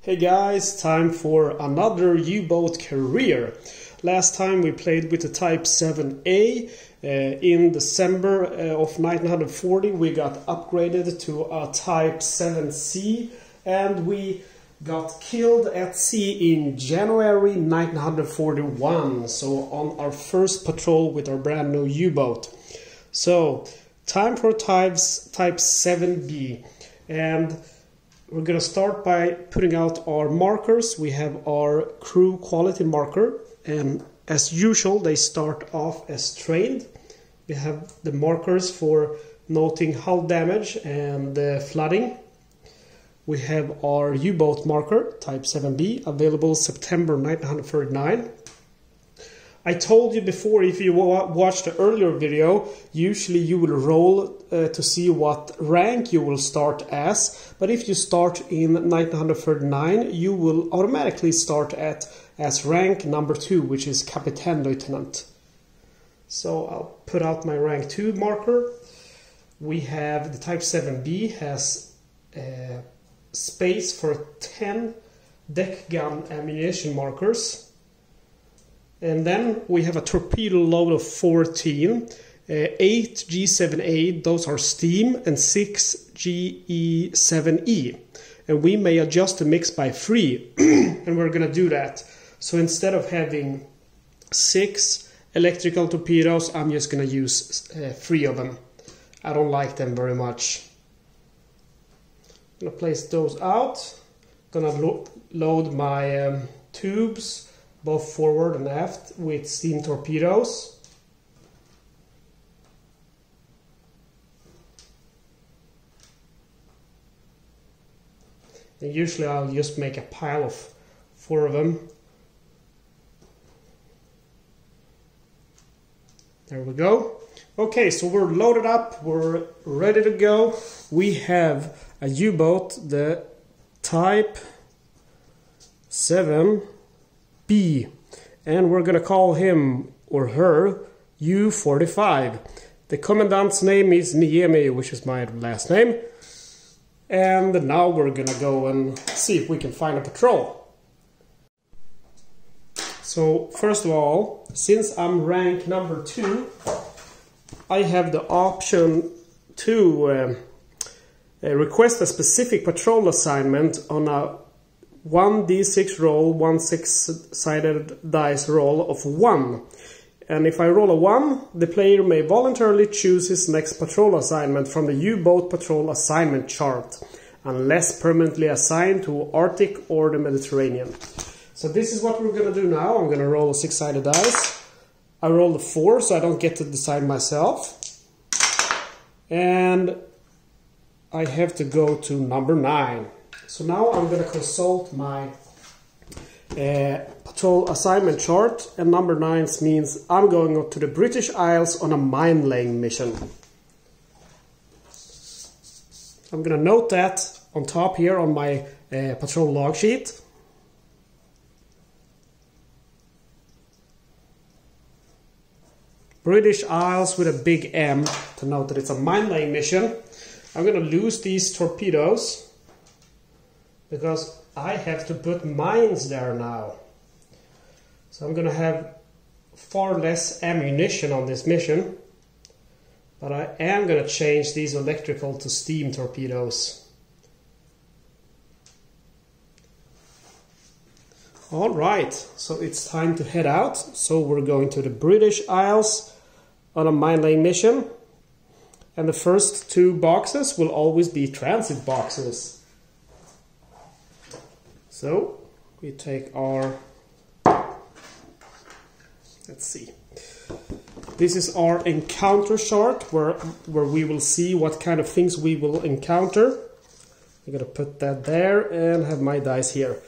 Hey guys, time for another U-boat career. Last time we played with the Type VIIB. In December of 1940 we got upgraded to a Type VIIC and we got killed at sea in January 1941, so on our first patrol with our brand new U-boat. So, time for Type VIIB, and we're going to start by putting out our markers. We have our crew quality marker, and as usual they start off as trained. We have the markers for noting hull damage and flooding. We have our U-boat marker, Type VIIB, available September 1939. I told you before, if you watched the earlier video, usually you will roll to see what rank you will start as, but if you start in 1939, you will automatically start as rank number 2, which is Captain Lieutenant. So I'll put out my rank 2 marker. We have the Type VIIB has space for 10 deck gun ammunition markers. And then we have a torpedo load of 14, 8 G7A, those are steam, and 6 GE7E. And we may adjust the mix by 3, and we're going to do that. So instead of having 6 electrical torpedoes, I'm just going to use 3 of them. I don't like them very much. I'm going to place those out. I'm going to load my tubes, both forward and aft, with Steam Torpedoes. And usually I'll just make a pile of 4 of them. There we go. Okay, so we're loaded up, we're ready to go. We have a U-boat, the Type VIIB, and we're gonna call him or her U-45. The commandant's name is Niemi, which is my last name. And now we're gonna go and see if we can find a patrol. So first of all, since I'm rank number 2, I have the option to request a specific patrol assignment on a 1d6 roll, 1 6-sided dice roll of 1. And if I roll a 1, the player may voluntarily choose his next patrol assignment from the U-boat patrol assignment chart, unless permanently assigned to Arctic or the Mediterranean. So this is what we're going to do now. I'm going to roll a 6-sided dice. I rolled a 4, so I don't get to decide myself. And I have to go to number 9. So now I'm going to consult my patrol assignment chart, and number 9 means I'm going up to the British Isles on a mine laying mission. I'm going to note that on top here on my patrol log sheet. British Isles with a big M to note that it's a mine laying mission. I'm going to lose these torpedoes because I have to put mines there now. So I'm going to have far less ammunition on this mission, but I am going to change these electrical to steam torpedoes. Alright, so it's time to head out. So we're going to the British Isles on a mine laying mission, and the first 2 boxes will always be transit boxes. So we take our, let's see, this is our encounter chart where we will see what kind of things we will encounter. I'm going to put that there and have my dice here.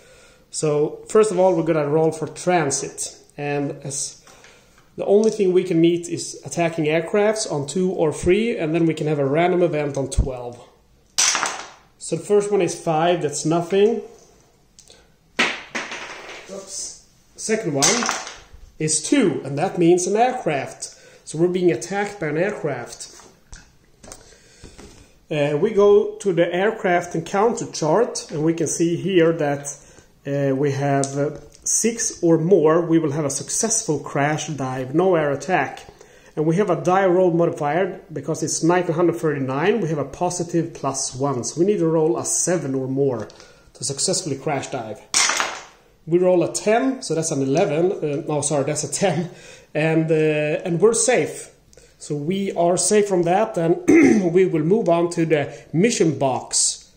So first of all we're going to roll for transit, and as the only thing we can meet is attacking aircrafts on 2 or 3, and then we can have a random event on 12. So the first one is 5, that's nothing. Oops. Second one is 2, and that means an aircraft. So we're being attacked by an aircraft. We go to the aircraft encounter chart, and we can see here that we have 6 or more, we will have a successful crash dive, no air attack. And we have a die roll modifier, because it's 1939, we have a positive +1. So we need to roll a 7 or more to successfully crash dive. We roll a 10, so that's an 11, no sorry, that's a 10, and we're safe. So we are safe from that, and we will move on to the mission box.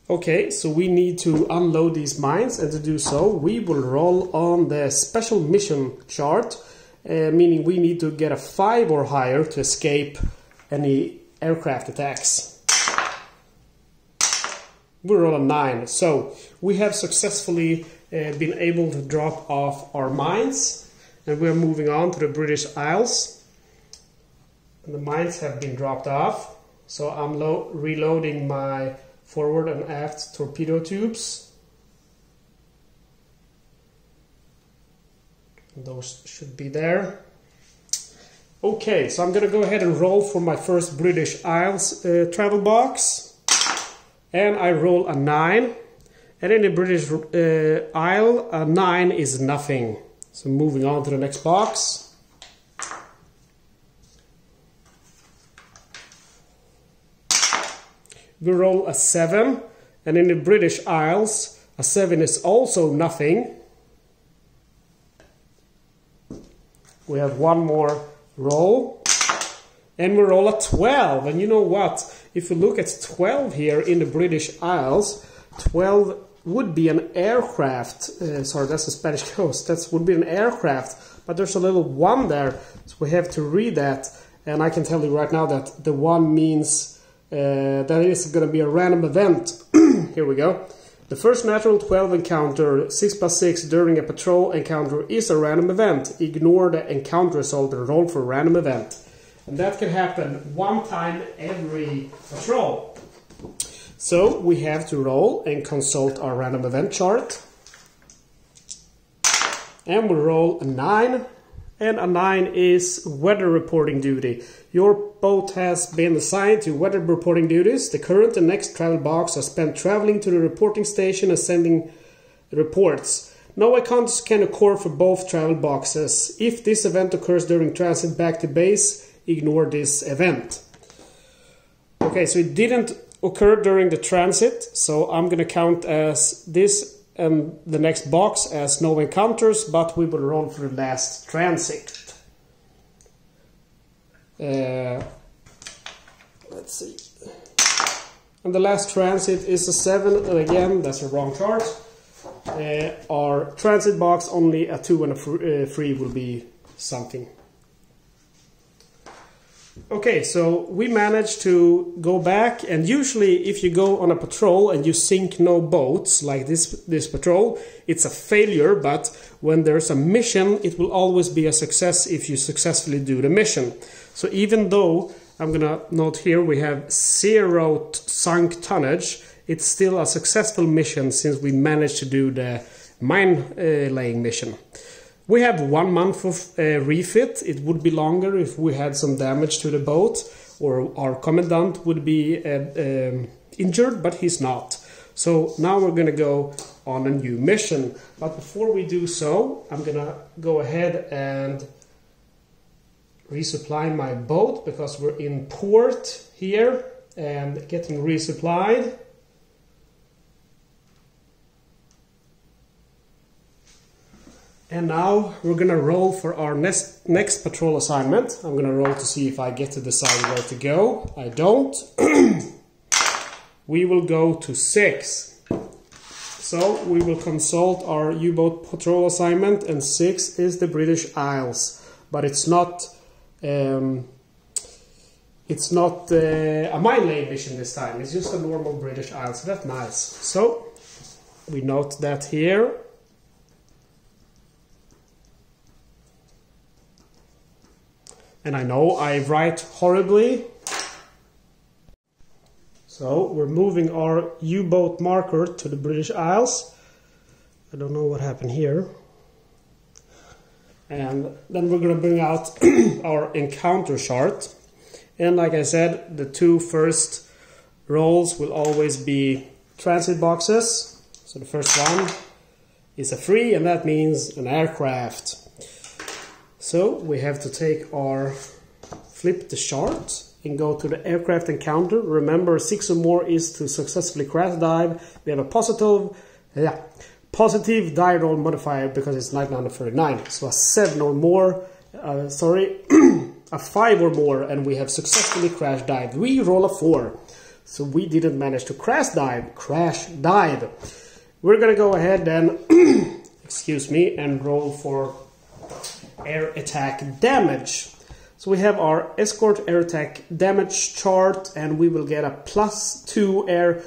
Okay, so we need to unload these mines, and to do so we will roll on the special mission chart, meaning we need to get a 5 or higher to escape any aircraft attacks. We roll a 9, so we have successfully been able to drop off our mines, and we are moving on to the British Isles. And the mines have been dropped off, so I'm reloading my forward and aft torpedo tubes. And those should be there. Okay, so I'm gonna go ahead and roll for my first British Isles travel box. And I roll a 9, and in the British Isle, a 9 is nothing. So moving on to the next box. We roll a 7, and in the British Isles, a 7 is also nothing. We have one more roll, and we roll a 12, and you know what? If you look at 12 here in the British Isles, 12 would be an aircraft. Sorry, that's the Spanish coast. That would be an aircraft, but there's a little 1 there, so we have to read that. And I can tell you right now that the 1 means that it is going to be a random event. Here we go. The first natural 12 encounter 6+6 during a patrol encounter is a random event. Ignore the encounter result and roll for a random event. And that can happen 1 time every patrol. So we have to roll and consult our random event chart. And we'll roll a 9. And a 9 is weather reporting duty. Your boat has been assigned to weather reporting duties. The current and next travel box are spent traveling to the reporting station and sending reports. No encounters can occur for both travel boxes. If this event occurs during transit back to base, ignore this event. Okay, so it didn't occur during the transit, so I'm going to count as this and the next box as no encounters, but we will roll for the last transit. Let's see. And the last transit is a 7, and again, that's a wrong chart. Our transit box, only a 2 and a 3 will be something. Okay, so we managed to go back, and usually if you go on a patrol and you sink no boats, like this patrol, it's a failure, but when there's a mission, it will always be a success if you successfully do the mission. So even though, I'm gonna note here, we have 0 sunk tonnage, it's still a successful mission since we managed to do the mine laying mission. We have 1 month of refit. It would be longer if we had some damage to the boat, or our commandant would be injured, but he's not. So now we're going to go on a new mission. But before we do so, I'm going to go ahead and resupply my boat, because we're in port here and getting resupplied. And now we're gonna roll for our next patrol assignment. I'm gonna roll to see if I get to decide where to go. I don't. We will go to 6. So we will consult our U-boat patrol assignment, and 6 is the British Isles. But it's not a mine laying mission this time. It's just a normal British Isles. So that's nice. So we note that here. And I know I write horribly. So we're moving our U-boat marker to the British Isles. I don't know what happened here. And then we're going to bring out our encounter chart. And like I said, the 2 first rolls will always be transit boxes. So the first one is a 3, and that means an aircraft. So we have to take our, flip the chart and go to the aircraft encounter. Remember, 6 or more is to successfully crash dive. We have a positive die roll modifier because it's 939. So a 7 or more, a 5 or more, and we have successfully crash dived. We roll a 4. So we didn't manage to crash dive. We're gonna go ahead then, excuse me, and roll for air attack damage. So we have our escort air attack damage chart, and we will get a +2 air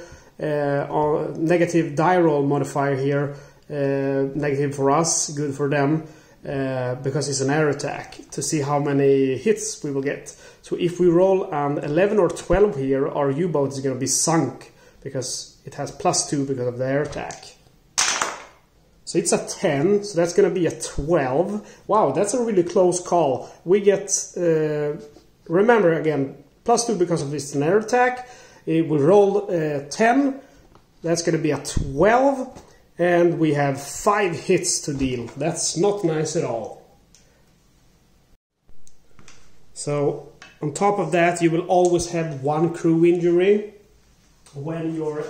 negative die roll modifier here. Negative for us, good for them, because it's an air attack, to see how many hits we will get. So if we roll an 11 or 12 here, our U-boat is going to be sunk because it has +2 because of the air attack. So it's a 10, so that's going to be a 12. Wow, that's a really close call. We get, remember again, +2 because of this air attack. We roll 10, that's going to be a 12, and we have 5 hits to deal. That's not nice at all. So on top of that, you will always have 1 crew injury when you're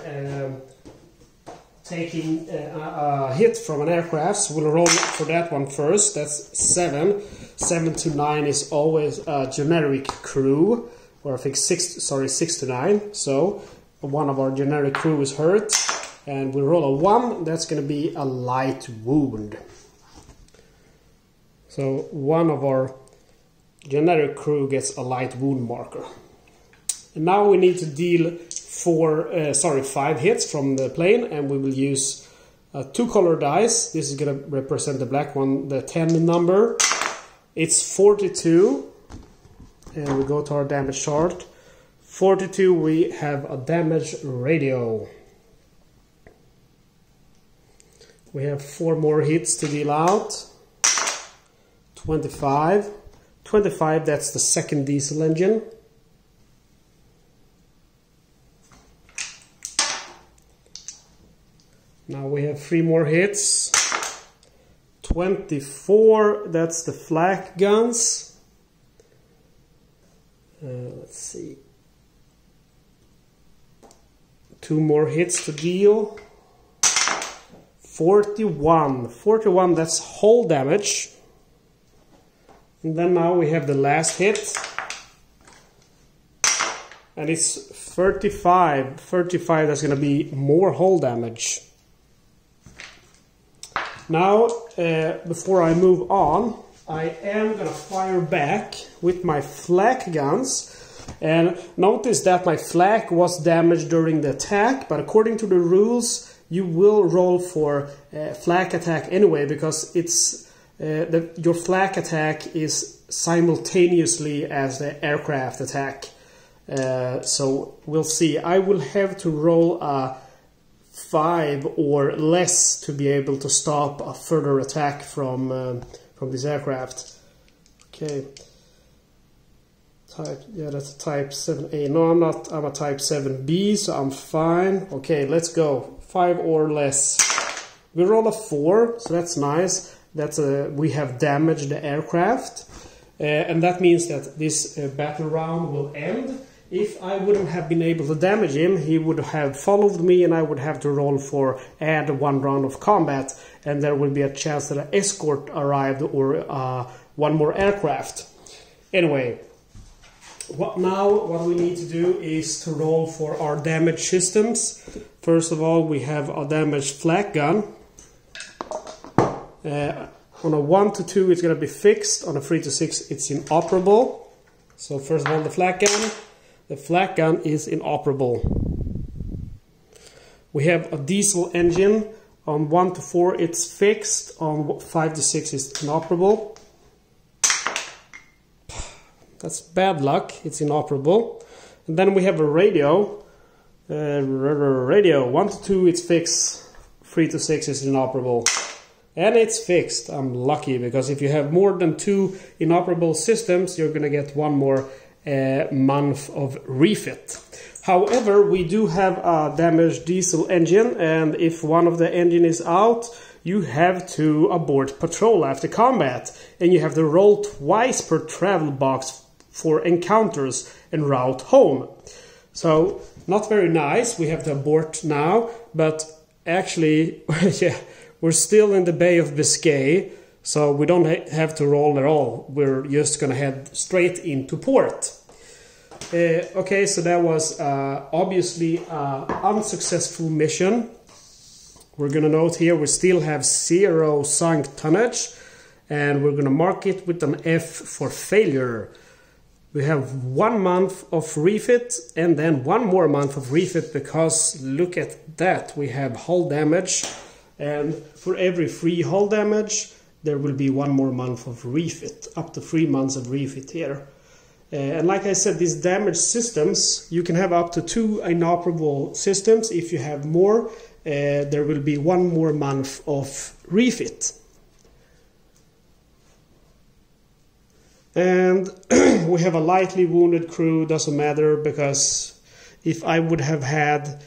taking a hit from an aircraft. So we'll roll for that one first. That's 7. 7 to 9 is always a generic crew, or I think 6 to 9. So one of our generic crew is hurt, and we roll a 1. That's going to be a light wound. So one of our generic crew gets a light wound marker. And now we need to deal 5 hits from the plane, and we will use 2 color dice. This is going to represent the black one, the 10 number. It's 42, and we go to our damage chart. 42, we have a damage radio. We have 4 more hits to deal out. 25. 25, that's the second diesel engine. Now we have 3 more hits. 24, that's the flak guns. Let's see. 2 more hits to deal. 41. 41, that's hull damage. And then now we have the last hit. And it's 35. 35, that's going to be more hull damage. Now, before I move on, I am going to fire back with my flak guns. And notice that my flak was damaged during the attack, but according to the rules, you will roll for flak attack anyway, because it's your flak attack is simultaneously as the aircraft attack. So we'll see. I will have to roll a 5 or less to be able to stop a further attack from this aircraft. Okay. That's a Type 7A. No, I'm not. I'm a Type 7B, so I'm fine. Okay, let's go. 5 or less. We roll a 4, so that's nice. That's we have damaged the aircraft, and that means that this battle round will end. If I wouldn't have been able to damage him, he would have followed me, and I would have to roll for add 1 round of combat, and there will be a chance that an escort arrived or 1 more aircraft. Anyway, what we need to do is to roll for our damage systems. First of all, we have a damaged flak gun. On a 1 to 2, it's going to be fixed. On a 3 to 6, it's inoperable. So first of all, the flak gun. The flak gun is inoperable. We have a diesel engine. On 1 to 4, it's fixed. On 5 to 6, it's inoperable. That's bad luck. It's inoperable. And then we have a radio. Radio 1 to 2, it's fixed. 3 to 6 is inoperable. And it's fixed. I'm lucky, because if you have more than 2 inoperable systems, you're going to get 1 more month of refit. However, we do have a damaged diesel engine, and if one of the engine is out, you have to abort patrol after combat, and you have to roll twice per travel box for encounters and route home. So, not very nice, we have to abort now, but actually, yeah, we're still in the Bay of Biscay, so we don't have to roll at all. We're just gonna head straight into port. Okay, so that was obviously an unsuccessful mission. We're gonna note here we still have 0 sunk tonnage, and we're gonna mark it with an F for failure. We have 1 month of refit and then 1 more month of refit, because look at that, we have hull damage, and for every free hull damage there will be 1 more month of refit, up to 3 months of refit here. And like I said, these damaged systems, you can have up to 2 inoperable systems. If you have more, there will be 1 more month of refit. And we have a lightly wounded crew, doesn't matter, because if I would have had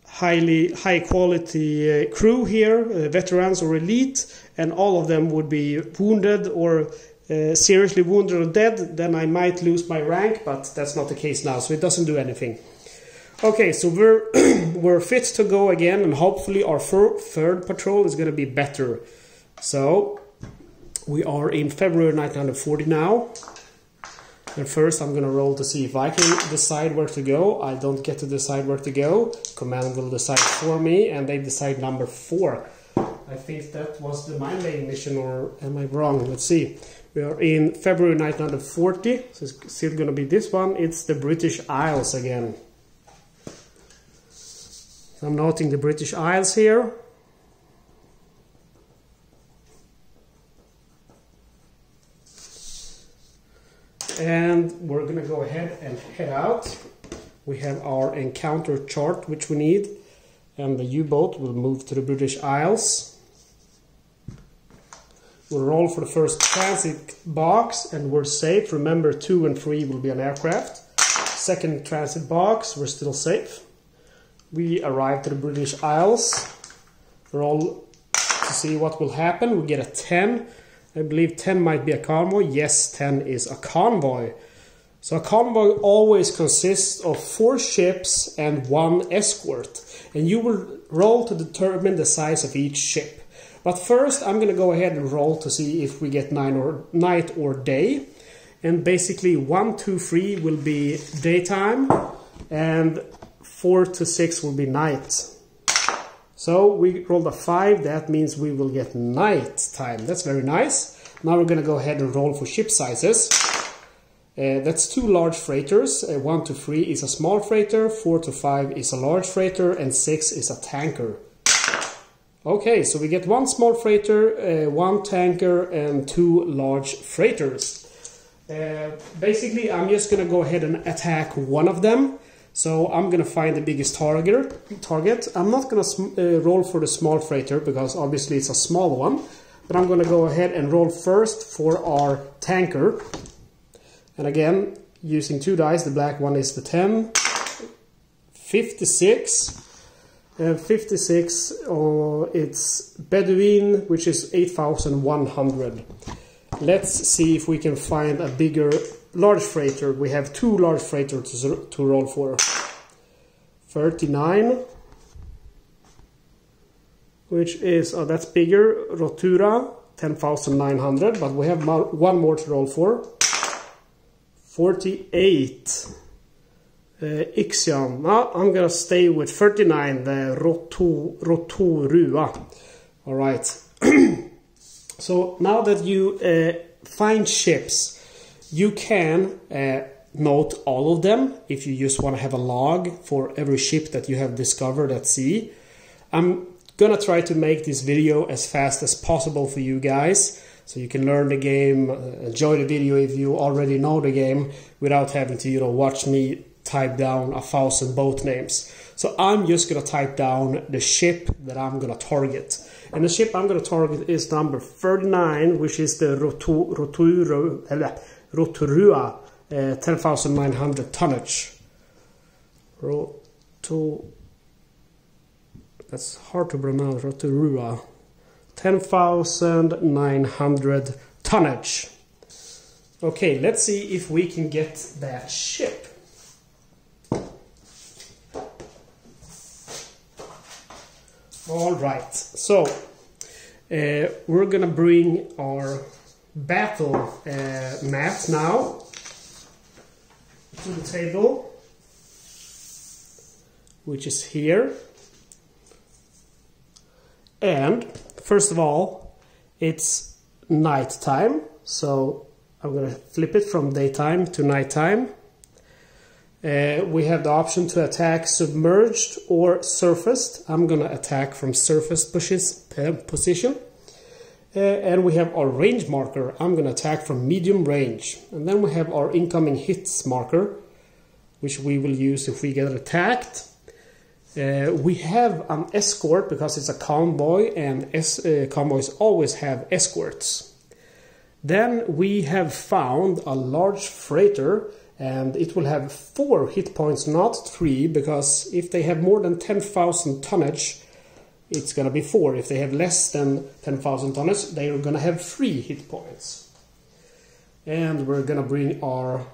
high quality crew here, veterans or elite, and all of them would be wounded or seriously wounded or dead, then I might lose my rank, but that's not the case now, so it doesn't do anything. Okay, so we're fit to go again, and hopefully our third patrol is going to be better. So we are in February 1940 now, and first I'm going to roll to see if I can decide where to go. I don't get to decide where to go. Command will decide for me, and they decide number 4. I think that was the mine laying mission, or am I wrong? Let's see. We are in February 1940, so it's still going to be this one. It's the British Isles again. So I'm noting the British Isles here. And we're going to go ahead and head out. We have our encounter chart, which we need. And the U-boat will move to the British Isles. We'll roll for the first transit box, and we're safe. Remember, 2 and 3 will be an aircraft. Second transit box, we're still safe. We arrive to the British Isles. Roll to see what will happen. We get a 10. I believe 10 might be a convoy. Yes, 10 is a convoy. So a convoy always consists of 4 ships and 1 escort. And you will roll to determine the size of each ship. But first I'm going to go ahead and roll to see if we get night or day. And basically 1, 2, 3 will be daytime, and 4 to 6 will be night. So we rolled a 5, that means we will get night time. That's very nice. Now we're going to go ahead and roll for ship sizes. That's 2 large freighters. 1 to 3 is a small freighter, 4 to 5 is a large freighter, and 6 is a tanker. Okay, so we get 1 small freighter, 1 tanker, and 2 large freighters. Basically, I'm just going to go ahead and attack one of them. So I'm going to find the biggest target. I'm not going to roll for the small freighter, because obviously it's a small one. But I'm going to go ahead and roll first for our tanker. And again, using 2 dice, the black one is the 10. 56. 56, it's Bedouin, which is 8,100. Let's see if we can find a bigger large freighter. We have 2 large freighters to roll for. 39, which is, that's bigger, Rotura, 10,900, but we have 1 more to roll for. 48. Ixion. No, I'm gonna stay with 39, the Rotorua. Alright. So now that you find ships, you can note all of them if you just want to have a log for every ship that you have discovered at sea. I'm gonna try to make this video as fast as possible for you guys, so you can learn the game, enjoy the video if you already know the game, without having to, watch me type down 1,000 boat names. So I'm just gonna type down the ship that I'm gonna target. And the ship I'm gonna target is number 39, which is the Rotorua, 10,900 tonnage. That's hard to pronounce. Rotorua. 10,900 tonnage. Okay, let's see if we can get that ship. All right, so we're gonna bring our battle map now to the table, which is here. And first of all, it's night time, so I'm gonna flip it from daytime to nighttime. We have the option to attack submerged or surfaced. I'm gonna attack from surfaced position. And we have our range marker. I'm gonna attack from medium range. And then we have our incoming hits marker, which we will use if we get attacked. We have an escort because it's a convoy, and convoys always have escorts. Then we have found a large freighter, and it will have 4 hit points, not 3, because if they have more than 10,000 tonnage, it's gonna be 4. If they have less than 10,000 tonnage, they are gonna have 3 hit points. And we're gonna bring our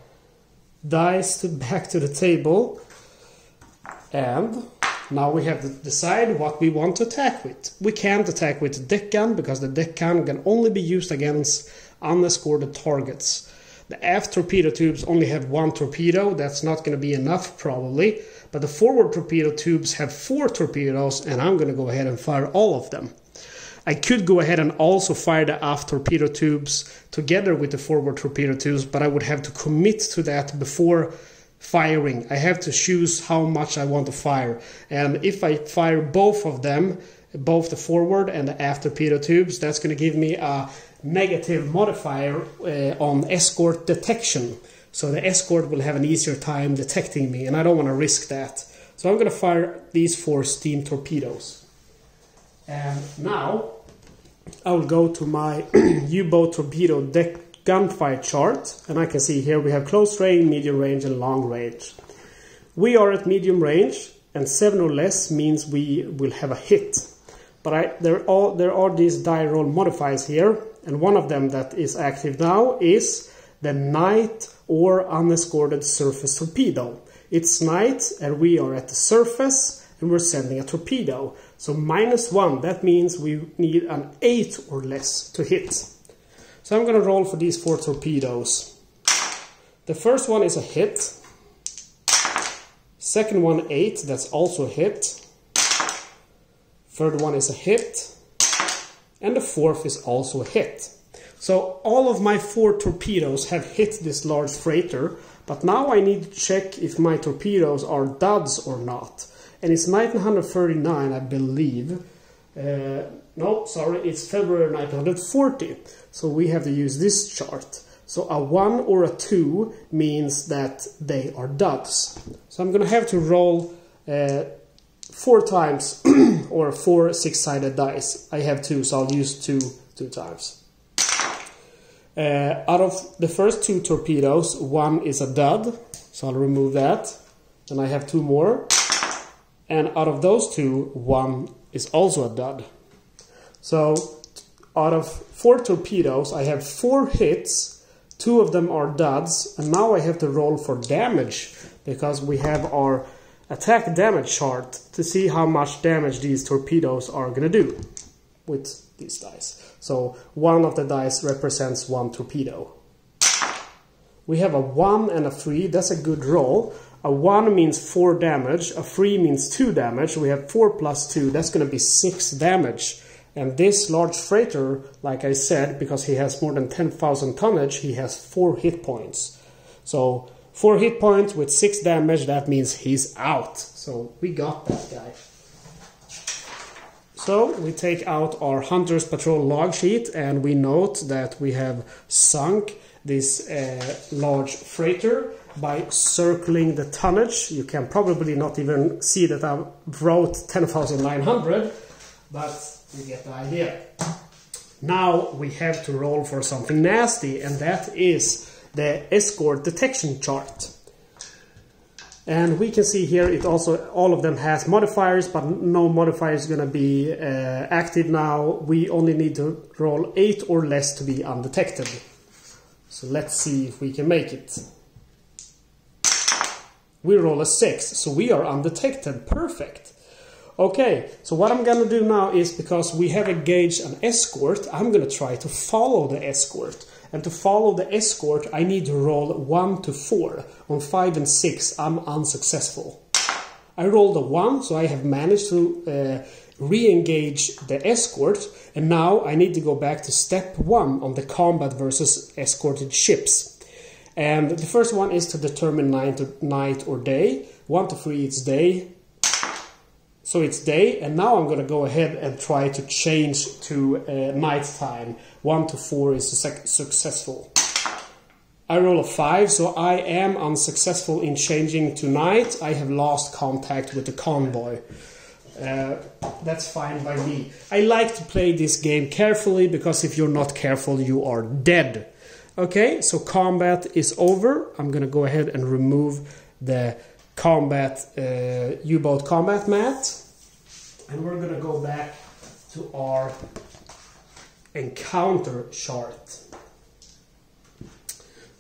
dice back to the table, and now we have to decide what we want to attack with. We can't attack with the deck gun, because the deck gun can only be used against unescorted targets. The aft torpedo tubes only have 1 torpedo. That's not going to be enough probably, but the forward torpedo tubes have 4 torpedoes, and I'm going to go ahead and fire all of them. I could go ahead and also fire the aft torpedo tubes together with the forward torpedo tubes, but I would have to commit to that before firing. I have to choose how much I want to fire, and if I fire both of them, both the forward and the aft torpedo tubes, that's going to give me a negative modifier on escort detection. So the escort will have an easier time detecting me, and I don't want to risk that. So I'm going to fire these 4 steam torpedoes. And now I will go to my U-boat torpedo deck gunfire chart, and I can see here we have close range, medium range, and long range. We are at medium range, and 7 or less means we will have a hit. But there are these die roll modifiers here, and one of them that is active now is the night or unescorted surface torpedo. It's night, and we are at the surface, and we're sending a torpedo. So -1, that means we need an 8 or less to hit. So I'm going to roll for these 4 torpedoes. The first one is a hit. Second one 8, that's also a hit. Third one is a hit. And the fourth is also a hit. So all of my 4 torpedoes have hit this large freighter, but now I need to check if my torpedoes are duds or not. And it's 1939, I believe. No, sorry, it's February 1940. So we have to use this chart. So a 1 or a 2 means that they are duds. So I'm going to have to roll 4 times or 4 6-sided dice. I have 2, so I'll use 2 times. Out of the first 2 torpedoes, 1 is a dud, so I'll remove that. Then I have 2 more. And out of those 2, 1 is also a dud. So out of 4 torpedoes, I have 4 hits, 2 of them are duds, and now I have to roll for damage, because we have our attack damage chart to see how much damage these torpedoes are going to do with these dice. So one of the dice represents 1 torpedo. We have a 1 and a 3, that's a good roll. A 1 means 4 damage, a 3 means 2 damage. We have 4 plus 2, that's going to be 6 damage. And this large freighter, like I said, because he has more than 10,000 tonnage, he has 4 hit points. So 4 hit points with 6 damage, that means he's out. So we got that guy. So we take out our Hunter's Patrol log sheet, and we note that we have sunk this large freighter by circling the tonnage. You can probably not even see that I wrote 10,900, but you get the idea. Now we have to roll for something nasty, and that is the escort detection chart. And we can see here it also, all of them has modifiers, but no modifier is going to be active now. We only need to roll 8 or less to be undetected. So let's see if we can make it. We roll a 6, so we are undetected. Perfect. Okay, so what I'm going to do now is, because we have engaged an escort, I'm going to try to follow the escort. And to follow the escort, I need to roll 1 to 4. On 5 and 6, I'm unsuccessful. I rolled a 1, so I have managed to re-engage the escort. And now I need to go back to step 1 on the combat versus escorted ships. And the first one is to determine night or day. 1 to 3, it's day. So it's day, and now I'm going to go ahead and try to change to night time. 1 to 4 is successful. I roll a 5, so I am unsuccessful in changing to night. I have lost contact with the convoy. That's fine by me. I like to play this game carefully, because if you're not careful, you are dead. Okay, so combat is over. I'm going to go ahead and remove the combat U-boat combat mat, and we're going to go back to our encounter chart.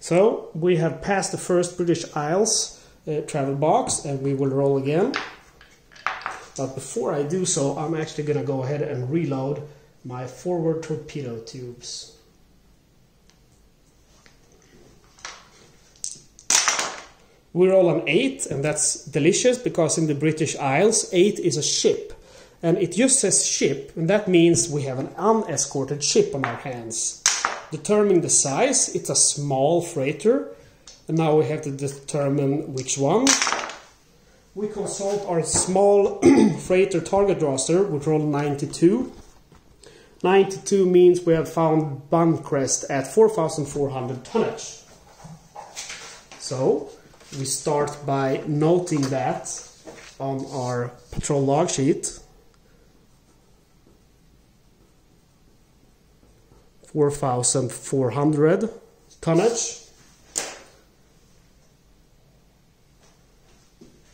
So we have passed the first British Isles travel box, and we will roll again. But before I do so, I'm actually going to go ahead and reload my forward torpedo tubes. We roll an 8, and that's delicious, because in the British Isles 8 is a ship, and it just says ship, and that means we have an unescorted ship on our hands. Determine the size, it's a small freighter, and now we have to determine which one. We consult our small freighter target roster, which roll 92. 92 means we have found Buncrest at 4,400 tonnage. So we start by noting that on our patrol log sheet. 4,400 tonnage.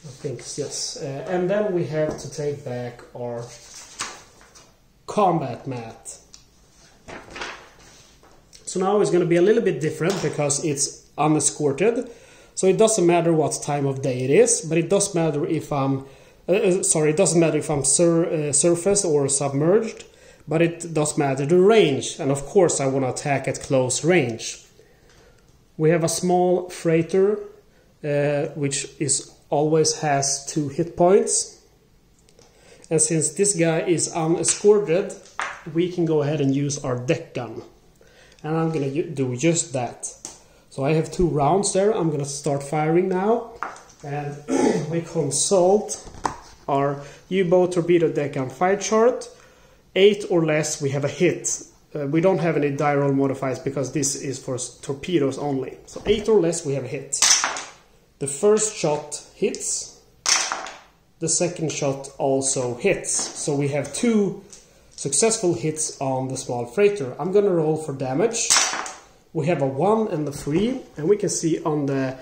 I think yes. And then we have to take back our combat mat. So now it's going to be a little bit different, because it's unescorted. So it doesn't matter what time of day it is, but it does matter if I'm it doesn't matter if I'm surface or submerged, but it does matter the range, and of course I want to attack at close range. We have a small freighter which always has 2 hit points, and since this guy is unescorted, we can go ahead and use our deck gun, and I'm going to do just that. So I have 2 rounds there. I'm going to start firing now. And we consult our U-boat torpedo deck gun fire chart. 8 or less, we have a hit. We don't have any die roll modifiers, because this is for torpedoes only. So 8 or less, we have a hit. The first shot hits. The second shot also hits. So we have 2 successful hits on the small freighter. I'm going to roll for damage. We have a 1 and a 3, and we can see on the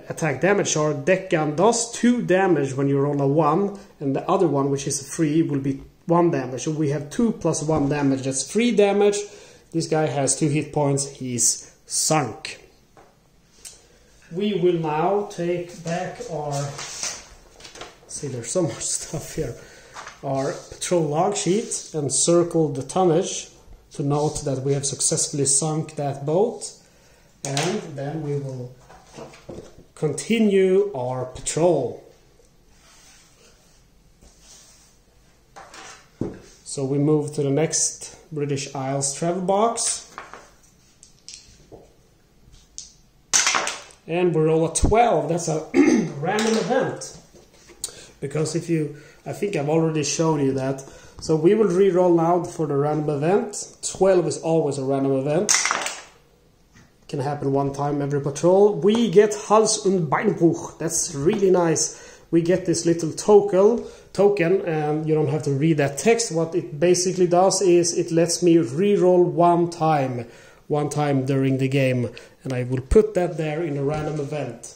attack damage chart, deck gun does 2 damage when you roll a 1, and the other one, which is a 3, will be 1 damage. So we have 2 plus 1 damage, that's 3 damage. This guy has 2 hit points, he's sunk. We will now take back our, see there's so much stuff here, our patrol log sheet, and circle the tonnage to note that we have successfully sunk that boat, and then we will continue our patrol. So we move to the next British Isles travel box, and we roll a 12. That's a random event, because I think I've already shown you that. So we will re-roll now for the random event. 12 is always a random event. Can happen 1 time every patrol. We get Hals- und Beinbruch. That's really nice. We get this little token, and you don't have to read that text. What it basically does is it lets me re-roll 1 time during the game, and I will put that there in a random event.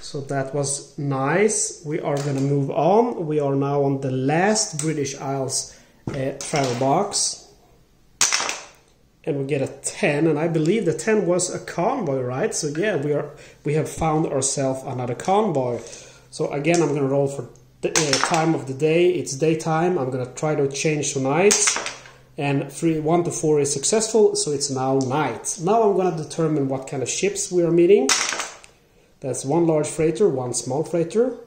So that was nice. We are gonna move on. We are now on the last British Isles travel box. And we get a 10, and I believe the 10 was a convoy, right? So yeah, we have found ourselves another convoy. So again, I'm gonna roll for the time of the day. It's daytime. I'm gonna try to change to night, and 1 to 4 is successful, so it's now night. Now I'm gonna determine what kind of ships we are meeting. That's 1 large freighter, 1 small freighter,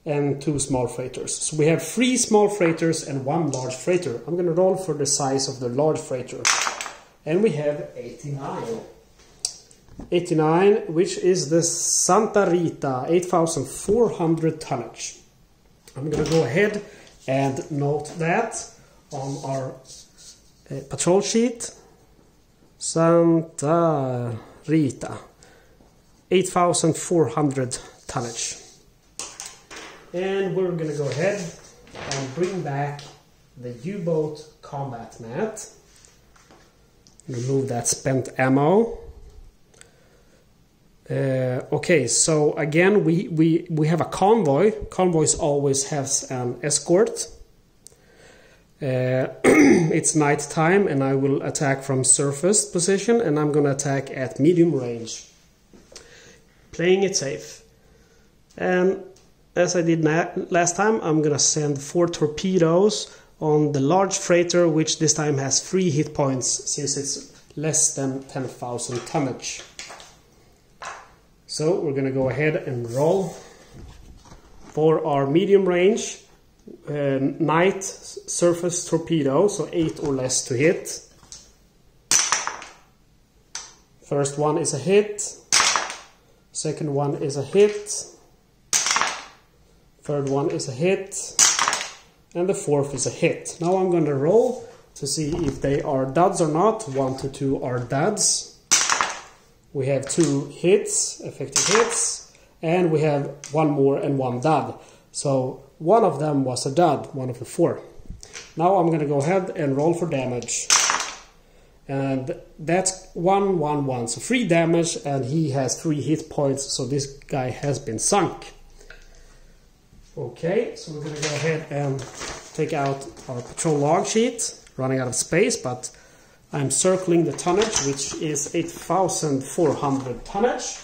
and 2 small freighters. So we have 3 small freighters and 1 large freighter. I'm gonna roll for the size of the large freighter, and we have 89. 89, which is the Santa Rita, 8,400 tonnage. I'm gonna go ahead and note that on our patrol sheet. Santa Rita, 8,400 tonnage. And we're gonna go ahead and bring back the U-boat combat mat. Remove that spent ammo. Okay, so again we have a convoy. Convoys always have an escort. It's night time, and I will attack from surface position, and I'm gonna attack at medium range, playing it safe. And as I did last time, I'm gonna send 4 torpedoes on the large freighter, which this time has 3 hit points since it's less than 10,000 tonnage. So we're gonna go ahead and roll for our medium range night surface torpedo, so 8 or less to hit. First one is a hit, second one is a hit, third one is a hit, and the fourth is a hit. Now I'm gonna roll to see if they are duds or not. 1 to 2 are duds. We have 2 hits, effective hits, and we have 1 more and 1 dud. So one of them was a dud, one of the 4. Now I'm going to go ahead and roll for damage. And that's 1, 1, 1. So 3 damage, and he has 3 hit points, so this guy has been sunk. Okay, so we're going to go ahead and take out our patrol log sheet. Running out of space, but I'm circling the tonnage, which is 8,400 tonnage.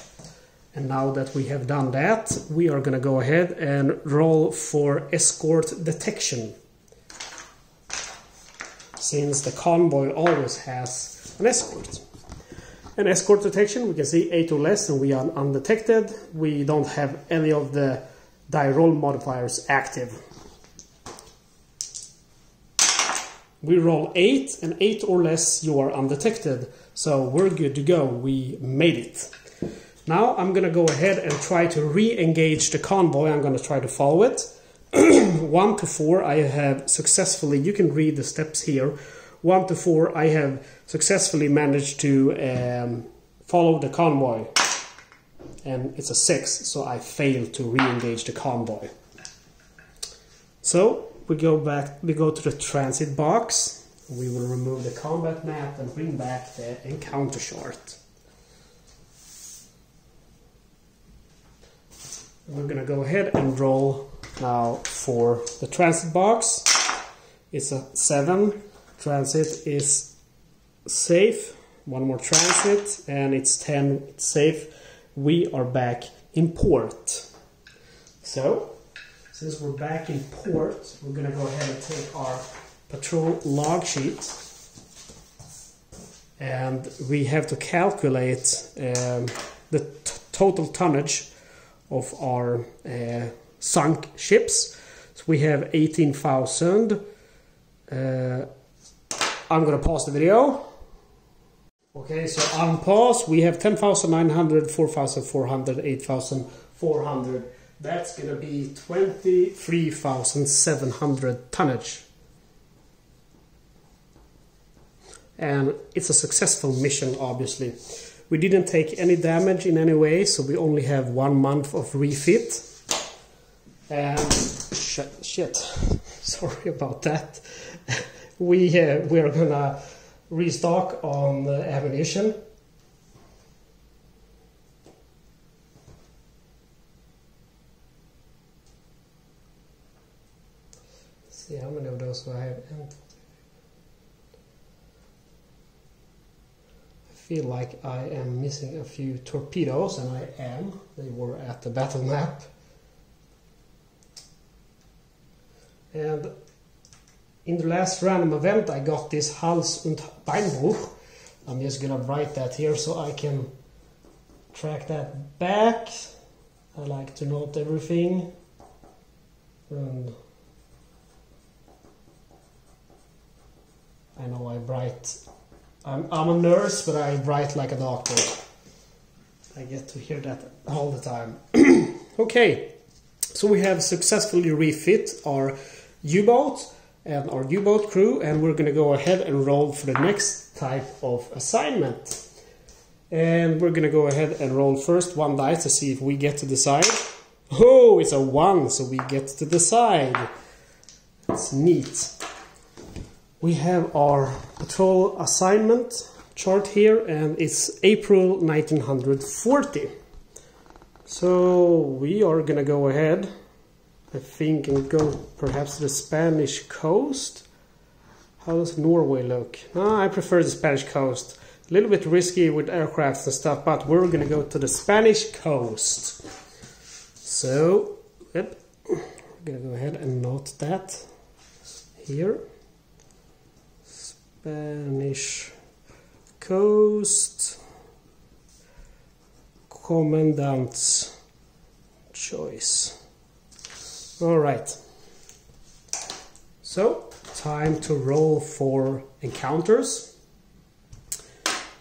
And now that we have done that, we are going to go ahead and roll for escort detection. Since the convoy always has an escort. An escort detection, we can see 8 or less, and we are undetected. We don't have any of the die roll modifiers active. We roll 8, and 8 or less you are undetected. So we're good to go. We made it. Now I'm going to go ahead and try to re-engage the convoy. I'm going to try to follow it. 1 to 4 I have successfully, you can read the steps here. 1 to 4 I have successfully managed to follow the convoy. And it's a 6, so I failed to re-engage the convoy. So we go to the transit box. We will remove the combat map and bring back the encounter chart. We're gonna go ahead and roll now for the transit box. It's a 7. Transit is safe. 1 more transit, and it's 10. It's safe. We are back in port. So, since we're back in port, we're gonna go ahead and take our patrol log sheet, and we have to calculate the total tonnage of our sunk ships. So we have 18,000. I'm gonna pause the video. Okay, so on pause we have 10,900, 4,400, 8,400. That's gonna be 23,700 tonnage. And it's a successful mission, obviously. We didn't take any damage in any way, so we only have 1 month of refit. And shit, sorry about that. We are gonna restock on ammunition. see how many of those do I have. I feel like I am missing a few torpedoes, and I am. They were at the battle map. And in the last random event I got this Hals und Beinbruch. I'm just gonna write that here so I can track that back. I like to note everything. And I know I write. I'm a nurse, but I write like a doctor. I get to hear that all the time. Okay, so we have successfully refit our U-boat and our U-boat crew, and we're going to go ahead and roll for the next type of assignment. And we're going to go ahead and roll first one dice to see if we get to decide. Oh, it's a 1, so we get to decide. That's neat. We have our patrol assignment chart here, and it's April 1940. So we are gonna go ahead, I think, and go perhaps to the Spanish coast. How does Norway look? I prefer the Spanish coast. A little bit risky with aircrafts and stuff, but we're gonna go to the Spanish coast. So, yep, we're gonna go ahead and note that here. Spanish coast, commandant's choice. All right. So, time to roll for encounters.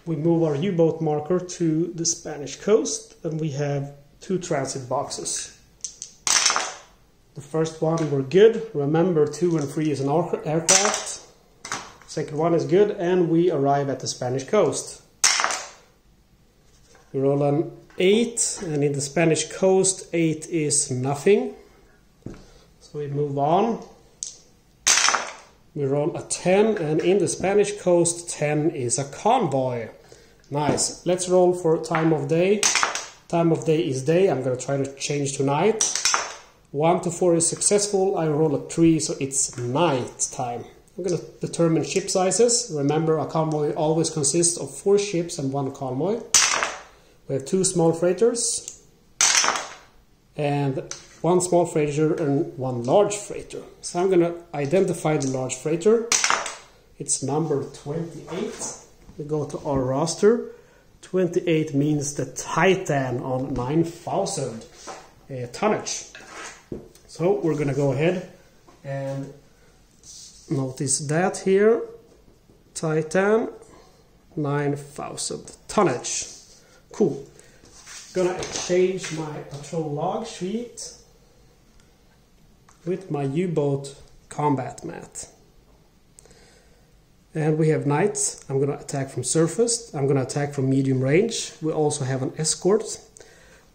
We move our U-boat marker to the Spanish coast, and we have 2 transit boxes. The first one we're good. Remember, 2 and 3 is an aircraft. Second one is good, and we arrive at the Spanish coast. We roll an 8, and in the Spanish coast 8 is nothing. So we move on. We roll a 10, and in the Spanish coast 10 is a convoy. Nice. Let's roll for time of day. Time of day is day. I'm going to try to change to night. 1 to 4 is successful. I roll a 3, so it's night time. I'm going to determine ship sizes. Remember, a convoy always consists of 4 ships and 1 convoy. We have 2 small freighters, and 1 small freighter and 1 large freighter. So I'm going to identify the large freighter. It's number 28. We go to our roster. 28 means the Titan on 9,000 tonnage. So we're going to go ahead and notice that here. Titan 9,000 tonnage. Cool. Gonna exchange my patrol log sheet with my U-boat combat mat. And we have night. I'm gonna attack from surface. I'm gonna attack from medium range. We also have an escort.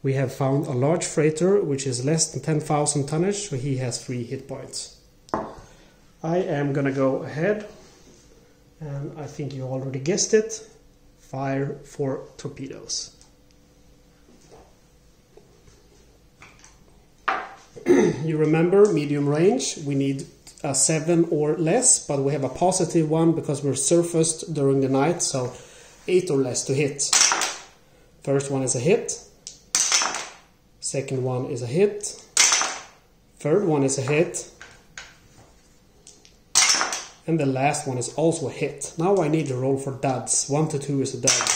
We have found a large freighter which is less than 10,000 tonnage, so he has 3 hit points. I am gonna go ahead, and I think you already guessed it, fire 4 torpedoes. You remember, medium range, we need a 7 or less, but we have a positive one because we're surfaced during the night, so 8 or less to hit. First one is a hit, second one is a hit, third one is a hit, and the last one is also a hit. Now I need to roll for duds. 1 to 2 is a dud.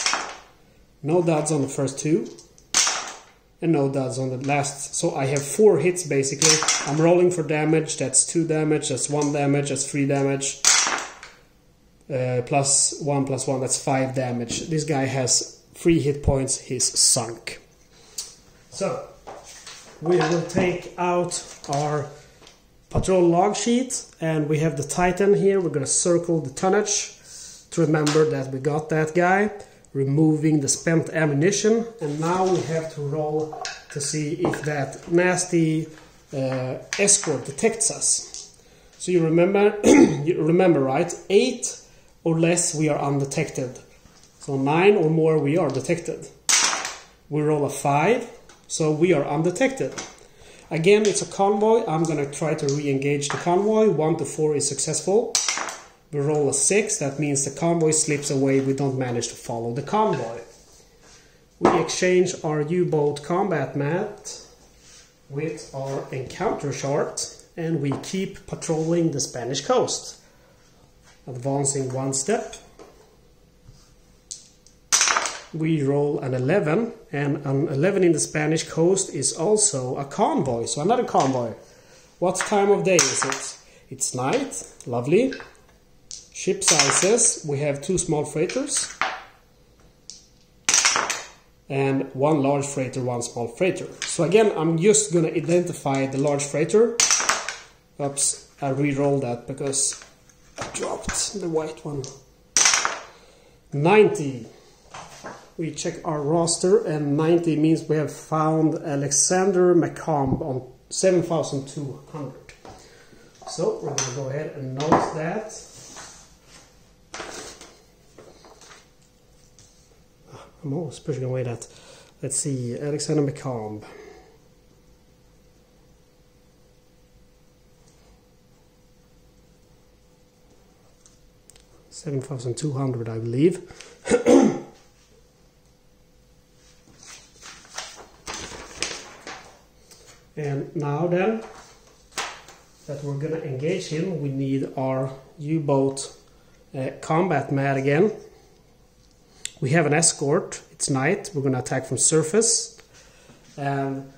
No duds on the first 2. And no duds on the last. So I have 4 hits basically. I'm rolling for damage. That's 2 damage. That's 1 damage. That's 3 damage. Plus 1 plus 1. That's 5 damage. This guy has 3 hit points. He's sunk. So we will take out our patrol log sheet, and we have the Titan here. We're going to circle the tonnage to remember that we got that guy. Removing the spent ammunition, and now we have to roll to see if that nasty escort detects us. So you remember, right? 8 or less we are undetected. So 9 or more we are detected. We roll a 5, so we are undetected. Again, it's a convoy. I'm going to try to re-engage the convoy. 1 to 4 is successful. We roll a 6. That means the convoy slips away. We don't manage to follow the convoy. We exchange our U-boat combat mat with our encounter chart. And we keep patrolling the Spanish coast. Advancing 1 step. We roll an 11, and an 11 in the Spanish coast is also a convoy, so another convoy. What time of day is it? It's night, lovely. Ship sizes, we have 2 small freighters. And 1 large freighter, 1 small freighter. So again, I'm just going to identify the large freighter. Oops, I re-rolled that because I dropped the white one. 90. We check our roster, and 90 means we have found Alexander McComb on 7,200. So we're going to go ahead and note that. I'm always pushing away that. Let's see, Alexander McComb. $7,200, I believe. And now then, that we're going to engage him, we need our U-boat combat mat again. We have an escort, it's night, we're going to attack from surface. And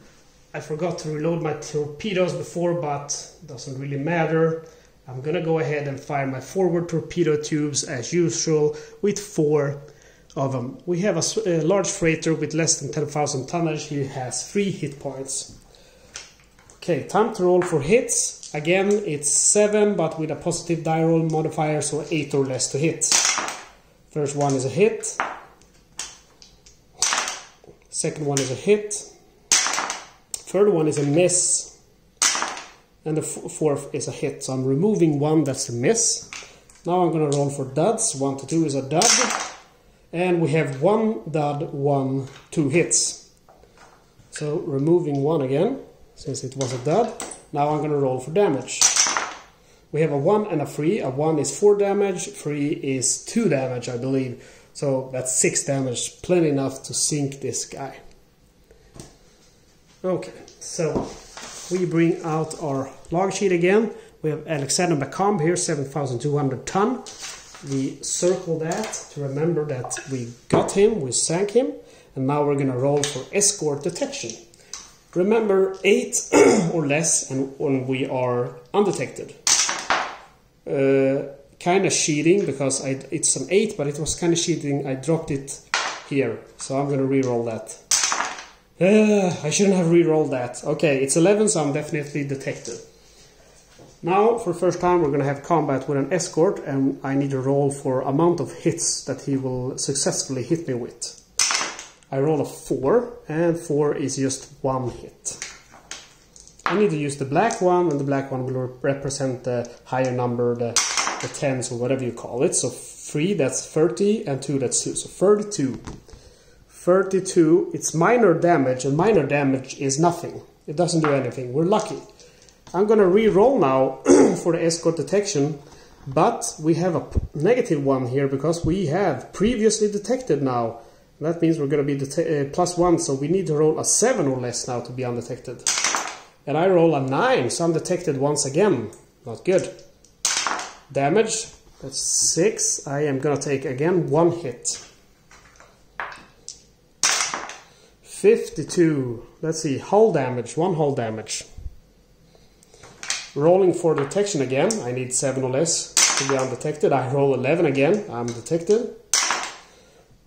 I forgot to reload my torpedoes before, but it doesn't really matter. I'm going to go ahead and fire my forward torpedo tubes as usual with 4 of them. We have a large freighter with less than 10,000 tonnage. He has 3 hit points. Okay, time to roll for hits. Again, it's 7, but with a positive die roll modifier, so 8 or less to hit. First one is a hit. Second one is a hit. Third one is a miss. And the fourth is a hit. So I'm removing 1, that's a miss. Now I'm going to roll for duds. 1 to 2 is a dud. And we have 1 dud, 1, 2 hits. So removing 1 again, since it was a dud. Now I'm going to roll for damage. We have a 1 and a 3. A 1 is 4 damage, 3 is 2 damage, I believe. So that's 6 damage, plenty enough to sink this guy. Okay, so we bring out our log sheet again. We have Alexander McComb here, 7,200 ton. We circle that to remember that we got him, we sank him. And now we're going to roll for escort detection. Remember, 8 or less, and when we are undetected. Kind of cheating, because it's an 8, but it was kind of cheating. I dropped it here, so I'm going to re-roll that. I shouldn't have re-rolled that. Okay, it's 11, so I'm definitely detected. Now, for the first time, we're going to have combat with an escort, and I need to roll for amount of hits that he will successfully hit me with. I roll a 4, and 4 is just 1 hit. I need to use the black one, and the black one will represent the higher number, the 10s or whatever you call it. So 3, that's 30, and 2, that's 2. So 32. 32, it's minor damage, and minor damage is nothing. It doesn't do anything. We're lucky. I'm going to re-roll now for the escort detection, but we have a negative 1 here because we have previously detected now. That means we're going to be +1, so we need to roll a 7 or less now to be undetected. And I roll a 9, so I'm detected once again. Not good. Damage, that's 6. I am going to take again 1 hit. 52. Let's see, hull damage, 1 hull damage. Rolling for detection again. I need 7 or less to be undetected. I roll 11 again. I'm detected.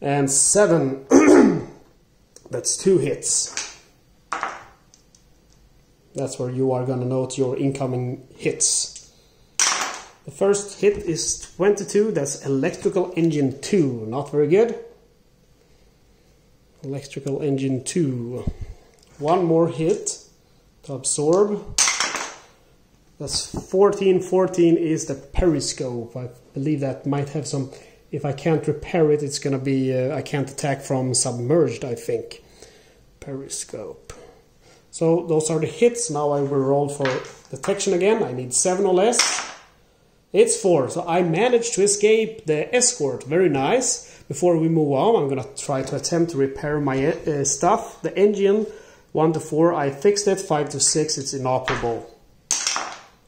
And 7. That's 2 hits. That's where you are going to note your incoming hits. The first hit is 22. That's electrical engine 2. Not very good. Electrical engine 2. 1 more hit to absorb. That's 14. 14 is the periscope. I believe that might have some... If I can't repair it, it's going to be... I can't attack from submerged, I think. Periscope. So those are the hits. Now I will roll for detection again. I need 7 or less. It's 4. So I managed to escape the escort. Very nice. Before we move on, I'm going to try to attempt to repair my stuff. The engine, 1 to 4, I fixed it. 5 to 6, it's inoperable.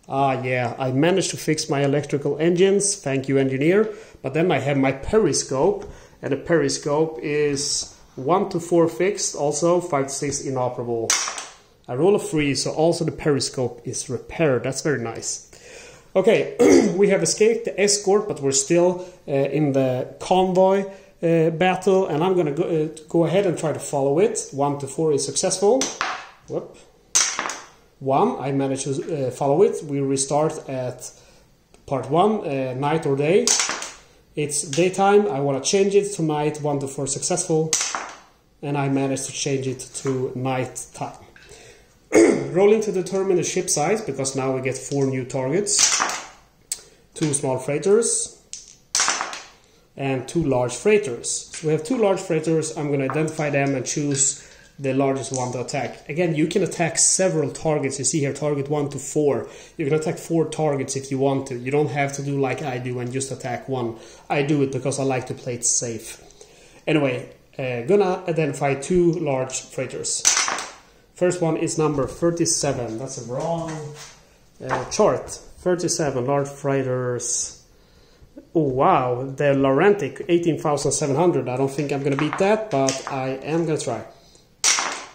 Ah, yeah, I managed to fix my electrical engines. Thank you, engineer. But then I have my periscope. And the periscope is 1 to 4 fixed. Also, 5 to 6 inoperable. I roll a 3, so also the periscope is repaired. That's very nice. Okay, we have escaped the escort, but we're still in the convoy battle, and I'm going to go ahead and try to follow it. 1 to 4 is successful. Whoop. 1, I managed to follow it. We restart at part 1, night or day. It's daytime. I want to change it to night. 1 to 4 successful, and I managed to change it to night time. Rolling to determine the ship size, because now we get 4 new targets. 2 small freighters and 2 large freighters. So we have 2 large freighters. I'm going to identify them and choose the largest one to attack. Again, you can attack several targets. You see here, target 1 to 4. You can attack 4 targets if you want to. You don't have to do like I do and just attack 1. I do it because I like to play it safe. Anyway, gonna identify 2 large freighters. First one is number 37. That's a wrong chart. 37 large freighters. Oh wow, the Laurentic 18,700. I don't think I'm gonna beat that, but I am gonna try.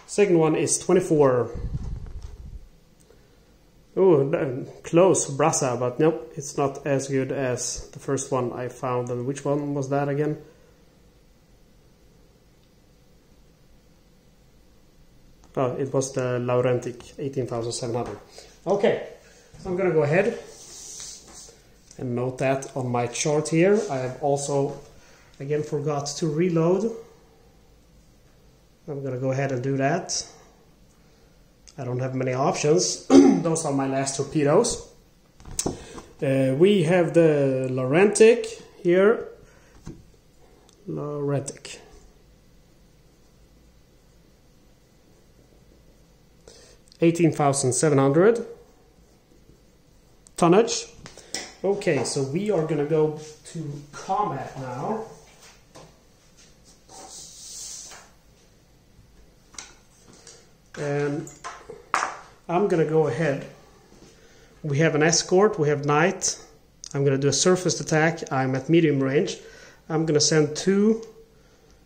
Second one is 24. Oh, close, Brasa, but nope, it's not as good as the first one I found. And which one was that again? Oh, it was the Laurentic 18,700. Okay, so I'm gonna go ahead and note that on my chart here. I have also again forgot to reload. I'm gonna go ahead and do that. I don't have many options. Those are my last torpedoes. We have the Laurentic here. Laurentic. 18,700 tonnage. Okay, so we are gonna go to combat now. And I'm gonna go ahead. We have an escort, we have night. I'm gonna do a surface attack. I'm at medium range. I'm gonna send 2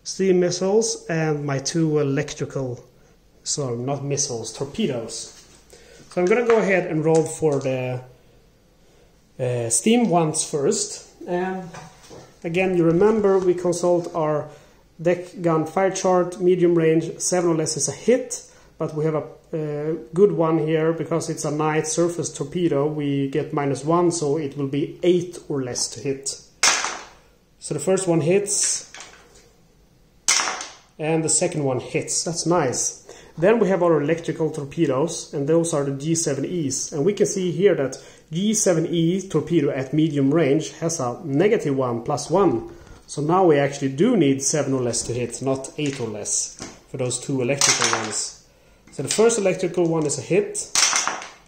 steam missiles and my 2 electrical, sorry, not missiles, torpedoes. So I'm gonna go ahead and roll for the steam ones first. And again, you remember we consult our deck gun fire chart, medium range, 7 or less is a hit. But we have a good one here because it's a night surface torpedo. We get -1, so it will be 8 or less to hit. So the first one hits, and the second one hits. That's nice. Then we have our electrical torpedoes, and those are the G7Es. And we can see here that G7E torpedo at medium range has a -1 +1. So now we actually do need 7 or less to hit, not 8 or less for those 2 electrical ones. So the first electrical one is a hit,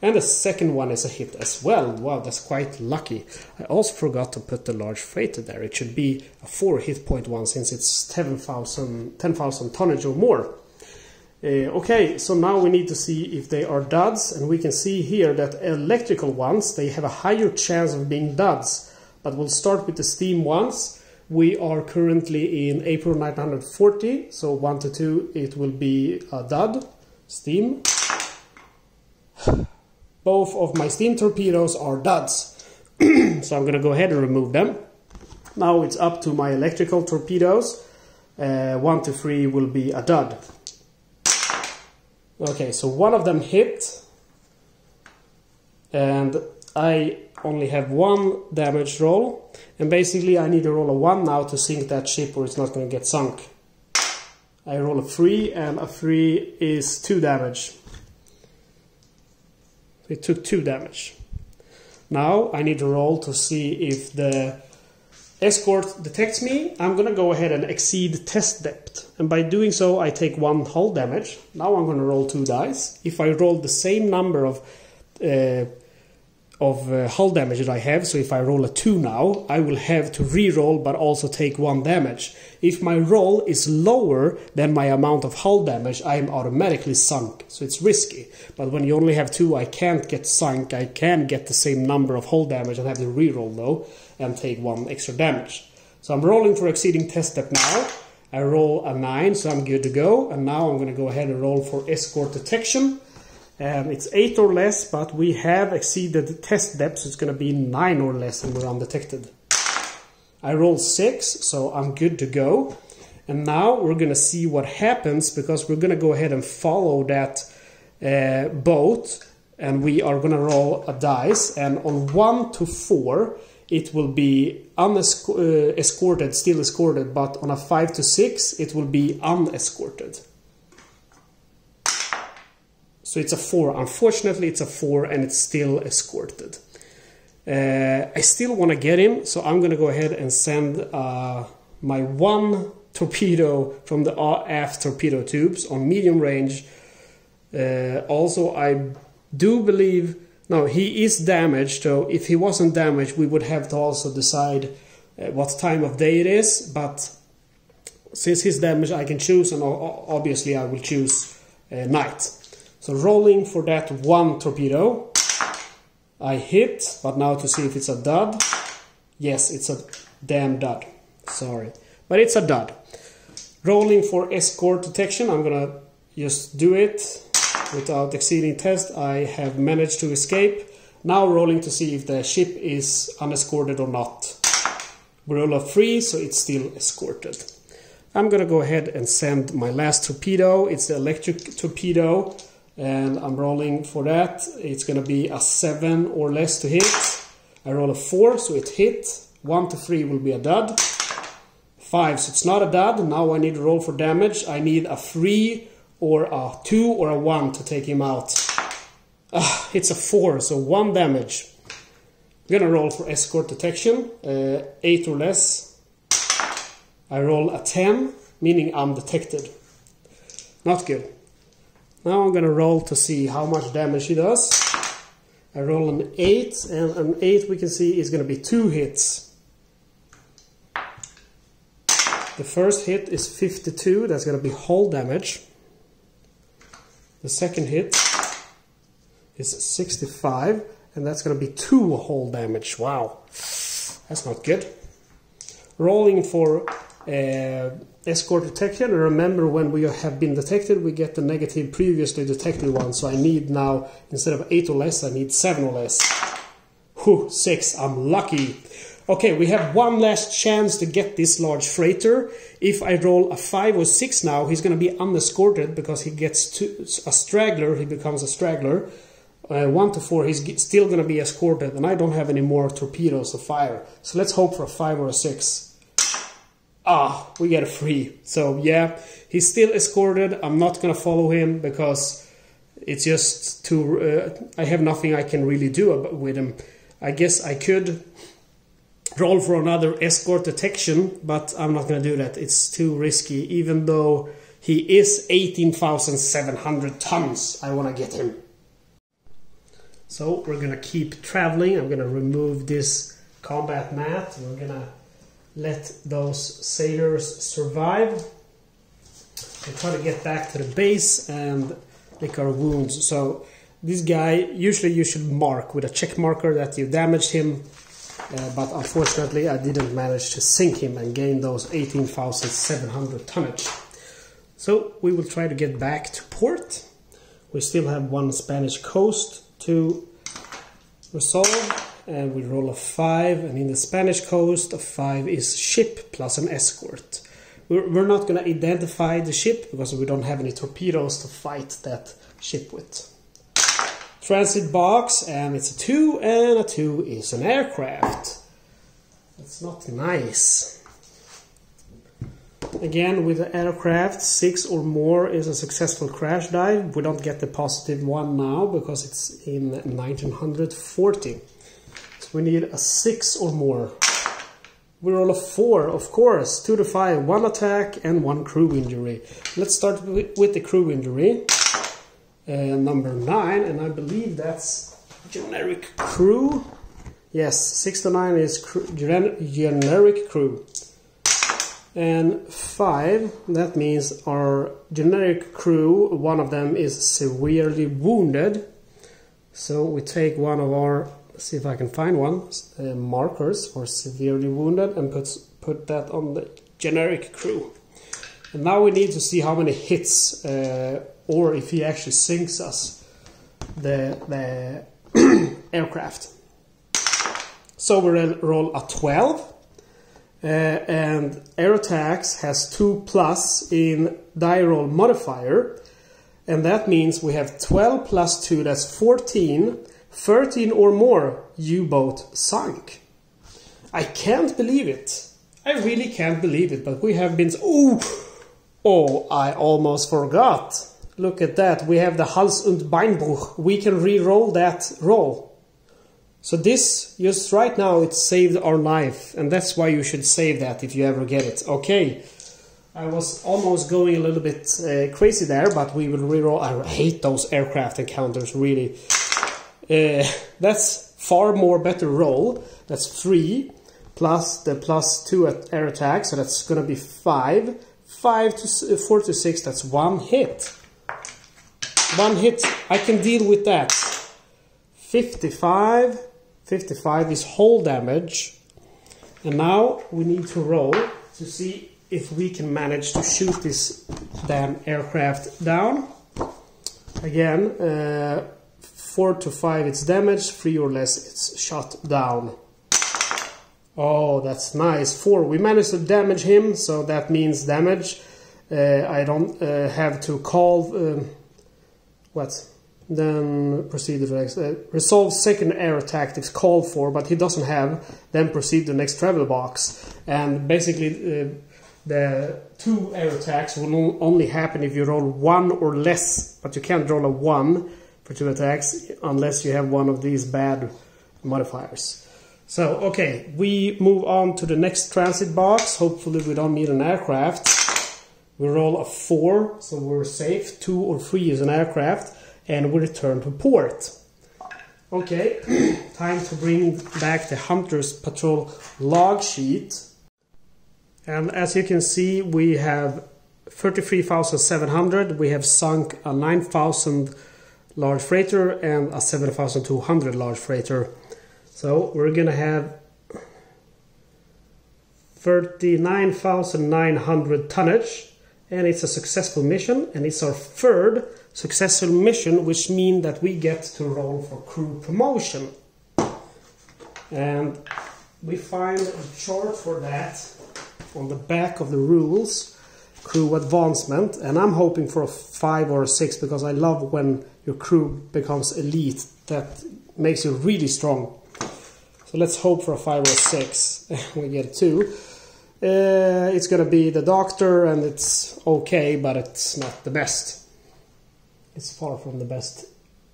and the second one is a hit as well. Wow, that's quite lucky. I also forgot to put the large freighter there. It should be a 4 hit point one since it's 10,000 tonnage or more. Okay, so now we need to see if they are duds, and we can see here that electrical ones, they have a higher chance of being duds. But we'll start with the steam ones. We are currently in April 1940, so 1 to 2 it will be a dud. Steam. Both of my steam torpedoes are duds. So I'm going to go ahead and remove them. Now it's up to my electrical torpedoes. 1 to 3 will be a dud. Okay, so one of them hit. And I only have 1 damage roll. And basically I need to roll a 1 now to sink that ship or it's not going to get sunk. I roll a 3, and a 3 is 2 damage. It took 2 damage. Now I need to roll to see if the escort detects me, I'm gonna go ahead and exceed test depth. And by doing so, I take 1 hull damage. Now I'm gonna roll 2 dice. If I roll the same number of hull damage that I have, so if I roll a 2 now, I will have to re-roll but also take 1 damage. If my roll is lower than my amount of hull damage, I am automatically sunk, so it's risky. But when you only have 2, I can't get sunk. I can get the same number of hull damage and have to re-roll though, and take 1 extra damage. So I'm rolling for exceeding test depth now. I roll a 9, so I'm good to go. And now I'm going to go ahead and roll for escort detection. It's 8 or less, but we have exceeded test depth, so it's going to be 9 or less and we're undetected. I roll 6, so I'm good to go. And now we're going to see what happens, because we're going to go ahead and follow that boat, and we are going to roll a dice, and on 1 to 4 it will be escorted, still escorted, but on a 5 to 6 it will be unescorted. So it's a 4. Unfortunately, it's a 4 and it's still escorted. I still want to get him, so I'm going to go ahead and send my 1 torpedo from the aft torpedo tubes on medium range. Also, I do believe... No, he is damaged, so if he wasn't damaged, we would have to also decide what time of day it is. But since he's damaged, I can choose, and obviously I will choose night. So rolling for that 1 torpedo. I hit, but now to see if it's a dud. Yes, it's a damn dud. Sorry. But it's a dud. Rolling for escort detection. I'm gonna just do it without exceeding test. I have managed to escape. Now rolling to see if the ship is unescorted or not. We roll a 3, so it's still escorted. I'm gonna go ahead and send my last torpedo. It's the electric torpedo. And I'm rolling for that. It's going to be a 7 or less to hit. I roll a 4, so it hit. 1 to 3 will be a dud. 5, so it's not a dud. Now I need to roll for damage. I need a 3 or a 2 or a 1 to take him out. It's a 4, so 1 damage. I'm going to roll for escort detection. 8 or less. I roll a 10, meaning I'm detected. Not good. Now I'm going to roll to see how much damage he does. I roll an 8, and an 8 we can see is going to be 2 hits. The first hit is 52, that's going to be hull damage. The second hit is 65, and that's going to be 2 hull damage. Wow, that's not good. Rolling for escort detection. And remember, when we have been detected, we get the negative previously detected one. So I need now, instead of 8 or less, I need 7 or less. Whew, 6. I'm lucky. Okay, we have one last chance to get this large freighter. If I roll a 5 or 6 now, he's going to be unescorted because he gets a straggler. He becomes a straggler. 1 to 4, he's still going to be escorted, and I don't have any more torpedoes to fire. So let's hope for a 5 or a 6. We get a 3. So yeah, he's still escorted. I'm not gonna follow him because it's just too... I have nothing I can really do with him. I guess I could roll for another escort detection, but I'm not gonna do that. It's too risky. Even though he is 18,700 tons, I wanna get him. So we're gonna keep traveling. I'm gonna remove this combat mat. We're gonna let those sailors survive. We try to get back to the base and lick our wounds. So this guy, usually you should mark with a check marker that you damaged him, but unfortunately I didn't manage to sink him and gain those 18,700 tonnage. So we will try to get back to port. We still have 1 Spanish coast to resolve. And we roll a 5, and in the Spanish coast, a 5 is ship plus an escort. We're not going to identify the ship because we don't have any torpedoes to fight that ship with. Transit box, and it's a 2, and a 2 is an aircraft. That's not nice. Again, with the aircraft, 6 or more is a successful crash dive. We don't get the positive one now because it's in 1940. We need a 6 or more. We roll a 4, of course. 2 to 5, 1 attack and 1 crew injury. Let's start with the crew injury. Number 9, and I believe that's generic crew. Yes, 6 to 9 is generic crew. And 5, that means our generic crew, one of them is severely wounded. So we take one of our, see if I can find one, markers for severely wounded and put that on the generic crew. And now we need to see how many hits, or if he actually sinks us, the aircraft. So we roll a 12. And air attacks has 2+ in die roll modifier, and that means we have 12 plus 2, that's 14, 13 or more U-boat sunk. I can't believe it. I really can't believe it, but we have been... Oh, I almost forgot. Look at that, we have the Hals- und Beinbruch. We can re-roll that roll. So this, just right now, it saved our life, and that's why you should save that if you ever get it. Okay, I was almost going a little bit crazy there, but we will reroll. I hate those aircraft encounters, really. That's far more better roll. That's 3 plus the +2 at air attack, so that's gonna be 5. 5 to 4 to 6, that's 1 hit. 1 hit, I can deal with that. 55 is whole damage, and now we need to roll to see if we can manage to shoot this damn aircraft down. Again, 4 to 5 it's damage, 3 or less it's shot down. Oh, that's nice. 4, we managed to damage him, so that means damage. I don't have to call then proceed to the next. Resolve second air attack if called for, but he doesn't have. Then proceed to the next travel box. And basically, the 2 air attacks will only happen if you roll 1 or less. But you can't roll a 1 for 2 attacks unless you have one of these bad modifiers. So, okay, we move on to the next transit box. Hopefully, we don't need an aircraft. We roll a 4, so we're safe. 2 or 3 is an aircraft. And we return to port. Okay, time to bring back the Hunter's Patrol log sheet. And as you can see, we have 33,700. We have sunk a 9,000 large freighter and a 7,200 large freighter. So we're gonna have 39,900 tonnage, and it's a successful mission, and it's our 3rd successful mission, which means that we get to roll for crew promotion. And we find a chart for that on the back of the rules, crew advancement, and I'm hoping for a 5 or a 6 because I love when your crew becomes elite. That makes you really strong. So let's hope for a 5 or a 6. We get a 2. It's gonna be the doctor, and it's okay, but it's not the best. It's far from the best,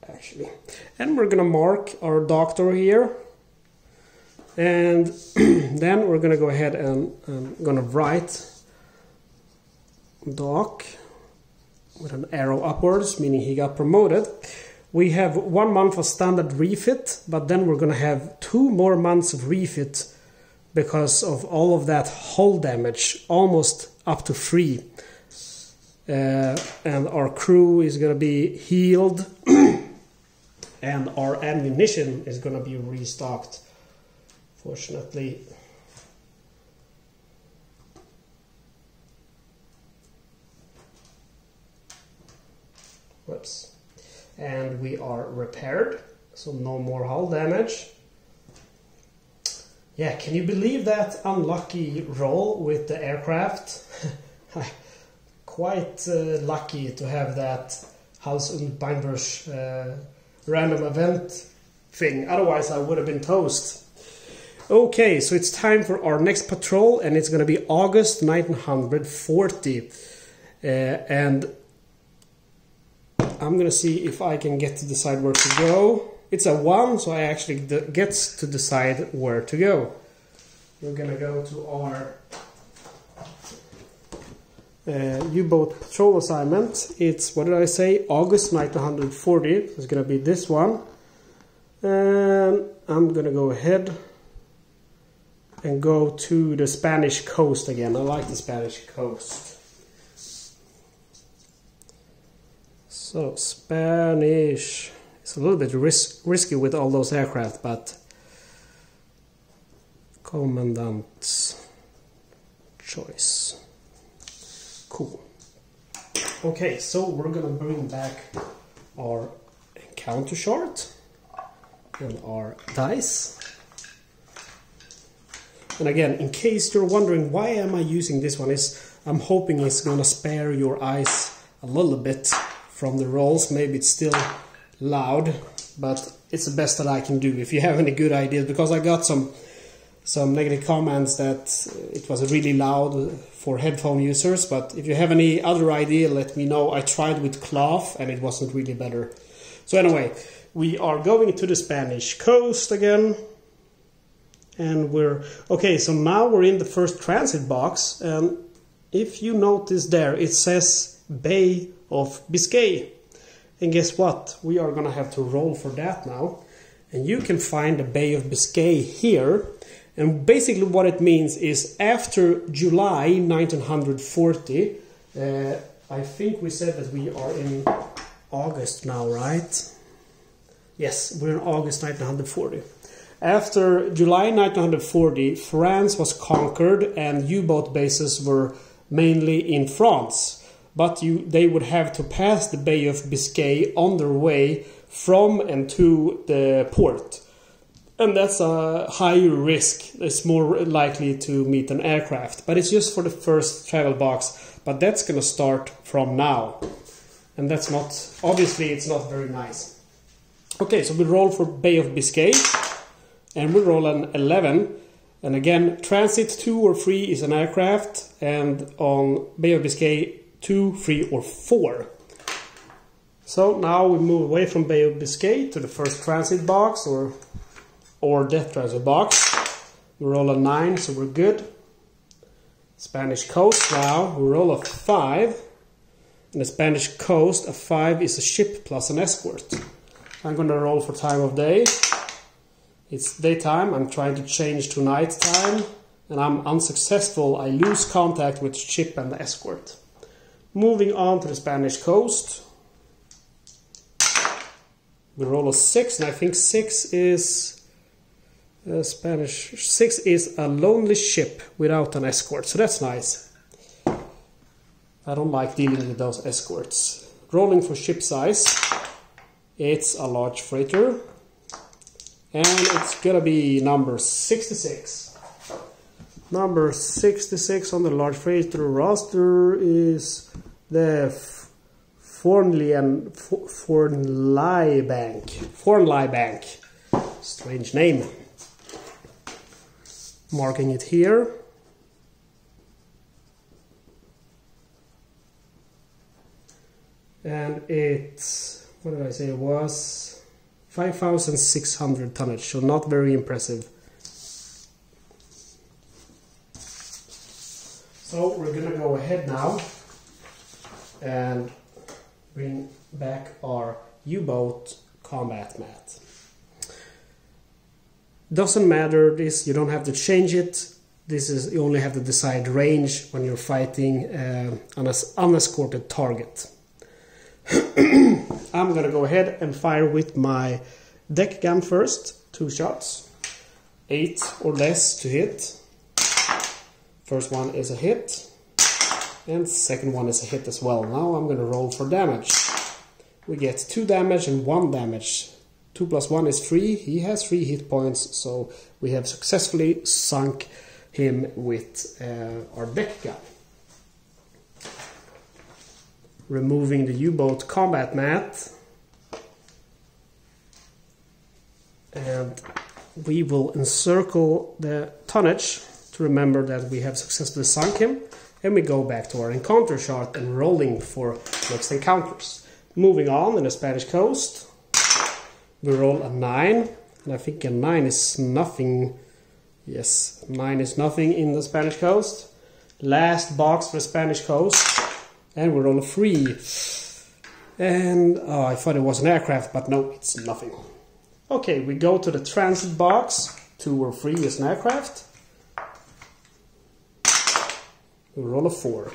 actually. And we're gonna mark our doctor here, and then we're gonna go ahead and gonna write doc with an arrow upwards, meaning he got promoted. We have 1 month of standard refit, but then we're gonna have 2 more months of refit because of all of that hull damage, almost up to 3. And our crew is going to be healed and our ammunition is going to be restocked. Fortunately, whoops, and we are repaired, so no more hull damage. Yeah, can you believe that unlucky roll with the aircraft? Quite lucky to have that Hals- und Beinbruch random event thing. Otherwise, I would have been toast. Okay, so it's time for our next patrol, and it's going to be August 1940. And I'm going to see if I can get to decide where to go. It's a 1, so I actually get to decide where to go. we're gonna go to our U-boat patrol assignment. It's, what did I say, August 1940. It's gonna be this one. And I'm gonna go ahead and go to the Spanish coast again. I like the Spanish coast. So Spanish, it's a little bit risky with all those aircraft, but Commandant's choice. Cool. Okay, so we're gonna bring back our encounter chart and our dice. And again, in case you're wondering why am I using this one, I'm hoping it's gonna spare your eyes a little bit from the rolls. Maybe it's still loud, but it's the best that I can do. If you have any good ideas, because I got some negative comments that it was really loud for headphone users, but if you have any other idea, let me know. I tried with cloth and it wasn't really better. So anyway, we are going to the Spanish coast again. And so now we're in the first transit box, and if you notice there, it says Bay of Biscay. And guess what? We are gonna have to roll for that now. And you can find the Bay of Biscay here. And basically what it means is after July 1940, I think we said that we are in August now, right? Yes, we're in August 1940. After July 1940, France was conquered and U-boat bases were mainly in France. But they would have to pass the Bay of Biscay on their way from and to the port. And that's a higher risk. It's more likely to meet an aircraft. But it's just for the first travel box. But that's going to start from now. And that's not, obviously it's not very nice. Okay, so we roll for Bay of Biscay. And we roll an 11. And again, transit 2 or 3 is an aircraft. And on Bay of Biscay, 2, 3 or 4. So now we move away from Bay of Biscay to the first transit box or death transit box. We roll a 9, so we're good. Spanish coast now, we roll a 5. In the Spanish coast, a 5 is a ship plus an escort. I'm going to roll for time of day. It's daytime, I'm trying to change to night time, and I'm unsuccessful. I lose contact with ship and the escort. Moving on to the Spanish coast. We roll a 6, and I think 6 is... Spanish 6 is a lonely ship without an escort, so that's nice. I don't like dealing with those escorts. Rolling for ship size, it's a large freighter, and it's gonna be number 66. Number 66 on the large freighter roster is the Fornlie-bank. Strange name. Marking it here. And it's, what did I say, it was 5,600 tonnage, so not very impressive. So we're gonna go ahead now and bring back our U-boat combat mat. Doesn't matter this, you don't have to change it. This is, you only have to decide range when you're fighting an unescorted target. I'm gonna go ahead and fire with my deck gun first. 2 shots. 8 or less to hit. First one is a hit. And second one is a hit as well. Now I'm gonna roll for damage. We get 2 damage and 1 damage. 2 plus 1 is 3. He has 3 hit points, so we have successfully sunk him with our deck gun. Removing the U-boat combat mat. And we will encircle the tonnage to remember that we have successfully sunk him. And we go back to our encounter chart and rolling for next encounters. Moving on in the Spanish coast. We roll a 9, and I think a 9 is nothing Yes, 9 is nothing in the Spanish coast. Last box for Spanish coast. And we roll a 3. And oh, I thought it was an aircraft, but no, it's nothing. Okay, we go to the transit box. 2 or 3 is an aircraft. We roll a 4.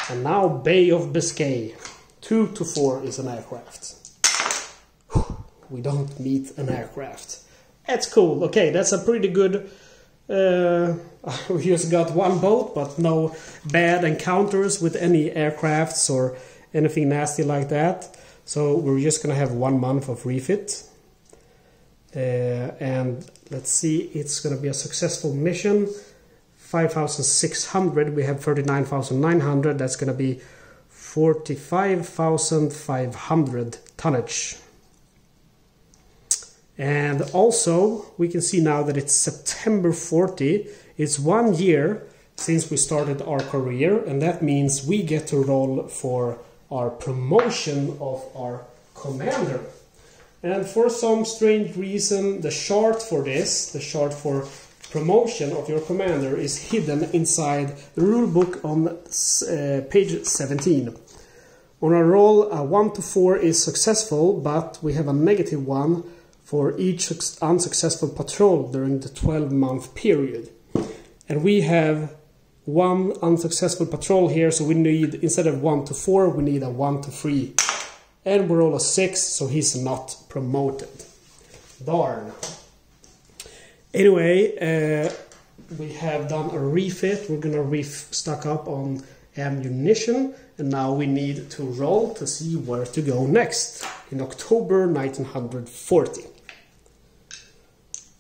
And now Bay of Biscay. 2 to 4 is an aircraft. We don't meet an aircraft. That's cool. Okay, that's a pretty good... we just got 1 boat, but no bad encounters with any aircrafts or anything nasty like that. So we're just gonna have 1 month of refit. And let's see, it's gonna be a successful mission. 5,600, we have 39,900, that's gonna be 45,500 tonnage. And also we can see now that it's September 40. It's 1 year since we started our career, and that means we get to roll for our promotion of our commander. And for some strange reason, the chart for this, the chart for promotion of your commander, is hidden inside the rulebook on page 17. On a roll, a 1 to 4 is successful, but we have a -1 for each unsuccessful patrol during the 12-month period. And we have 1 unsuccessful patrol here, so we need, instead of 1 to 4, we need a 1 to 3. And we roll a 6, so he's not promoted. Darn. Anyway, we have done a refit. We're gonna stock up on ammunition, and now we need to roll to see where to go next in October 1940.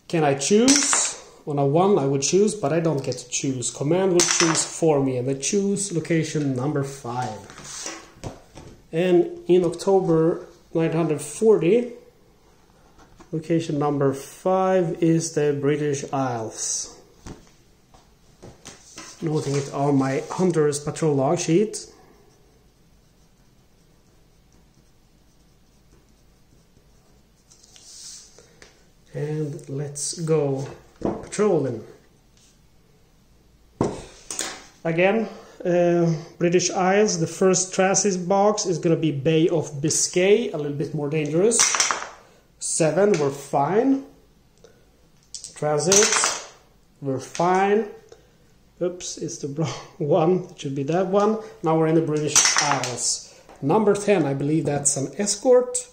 Can I choose? On a 1 I would choose, but I don't get to choose. Command will choose for me, and I choose location number 5. And in October 1940, location number 5 is the British Isles. Noting it on my Hunter's Patrol log sheet. And let's go patrolling. Again, British Isles, the first transit box is going to be Bay of Biscay, a little bit more dangerous. 7, we're fine. Transit, we're fine. Oops, it's the wrong one. It should be that one. Now we're in the British Isles. Number 10, I believe that's an escort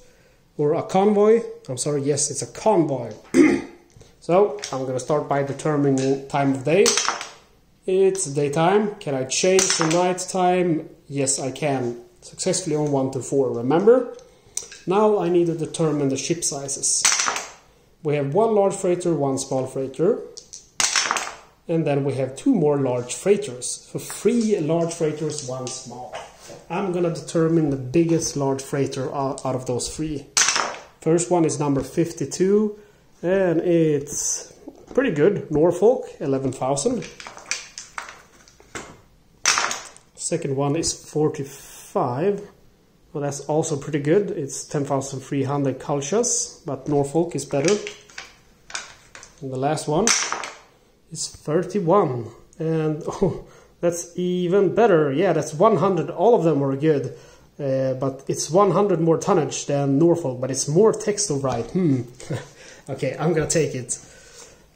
or a convoy. I'm sorry, yes, it's a convoy. So I'm going to start by determining time of day. It's daytime. Can I change to night time? Yes, I can. Successfully on 1 to 4, remember? Now I need to determine the ship sizes. We have 1 large freighter, 1 small freighter. And then we have 2 more large freighters. So 3 large freighters, 1 small. I'm going to determine the biggest large freighter out of those 3. First one is number 52. And it's pretty good. Norfolk, 11,000. Second one is 45. Well, that's also pretty good. It's 10,300 cultures, but Norfolk is better. And the last one is 31. And oh, that's even better. Yeah, that's 100. All of them were good. But it's 100 more tonnage than Norfolk, but it's more text to write. Okay, I'm gonna take it.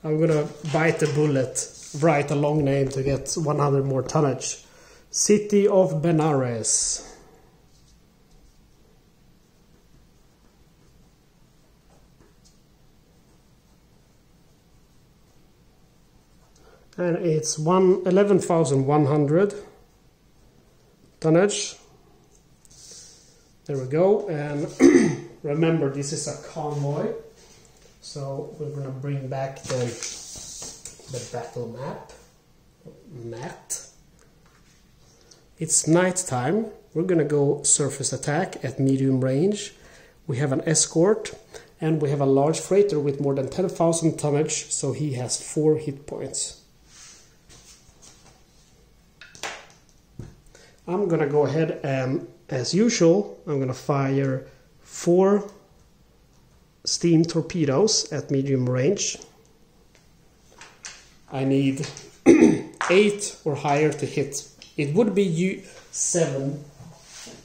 I'm gonna bite the bullet, write a long name to get 100 more tonnage. City of Benares. And it's 11,100 tonnage. There we go. And remember, this is a convoy. So we're going to bring back the battle map. It's night time. We're going to go surface attack at medium range. We have an escort, and we have a large freighter with more than 10,000 tonnage, so he has 4 hit points. I'm going to go ahead and, as usual, I'm going to fire 4 Steam Torpedoes at medium range. I need 8 or higher to hit. It would be 7.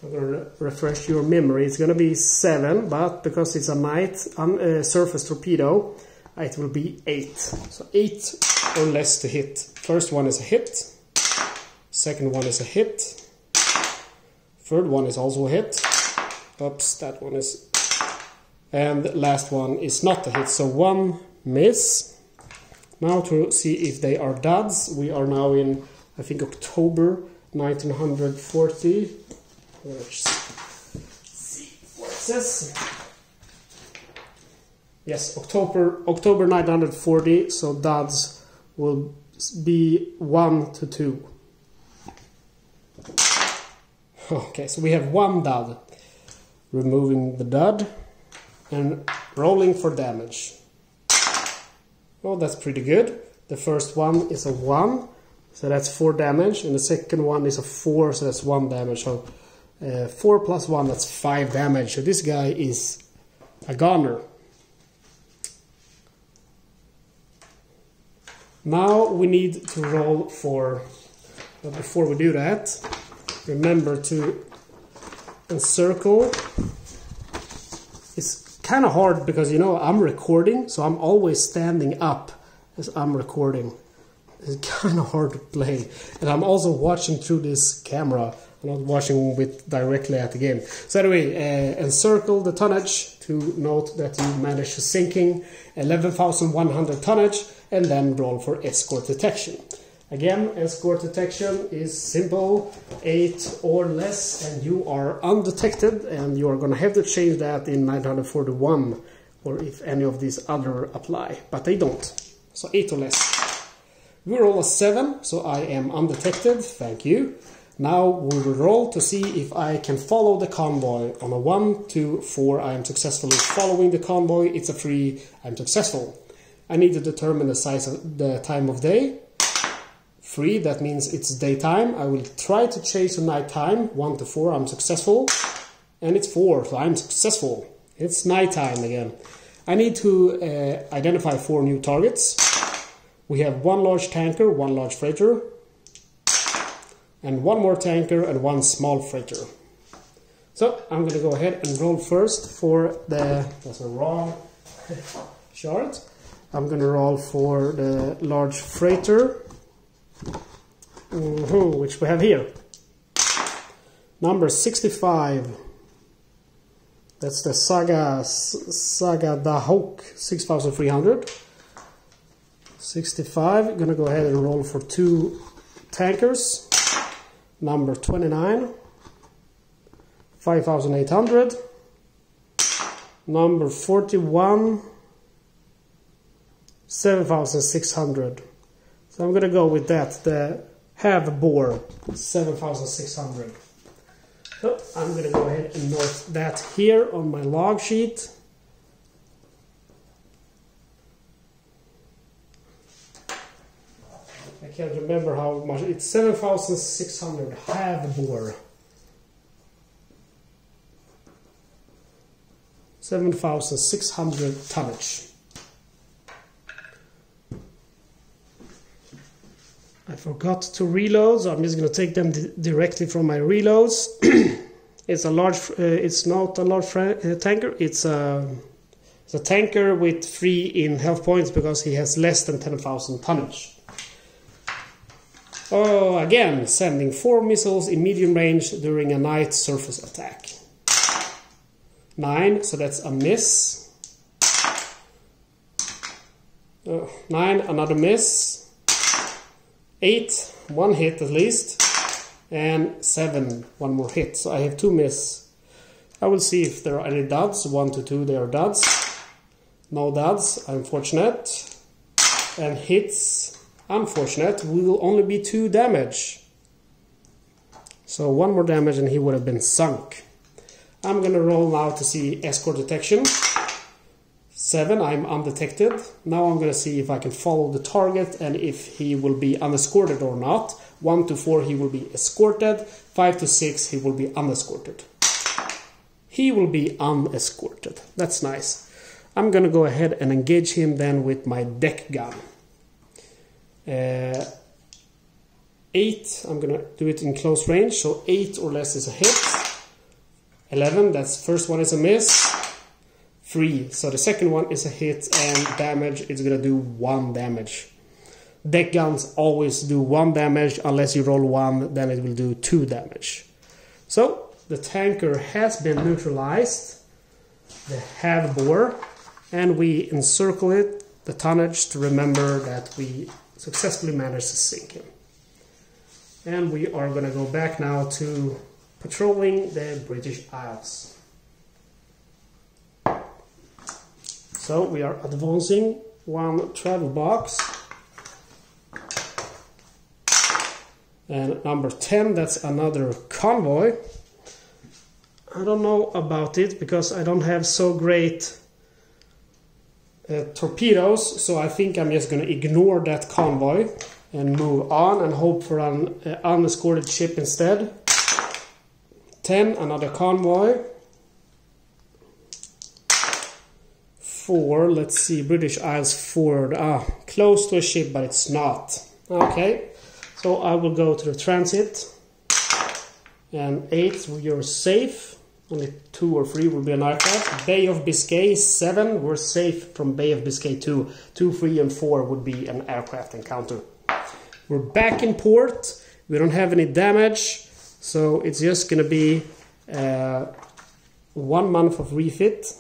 I'm going to refresh your memory. It's going to be 7, but because it's a night surface torpedo, it will be 8. So 8 or less to hit. First one is a hit. Second one is a hit. Third one is also a hit. Oops, that one is... And the last one is not a hit, so 1 miss. Now to see if they are duds. We are now in, I think, October 1940. Let's see what it says. Yes, October 1940, so duds will be 1 to 2. Okay, so we have 1 dud. Removing the dud and rolling for damage. Oh, that's pretty good. The first one is a 1, so that's 4 damage, and the second one is a 4, so that's 1 damage. So 4 plus 1, that's 5 damage. So this guy is a goner. Now we need to roll for, but before we do that, remember to encircle. It's kind of hard because, you know, I'm recording, so I'm always standing up as I'm recording. It's kind of hard to play. And I'm also watching through this camera. I'm not watching with directly at the game. So anyway, encircle the tonnage to note that you managed to sinking 11,100 tonnage, and then roll for escort detection. Again, escort detection is simple, 8 or less, and you are undetected, and you are going to have to change that in 941, or if any of these other apply, but they don't. So 8 or less. We roll a 7, so I am undetected, thank you. Now we will roll to see if I can follow the convoy. On a 1, 2, 4, I am successfully following the convoy. It's a 3, I'm successful. I need to determine the size of the time of day. 3, that means it's daytime. I will try to change to nighttime. 1 to 4, I'm successful. And it's 4, so I'm successful. It's nighttime again. I need to identify 4 new targets. We have 1 large tanker, 1 large freighter, and 1 more tanker and 1 small freighter. So I'm going to go ahead and roll first for the... That's a wrong chart. I'm going to roll for the large freighter. Which we have here. Number 65. That's the Saga Dahok 6300. 65. Gonna go ahead and roll for 2 tankers. Number 29. 5800. Number 41. 7600. So I'm gonna go with that. The have bore 7,600. So I'm going to go ahead and note that here on my log sheet. I can't remember how much. It's 7,600 have bore. 7,600 tonnage. I forgot to reload, so I'm just going to take them directly from my reloads. It's a large. It's not a large tanker. It's a tanker with 3 in health points because he has less than 10,000 tonnage. Oh, again, sending 4 missiles in medium range during a night surface attack. 9, so that's a miss. 9, another miss. 8, 1 hit at least, and 7, 1 more hit. So I have 2 miss. I will see if there are any duds. 1 to 2, they are duds. No duds, unfortunate. And hits, unfortunate, will only be 2 damage. So 1 more damage and he would have been sunk. I'm gonna roll now to see escort detection. 7, I'm undetected. Now I'm going to see if I can follow the target and if he will be unescorted or not. 1 to 4, he will be escorted. 5 to 6, he will be unescorted. He will be unescorted. That's nice. I'm going to go ahead and engage him then with my deck gun. 8, I'm gonna do it in close range, so 8 or less is a hit. 11, that's first one is a miss. 3, so the second one is a hit, and damage is gonna do 1 damage. Deck guns always do 1 damage, unless you roll 1, then it will do 2 damage. So the tanker has been neutralized, the half bore, and we encircle it, the tonnage, to remember that we successfully managed to sink him. And we are going to go back now to patrolling the British Isles. So we are advancing 1 travel box. And number 10, that's another convoy. I don't know about it because I don't have so great torpedoes, so I think I'm just going to ignore that convoy and move on and hope for an unescorted ship instead. 10, another convoy. 4, let's see, British Isles forward. Close to a ship, but it's not. Okay, so I will go to the transit. And 8, you're safe. Only 2 or 3 will be an aircraft. Bay of Biscay, 7, we're safe from Bay of Biscay 2. 2, 3, and 4 would be an aircraft encounter. We're back in port. We don't have any damage, so it's just going to be 1 month of refit.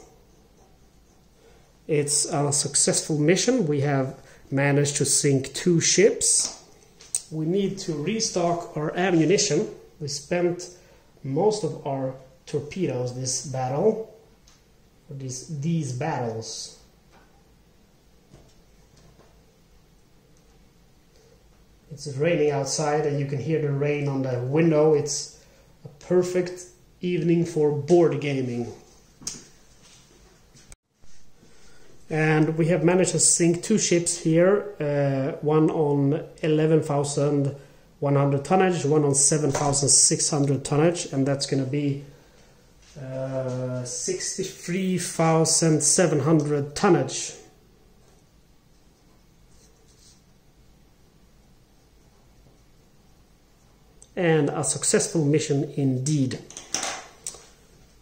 It's a successful mission. We have managed to sink 2 ships. We need to restock our ammunition. We spent most of our torpedoes this battle, or these battles. It's raining outside and you can hear the rain on the window. It's a perfect evening for board gaming. And we have managed to sink 2 ships here, one on 11,100 tonnage, one on 7,600 tonnage, and that's going to be 63,700 tonnage. And a successful mission indeed.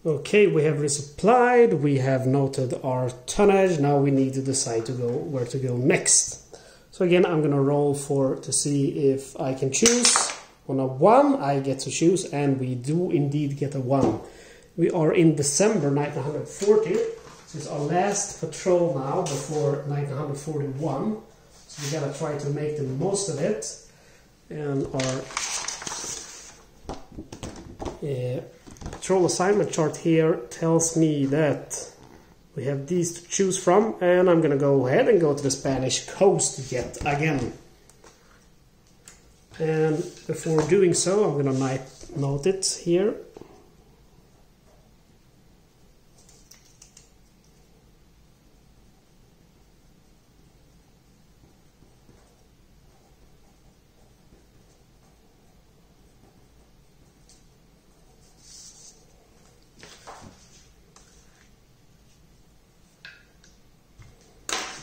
Okay, we have resupplied, we have noted our tonnage, now we need to decide to go where to go next. So again, I'm gonna roll to see if I can choose. On a 1 I get to choose, and we do indeed get a 1. We are in December 1940, so it's our last patrol now before 1941. So we gotta try to make the most of it. And our patrol assignment chart here tells me that we have these to choose from, and I'm gonna go ahead and go to the Spanish coast yet again. And before doing so, I'm gonna note it here.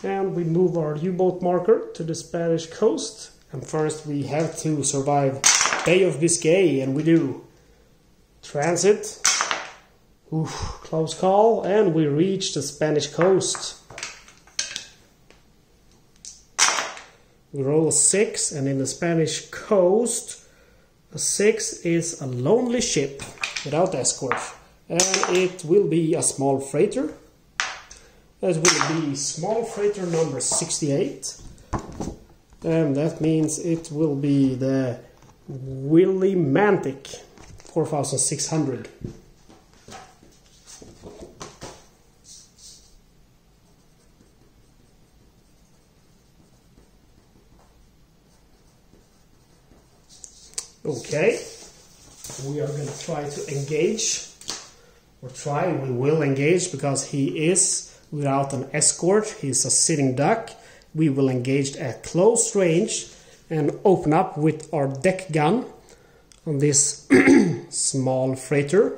And we move our U-boat marker to the Spanish coast. And first we have to survive Bay of Biscay, and we do. Transit. Oof, close call. And we reach the Spanish coast. We roll a 6, and in the Spanish coast, a 6 is a lonely ship without escort. And it will be a small freighter. That will be small freighter number 68, and that means it will be the Willimantic 4600. Okay, we are going to try to engage, we will engage because he is without an escort. He's a sitting duck. We will engage at close range and open up with our deck gun on this small freighter.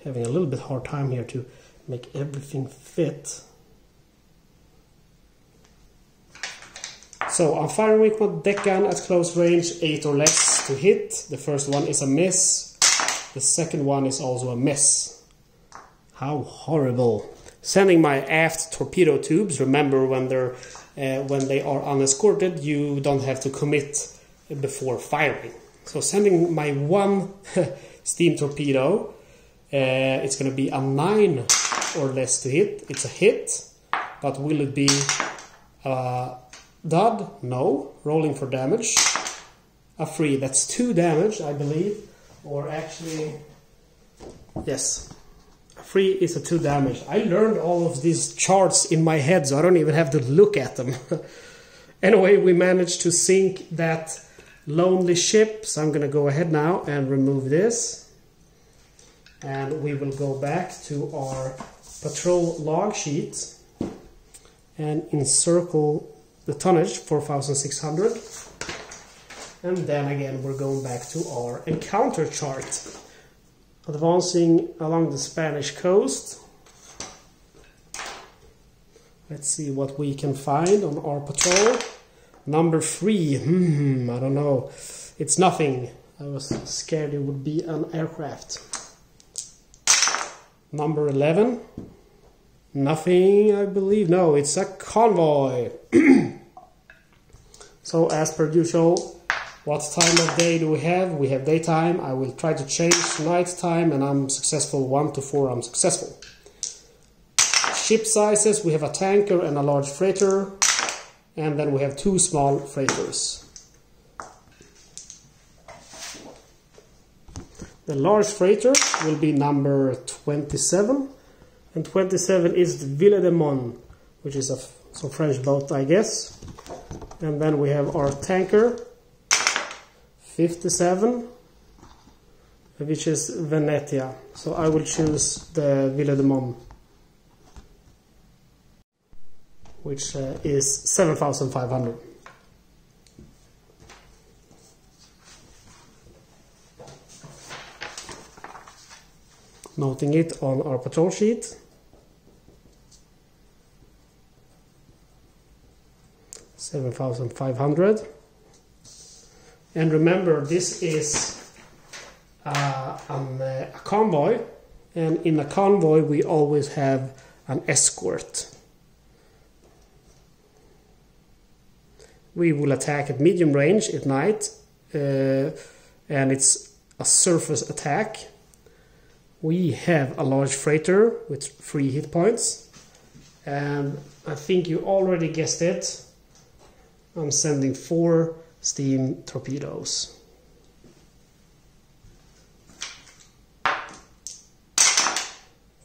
Having a little bit hard time here to make everything fit. So I'm firing with my deck gun at close range, 8 or less to hit. The first one is a miss. The second one is also a miss. How horrible. Sending my aft torpedo tubes. Remember, when they are unescorted, you don't have to commit before firing. So sending my one steam torpedo, it's going to be a 9 or less to hit. It's a hit, but will it be dud? No. Rolling for damage. A 3. That's 2 damage, I believe. Or actually, yes. A 3 is a 2 damage. I learned all of these charts in my head, so I don't even have to look at them. Anyway, we managed to sink that lonely ship. So I'm going to go ahead now and remove this. And we will go back to our patrol log sheet and encircle the tonnage 4,600, and then again we're going back to our encounter chart. Advancing along the Spanish coast. Let's see what we can find on our patrol. Number 3, I don't know. It's nothing. I was scared it would be an aircraft. Number 11. Nothing, I believe. No, it's a convoy. So as per usual, what time of day do we have? We have daytime. I will try to change night time, and I'm successful. 1 to 4, I'm successful. Ship sizes, we have a tanker and a large freighter, and then we have 2 small freighters. The large freighter will be number 27, and 27 is the Ville de Mon, which is some French boat, I guess. And then we have our tanker, 57, which is Venetia. So I will choose the Ville de Mon, which is 7,500. Noting it on our patrol sheet. 7,500. And remember, this is a convoy, and in a convoy we always have an escort. We will attack at medium range at night, and it's a surface attack. We have a large freighter with 3 hit points, and I think you already guessed it. I'm sending 4 steam torpedoes.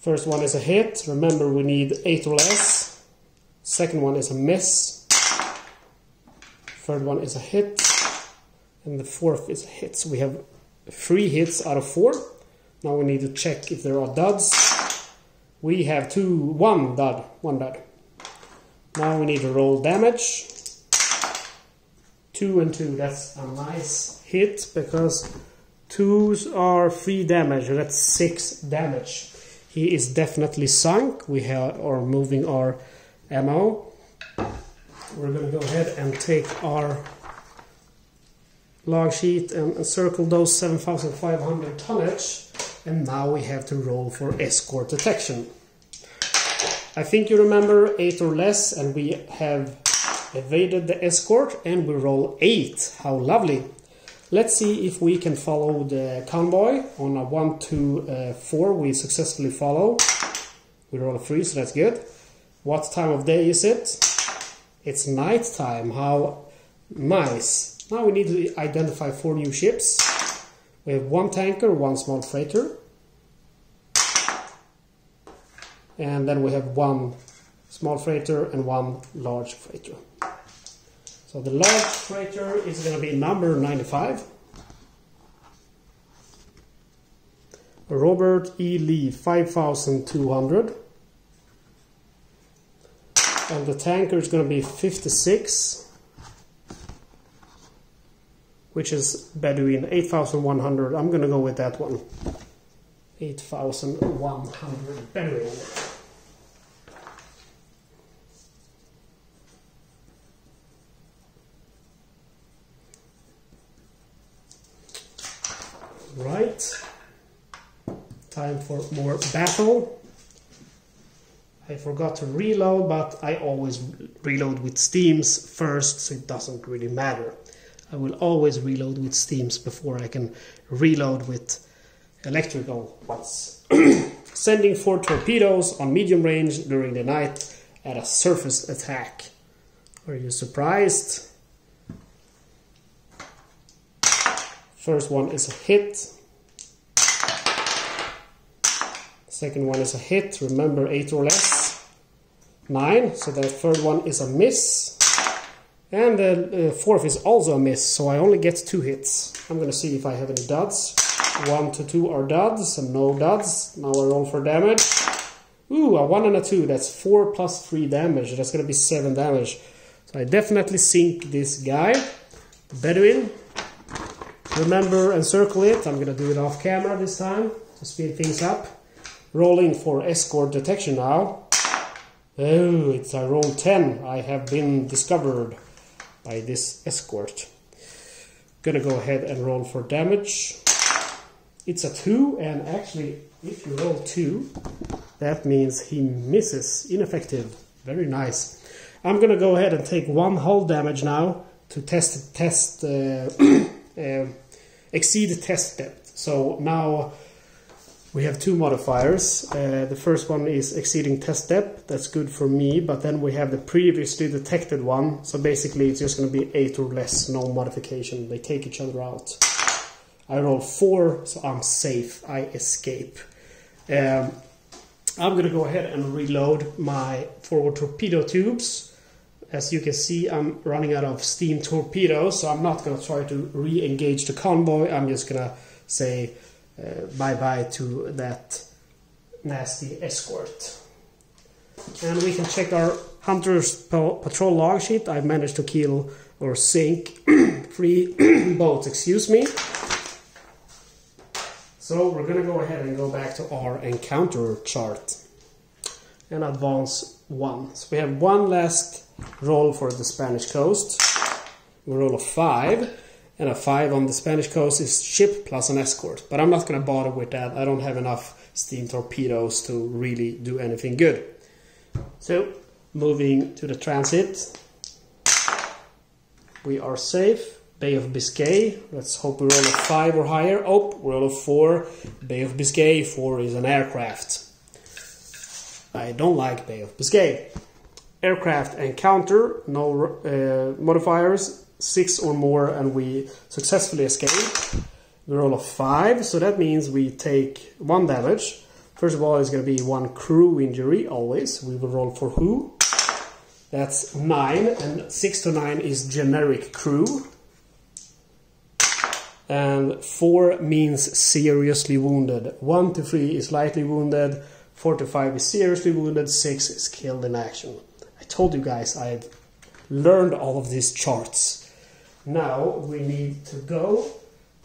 First one is a hit. Remember, we need 8 or less. Second one is a miss. Third one is a hit. And the fourth is a hit. So we have 3 hits out of 4. Now we need to check if there are duds. We have 1 dud. Now we need to roll damage. 2 and 2, that's a nice hit, because 2s are 3 damage, and that's 6 damage. He is definitely sunk. We are moving our ammo. We're going to go ahead and take our log sheet and encircle those 7,500 tonnage, and now we have to roll for escort detection. I think you remember 8 or less, and we have evaded the escort, and we roll 8. How lovely. Let's see if we can follow the convoy. On a 1 to 4 we successfully follow. We roll a 3, so that's good. What time of day is it? It's night time. How nice. Now we need to identify 4 new ships. We have 1 tanker, 1 small freighter, and then we have 1 small freighter and 1 large freighter. So the large freighter is going to be number 95. Robert E. Lee, 5,200. And the tanker is going to be 56, which is Bedouin, 8,100. I'm going to go with that one. 8,100 Bedouin. time for more battle. I forgot to reload, but I always reload with Steams first, so it doesn't really matter. I will always reload with Steams before I can reload with electrical ones. Sending 4 torpedoes on medium range during the night at a surface attack. Are you surprised? First one is a hit. Second one is a hit. Remember, 8 or less. 9. So the third one is a miss. And the fourth is also a miss. So I only get 2 hits. I'm going to see if I have any duds. 1 to 2 are duds and no duds. Now I roll for damage. Ooh, a 1 and a 2. That's 4 plus 3 damage. That's going to be 7 damage. So I definitely sink this guy. Bedouin. Remember and circle it. I'm going to do it off camera this time to speed things up. Rolling for escort detection now. Oh, it's a roll 10. I have been discovered by this escort. Gonna go ahead and roll for damage. It's a 2, and actually, if you roll 2, that means he misses. Ineffective. Very nice. I'm gonna go ahead and take 1 hull damage now to exceed test depth. So now we have 2 modifiers. The first one is exceeding test depth. That's good for me. But then we have the previously detected one. So basically it's just going to be 8 or less. No modification. They take each other out. I roll 4, so I'm safe. I escape. I'm going to go ahead and reload my forward torpedo tubes. As you can see, I'm running out of Steam Torpedoes. So I'm not going to try to re-engage the convoy. I'm just going to say bye-bye to that nasty escort. And we can check our Hunter's patrol log sheet. I've managed to kill or sink 3 boats, excuse me. So we're going to go ahead and go back to our encounter chart and advance 1. So we have 1 last roll for the Spanish coast. We roll a 5. And a 5 on the Spanish coast is ship plus an escort. But I'm not going to bother with that. I don't have enough Steam Torpedoes to really do anything good. So, moving to the transit. We are safe. Bay of Biscay. Let's hope we roll a 5 or higher. Oh, we roll a 4. Bay of Biscay. 4 is an aircraft. I don't like Bay of Biscay. Aircraft encounter. No modifiers. 6 or more, and we successfully escape. We roll a 5, so that means we take 1 damage. First of all, it's going to be 1 crew injury, always. We will roll for who. That's 9, and 6 to 9 is generic crew. And 4 means seriously wounded. 1 to 3 is lightly wounded. 4 to 5 is seriously wounded. 6 is killed in action. I told you guys I've learned all of these charts. Now we need to go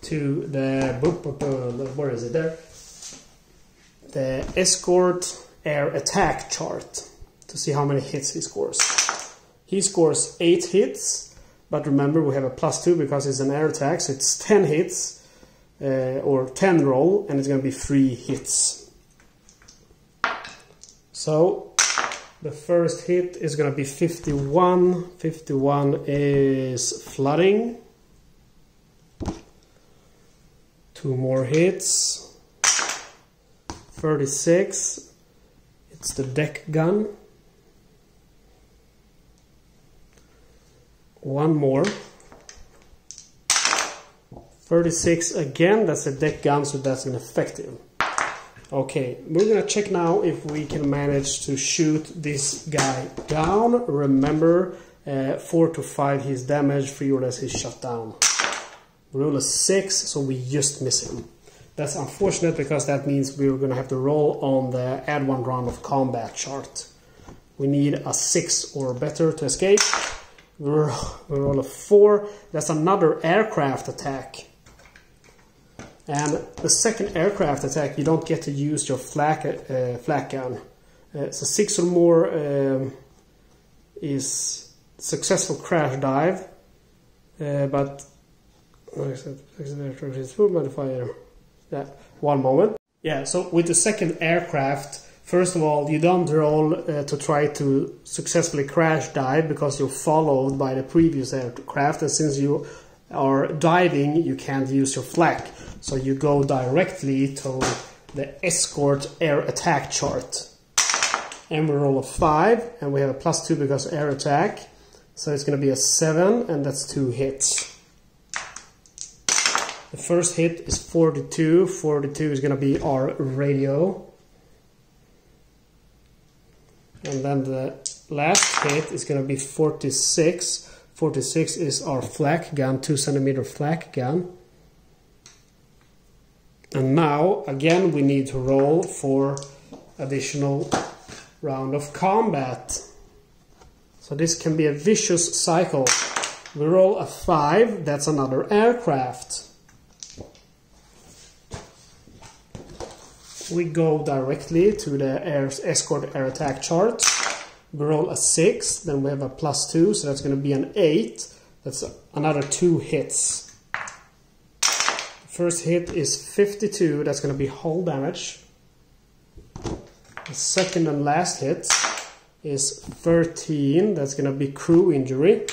to the, where is it there? The escort air attack chart to see how many hits he scores. He scores 8 hits, but remember we have a +2 because it's an air attack, so it's 10 hits or 10 roll, and it's going to be 3 hits. So the first hit is going to be 51. 51 is flooding. 2 more hits. 36. It's the deck gun. 1 more. 36 again. That's a deck gun, so that's ineffective. Okay, we're gonna check now if we can manage to shoot this guy down. Remember, 4 to 5 his damage, 3 or less he's shot down. Roll a 6, so we just miss him. That's unfortunate because that means we're gonna have to roll on the add 1 round of combat chart. We need a 6 or better to escape. We roll a 4. That's another aircraft attack. And the second aircraft attack, you don't get to use your flak gun. So 6 or more is successful crash dive, but modifier. Yeah, 1 moment. Yeah, so with the second aircraft, first of all, you don't roll to try to successfully crash dive because you're followed by the previous aircraft, and since you are diving, you can't use your flak. So you go directly to the escort air attack chart. And we roll a 5, and we have a +2 because air attack. So it's going to be a 7, and that's 2 hits. The first hit is 42. 42 is going to be our radio. And then the last hit is going to be 46. 46 is our flak gun, 2 centimeter flak gun. And now, again, we need to roll for additional round of combat. So this can be a vicious cycle. We roll a 5, that's another aircraft. We go directly to the escort air attack chart. We roll a 6, then we have a +2, so that's going to be an 8. That's another 2 hits. The first hit is 52, that's going to be hull damage. The second and last hit is 13, that's going to be crew injury.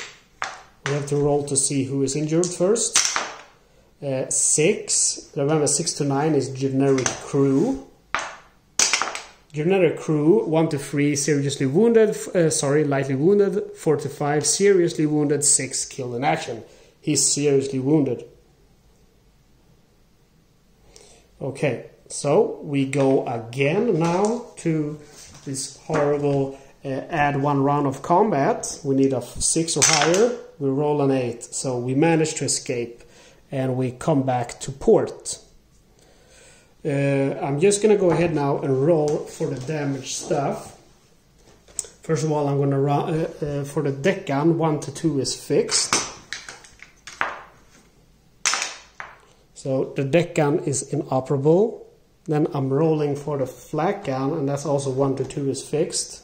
We have to roll to see who is injured first. 6, remember 6 to 9 is generic crew. Generic crew, 1 to 3 seriously wounded, lightly wounded, 4 to 5 seriously wounded, 6 killed in action. He's seriously wounded. Okay, so we go again now to this horrible add 1 round of combat. We need a 6 or higher, we roll an 8, so we manage to escape. And we come back to port. I'm just going to go ahead now and roll for the damaged stuff. First of all, I'm going to run for the deck gun. 1 to 2 is fixed. So the deck gun is inoperable. Then I'm rolling for the flak gun, and that's also 1 to 2 is fixed.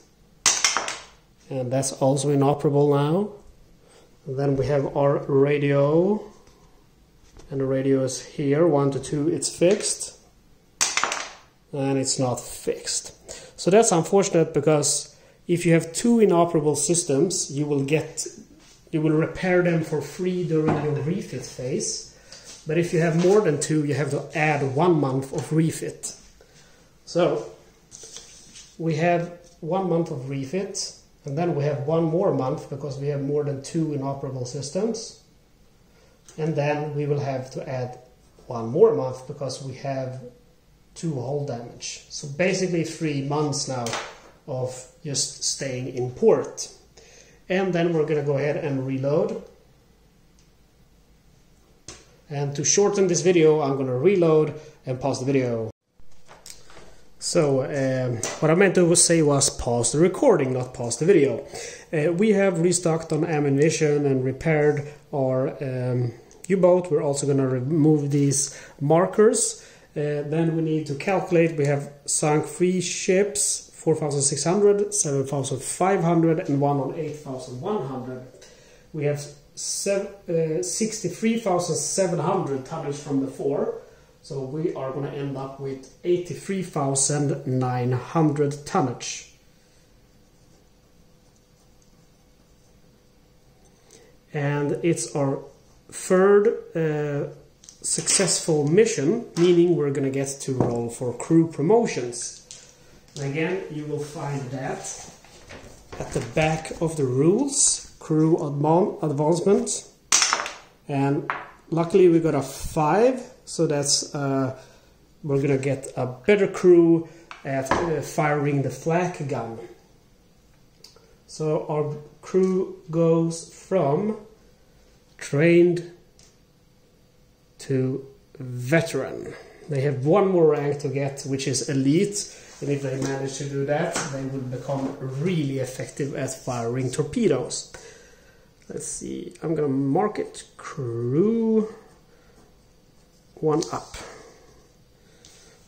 And that's also inoperable now. And then we have our radio. And the radio is here, 1 to 2, it's fixed. And it's not fixed. So that's unfortunate, because if you have 2 inoperable systems, you will repair them for free during your refit phase. But if you have more than 2, you have to add 1 month of refit. So we have 1 month of refit, and then we have 1 more month because we have more than 2 inoperable systems. And then we will have to add 1 more month because we have 2 hull damage. So basically 3 months now of just staying in port. And then we're going to go ahead and reload. And to shorten this video, I'm going to reload and pause the video. So what I meant to say was pause the recording, not pause the video. We have restocked on ammunition and repaired our U-boat. We're also going to remove these markers. Then we need to calculate. We have sunk 3 ships, 4,600, 7,500 and 1 on 8,100. We have 63,700 tonnage from before. So we are going to end up with 83,900 tonnage. And it's our 3rd successful mission, meaning we're going to get to roll for crew promotions. And again, you will find that at the back of the rules, crew advancement. And luckily we got a 5. So that's we're gonna get a better crew at firing the flak gun. So our crew goes from trained to veteran. They have 1 more rank to get, which is elite, and if they manage to do that, they will become really effective at firing torpedoes. Let's see, I'm gonna mark it crew 1 up.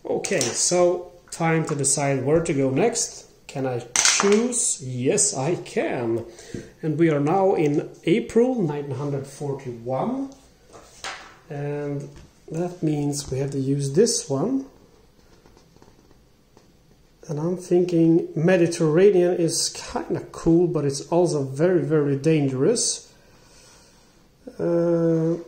Okay, so time to decide where to go next. Can I choose? Yes, I can. And we are now in April 1941. And that means we have to use this one. And I'm thinking Mediterranean is kind of cool, but it's also very, very dangerous. Let's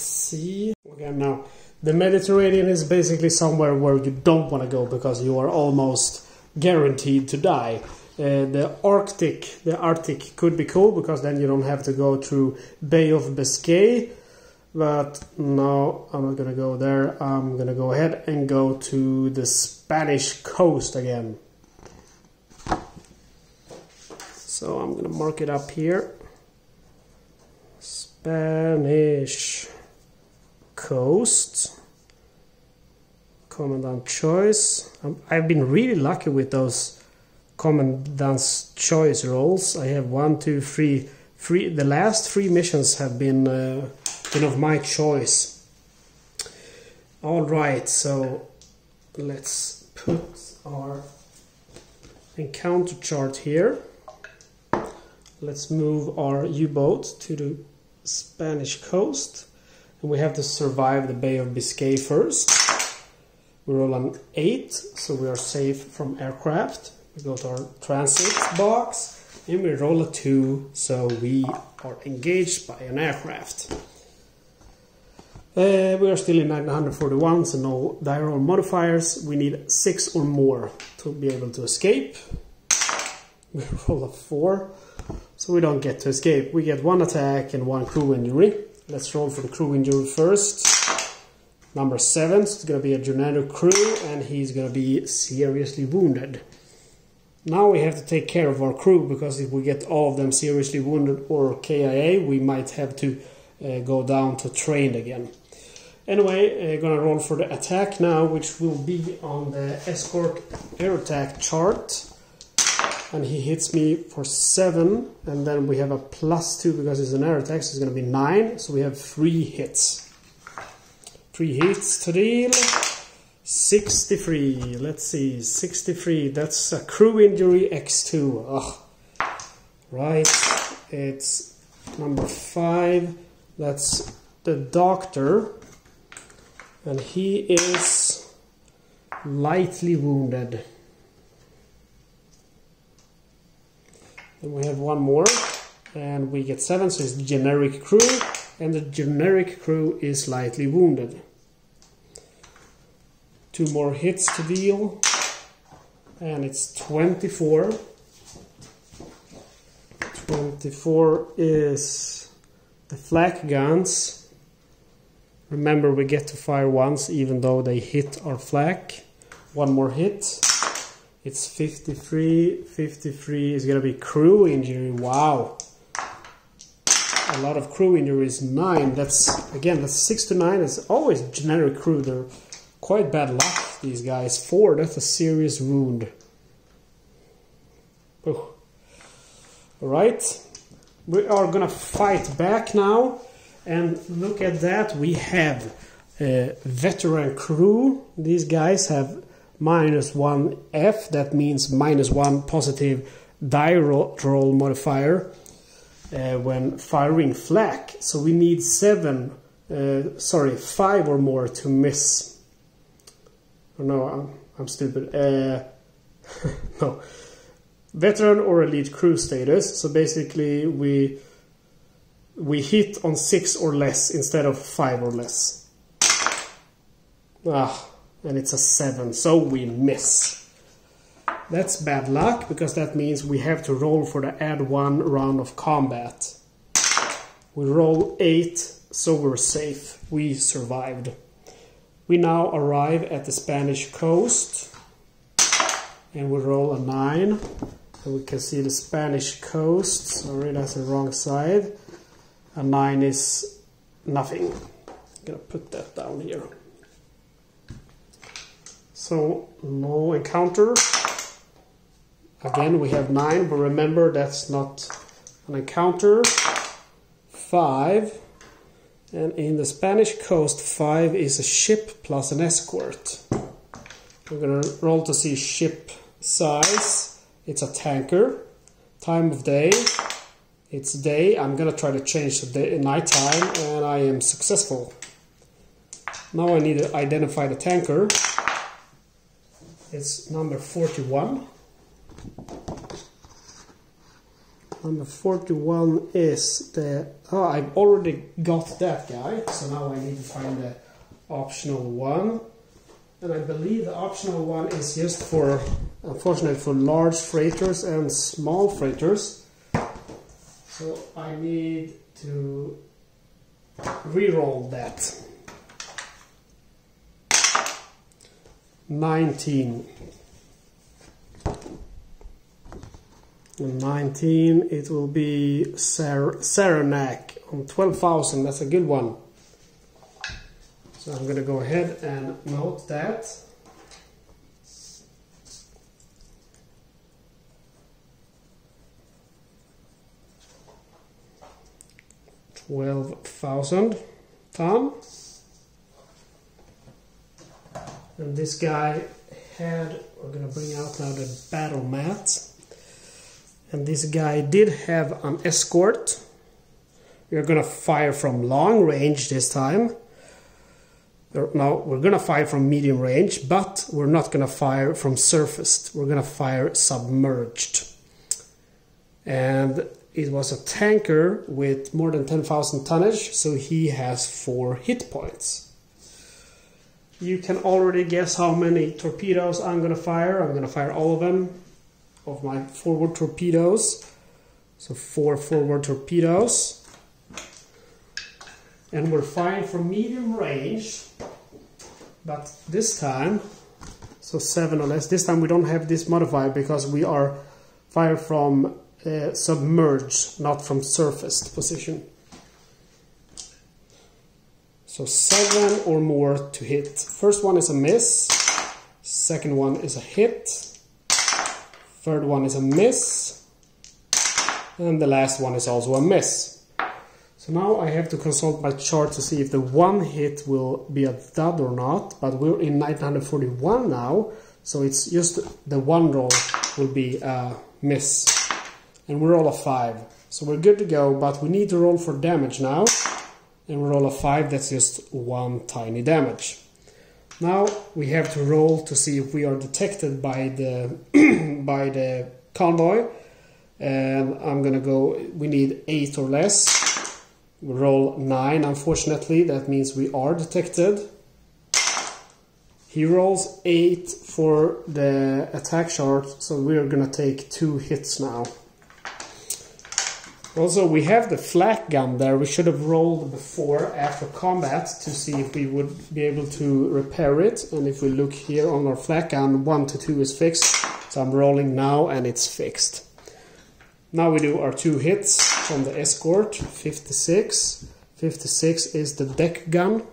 see. Okay, now the Mediterranean is basically somewhere where you don't want to go because you are almost guaranteed to die. The Arctic could be cool because then you don't have to go through Bay of Biscay. But no, I'm not gonna go there. I'm gonna go ahead and go to the Spanish coast again. So I'm gonna mark it up here. Spanish coast. Commandant choice. I've been really lucky with those Commandant's choice rolls. I have 1, 2, 3. The last 3 missions have been of my choice. Alright, so let's put our encounter chart here. Let's move our U-boat to the Spanish coast. And we have to survive the Bay of Biscay first. We roll an 8, so we are safe from aircraft. We go to our transit box. And we roll a 2, so we are engaged by an aircraft. We are still in 941, so no die roll modifiers. We need 6 or more to be able to escape. We roll a 4, so we don't get to escape. We get 1 attack and 1 crew injury. Let's roll for the crew injury first. Number 7, so it's going to be a generic crew, and he's going to be seriously wounded. Now we have to take care of our crew, because if we get all of them seriously wounded or KIA, we might have to go down to trained again. Anyway, gonna roll for the attack now, which will be on the escort air attack chart. And he hits me for 7, and then we have a +2 because it's an air attack, so it's gonna be 9. So we have 3 hits. 3 hits to deal. 63. Let's see, 63. That's a crew injury x2. Ugh. Right. It's number 5. That's the doctor. And he is lightly wounded. Then we have 1 more. And we get 7, so it's generic crew. And the generic crew is lightly wounded. 2 more hits to deal. And it's 24. 24 is the flak guns. Remember, we get to fire once even though they hit our flak. 1 more hit. It's 53. 53 is gonna be crew injury. Wow. A lot of crew injuries. 9. That's 6 to 9. It's always generic crew. They're quite bad luck, these guys. 4, that's a serious wound. Oh. Alright. We are gonna fight back now. And look at that, we have a veteran crew. These guys have -1F, that means -1 positive die roll modifier when firing flak. So we need 5 or more to miss. Oh, no, I'm stupid. No. Veteran or elite crew status. So basically we hit on 6 or less instead of 5 or less. And it's a 7, so we miss. That's bad luck, because that means we have to roll for the add 1 round of combat. We roll 8, so we're safe. We survived. We now arrive at the Spanish coast, and we roll a 9. And we can see the Spanish coast. Sorry, that's the wrong side. A 9 is nothing. I'm gonna put that down here. So, no encounter. Again, we have 9, but remember that's not an encounter. 5. And in the Spanish coast, 5 is a ship plus an escort. We're gonna roll to see ship size. It's a tanker. Time of day. It's day. I'm gonna try to change the day, night time, and I am successful. Now I need to identify the tanker. It's number 41. Number 41 is the... Oh, I've already got that guy, so now I need to find the optional one. And I believe the optional one is just for, unfortunately, for large freighters and small freighters. So I need to re-roll that. 19. And 19, it will be Saranac on 12,000. That's a good one. So I'm going to go ahead and note that. $12,000 ton. And this guy had, we're going to bring out now the battle mat. And this guy did have an escort. We're going to fire from long range this time. No, we're going to fire from medium range, but we're not going to fire from surfaced. We're going to fire submerged. And it was a tanker with more than 10,000 tonnage, so he has 4 hit points. You can already guess how many torpedoes I'm going to fire. I'm going to fire all of them, of my forward torpedoes. So 4 forward torpedoes. And we're firing from medium range, but this time, so 7 or less, this time we don't have this modifier because we are fire from submerged, not from surfaced position. So 7 or more to hit. First one is a miss, second one is a hit, third one is a miss, and the last one is also a miss. So now I have to consult my chart to see if the one hit will be a dud or not, but we're in 941 now, so it's just the one roll will be a miss. And we roll a 5. So we're good to go, but we need to roll for damage now. And we roll a 5, that's just 1 tiny damage. Now we have to roll to see if we are detected by the by the convoy. And I'm gonna go, we need 8 or less. We roll 9, unfortunately, that means we are detected. He rolls 8 for the attack chart, so we are gonna take 2 hits now. Also, we have the flak gun there. We should have rolled before, after combat, to see if we would be able to repair it. And if we look here on our flak gun, 1 to 2 is fixed. So I'm rolling now and it's fixed. Now we do our 2 hits from the escort, 56. 56 is the deck gun.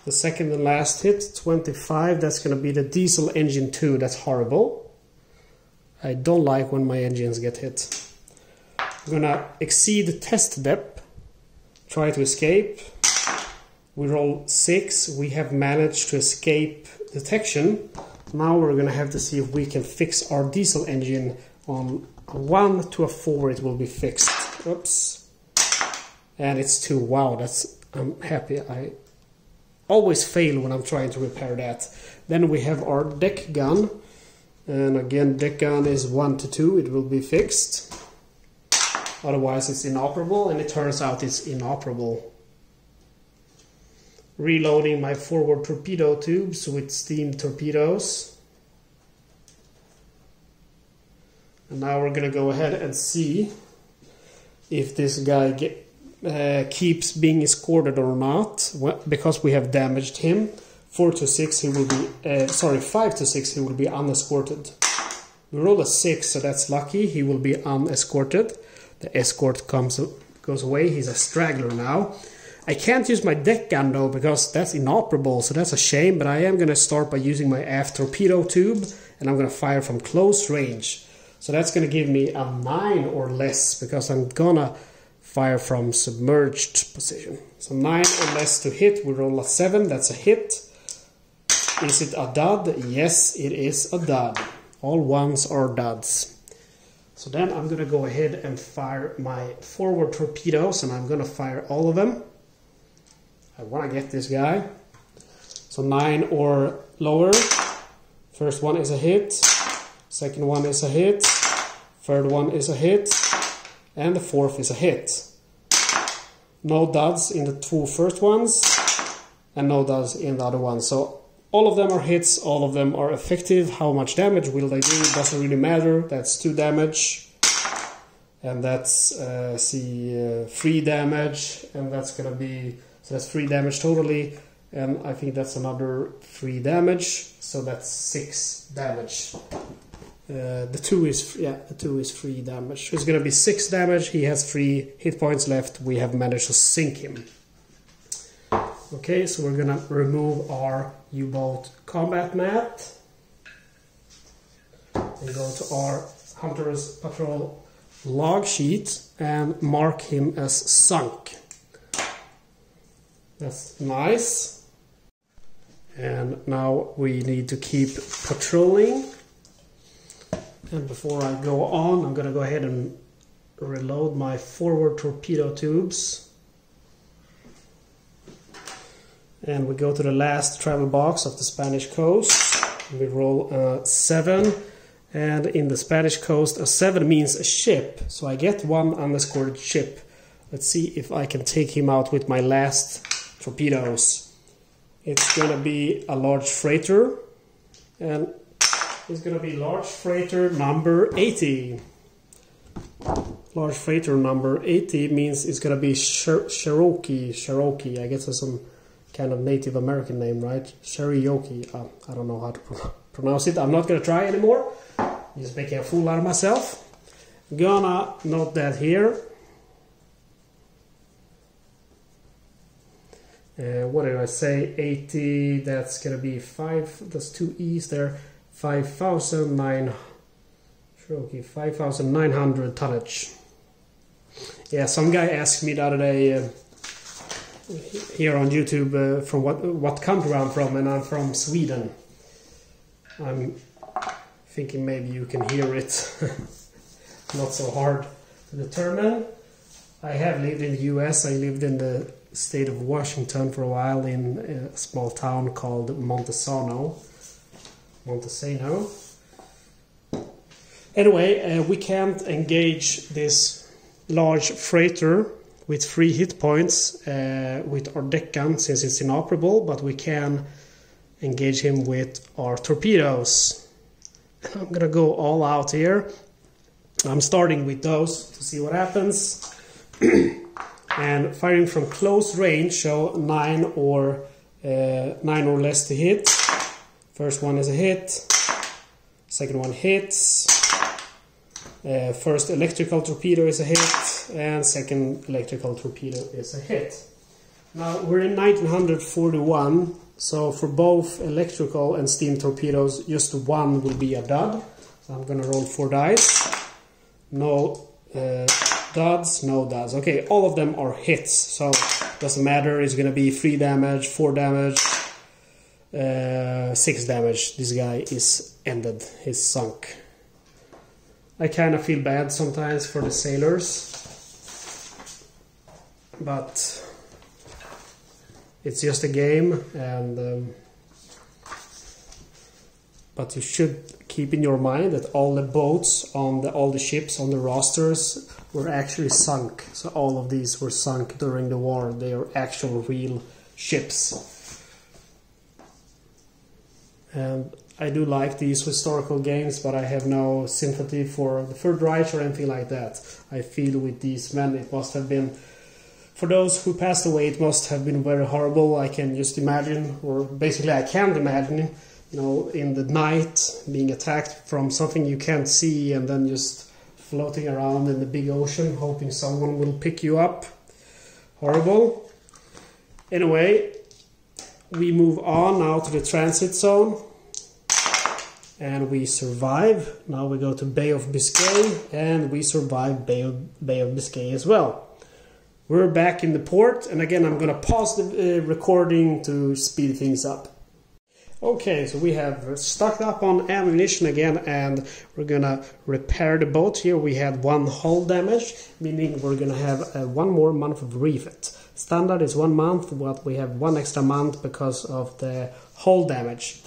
The second and last hit, 25, that's going to be the diesel engine 2. That's horrible. I don't like when my engines get hit. We're going to exceed test depth. Try to escape. We roll 6. We have managed to escape detection. Now we're going to have to see if we can fix our diesel engine. On a 1 to a 4 it will be fixed. Oops. And it's 2. Wow, I'm happy. I always fail when I'm trying to repair that. Then we have our deck gun. And again, deck gun is 1 to 2. It will be fixed. Otherwise it's inoperable, and it turns out it's inoperable. Reloading my forward torpedo tubes with Steam Torpedoes. And now we're going to go ahead and see if this guy keeps being escorted or not, because we have damaged him. 4 to 6 he will be, 5 to 6 he will be unescorted. We roll a 6, so that's lucky. He will be unescorted. The escort goes away. He's a straggler now. I can't use my deck gun though, because that's inoperable, so that's a shame. But I am going to start by using my aft torpedo tube, and I'm going to fire from close range. So that's going to give me a 9 or less, because I'm gonna fire from submerged position. So 9 or less to hit. We roll a 7. That's a hit. Is it a dud? Yes, it is a dud. All ones are duds. So then I'm going to go ahead and fire my forward torpedoes, and I'm going to fire all of them. I want to get this guy. So 9 or lower. First one is a hit. Second one is a hit. Third one is a hit. And the fourth is a hit. No duds in the 2 first ones. And no duds in the other one. So all of them are hits. All of them are effective. How much damage will they do? Doesn't really matter. That's 2 damage. And that's 3 damage. And that's gonna be... So that's 3 damage totally. And I think that's another 3 damage, so that's 6 damage. The 2 is 3 damage. It's gonna be 6 damage. He has 3 hit points left. We have managed to sink him. Okay, so we're gonna remove our U-boat combat mat and go to our Hunter's Patrol log sheet and mark him as sunk. That's nice. And now we need to keep patrolling. And before I go on, I'm gonna go ahead and reload my forward torpedo tubes. And we go to the last travel box of the Spanish coast. We roll a 7. And in the Spanish coast, a 7 means a ship. So I get 1 unescorted ship. Let's see if I can take him out with my last torpedoes. It's gonna be a large freighter, and it's gonna be large freighter number 80. Large freighter number 80 means it's gonna be Cherokee. I guess that's some kind of Native American name, right? Cherokee. I don't know how to pronounce it. I'm not gonna try anymore. Just making a fool out of myself. Gonna note that here. What did I say? 80, that's gonna be 5, that's 2 E's there. 5,900 tonnage. Yeah, some guy asked me the other day here on YouTube from what country I'm from, and I'm from Sweden. I'm thinking maybe you can hear it. Not so hard to determine. I have lived in the US. I lived in the state of Washington for a while in a small town called Montesano. Anyway, we can't engage this large freighter with 3 hit points with our deck gun since it's inoperable, but we can engage him with our torpedoes. And I'm gonna go all out here. I'm starting with those to see what happens. And firing from close range, show 9 or less to hit. First one is a hit. Second one hits. First electrical torpedo is a hit, and second electrical torpedo is a hit. Now we're in 1941, so for both electrical and steam torpedoes, just 1 will be a dud. So I'm gonna roll 4 dice. No duds, no duds. Okay, all of them are hits, so doesn't matter. It's gonna be 3 damage, 4 damage, 6 damage. This guy is ended. He's sunk. I kind of feel bad sometimes for the sailors, but it's just a game, and but you should keep in your mind that all the boats on all the ships on the rosters were actually sunk. So all of these were sunk during the war. They are actual real ships. And I do like these historical games, but I have no sympathy for the Third Reich or anything like that. I feel with these men it must have been, for those who passed away, it must have been very horrible. I can just imagine, or basically I can't imagine, you know, in the night being attacked from something you can't see and then just floating around in the big ocean hoping someone will pick you up. Horrible. Anyway, we move on now to the transit zone. And we survive. Now we go to Bay of Biscay, and we survive Bay of Biscay as well. We're back in the port, and again I'm gonna pause the recording to speed things up. Okay, so we have stocked up on ammunition again, and we're gonna repair the boat. Here we had 1 hull damage, meaning we're gonna have 1 more month of refit. Standard is 1 month, but we have 1 extra month because of the hull damage.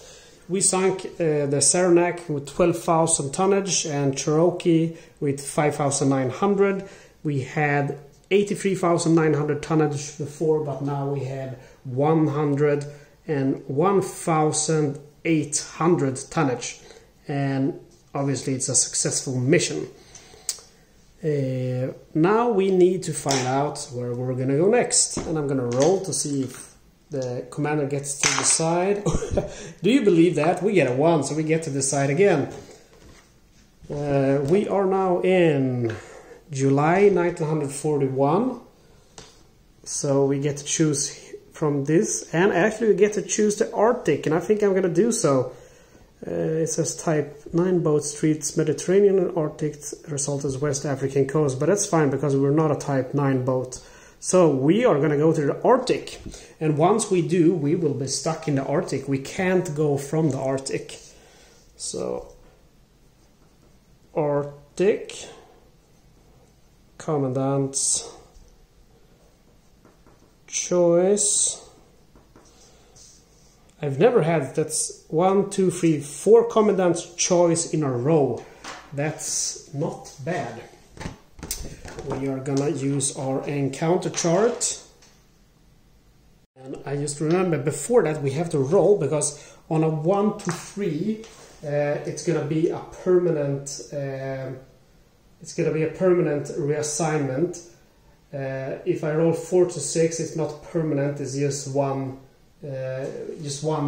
We sunk the Saranac with 12,000 tonnage and Cherokee with 5,900. We had 83,900 tonnage before, but now we have 100 and 1,800 tonnage. And obviously it's a successful mission. Now we need to find out where we're gonna go next, and I'm gonna roll to see if the commander gets to decide. Do you believe that? We get a 1, so we get to decide again. We are now in July 1941, so we get to choose from this, and actually we get to choose the Arctic, and I think I'm gonna do so. It says Type 9 boats treats Mediterranean and Arctic, result is West African coast, but that's fine because we're not a Type 9 boat. So we are going to go to the Arctic, and once we do, we will be stuck in the Arctic. We can't go from the Arctic. So Arctic, Commandant's choice. I've never had, that's 1, 2, 3, 4 Commandant's choice in a row. That's not bad. We are gonna use our encounter chart. And I just remember before that we have to roll, because on a 1 to 3 it's gonna be a permanent reassignment. If I roll 4 to 6, it's not permanent, it's just one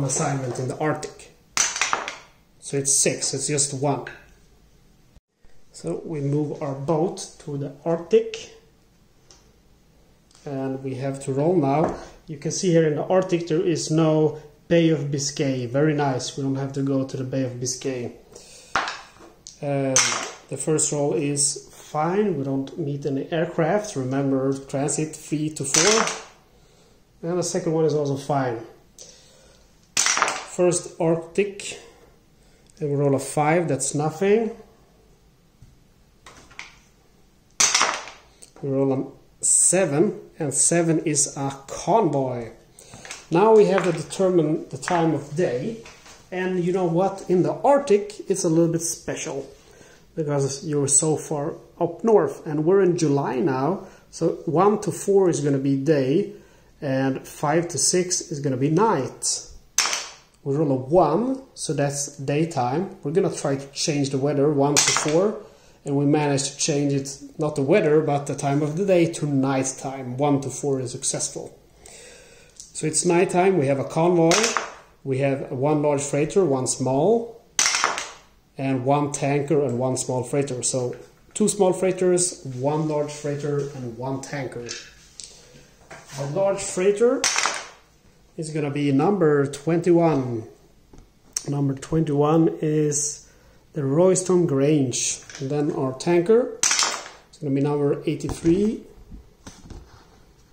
assignment in the Arctic. So it's 6, it's just 1. So we move our boat to the Arctic, and we have to roll now. You can see here in the Arctic there is no Bay of Biscay. Very nice, we don't have to go to the Bay of Biscay. The first roll is fine, we don't meet any aircraft. Remember, transit 3 to 4. And the second one is also fine. First Arctic, and we roll a 5, that's nothing. We roll a 7, and 7 is a convoy. Now we have to determine the time of day, and you know what? In the Arctic it's a little bit special, because you're so far up north, and we're in July now, so 1 to 4 is going to be day, and 5 to 6 is going to be night. We roll a 1, so that's daytime. We're going to try to change the weather 1 to 4, and we managed to change it, not the weather, but the time of the day to nighttime. 1 to 4 is successful. So it's nighttime, we have a convoy, we have 1 large freighter, 1 small, and 1 tanker and 1 small freighter. So 2 small freighters, 1 large freighter, and 1 tanker. A large freighter is going to be number 21. Number 21 is the Royston Grange. And then our tanker is going to be number 83.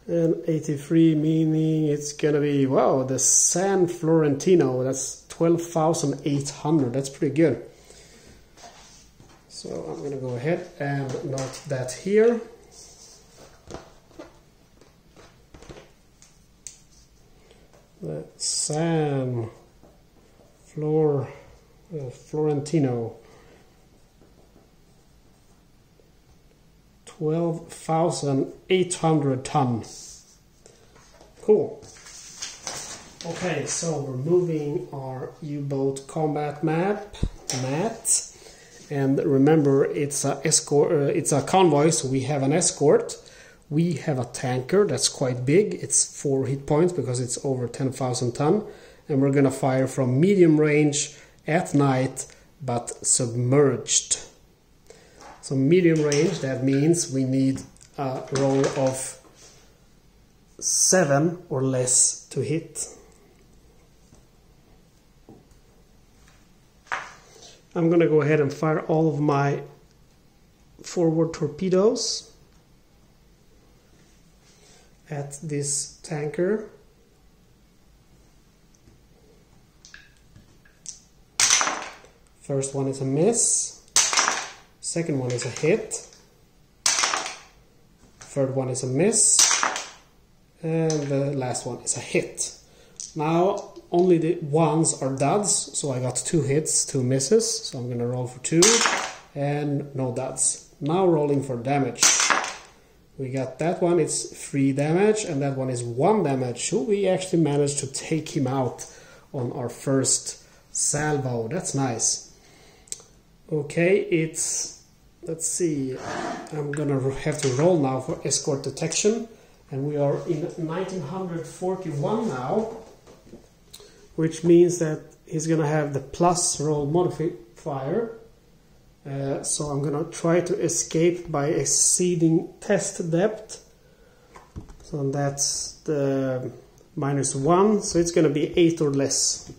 And 83 meaning it's going to be, wow, the San Florentino. That's 12,800. That's pretty good. So I'm going to go ahead and note that here. The San Florentino, 12,800 ton. Cool. Okay, so we're moving our U-boat combat mat, and remember it's a escort. It's a convoy, so we have an escort. We have a tanker that's quite big. It's 4 hit points because it's over 10,000 ton, and we're gonna fire from medium range at night, but submerged. So medium range, that means we need a roll of 7 or less to hit. I'm gonna go ahead and fire all of my forward torpedoes at this tanker. First one is a miss, second one is a hit, third one is a miss, And the last one is a hit. Now only the ones are duds, so I got 2 hits, 2 misses, so I'm gonna roll for 2 and no duds. Now rolling for damage. We got that one, it's 3 damage, and that one is 1 damage. So we actually managed to take him out on our first salvo. That's nice. Okay, it's, let's see, I'm gonna have to roll now for escort detection, and we are in 1941 now, which means that he's gonna have the plus roll modifier. So I'm gonna try to escape by exceeding test depth. So that's the -1, so it's gonna be 8 or less.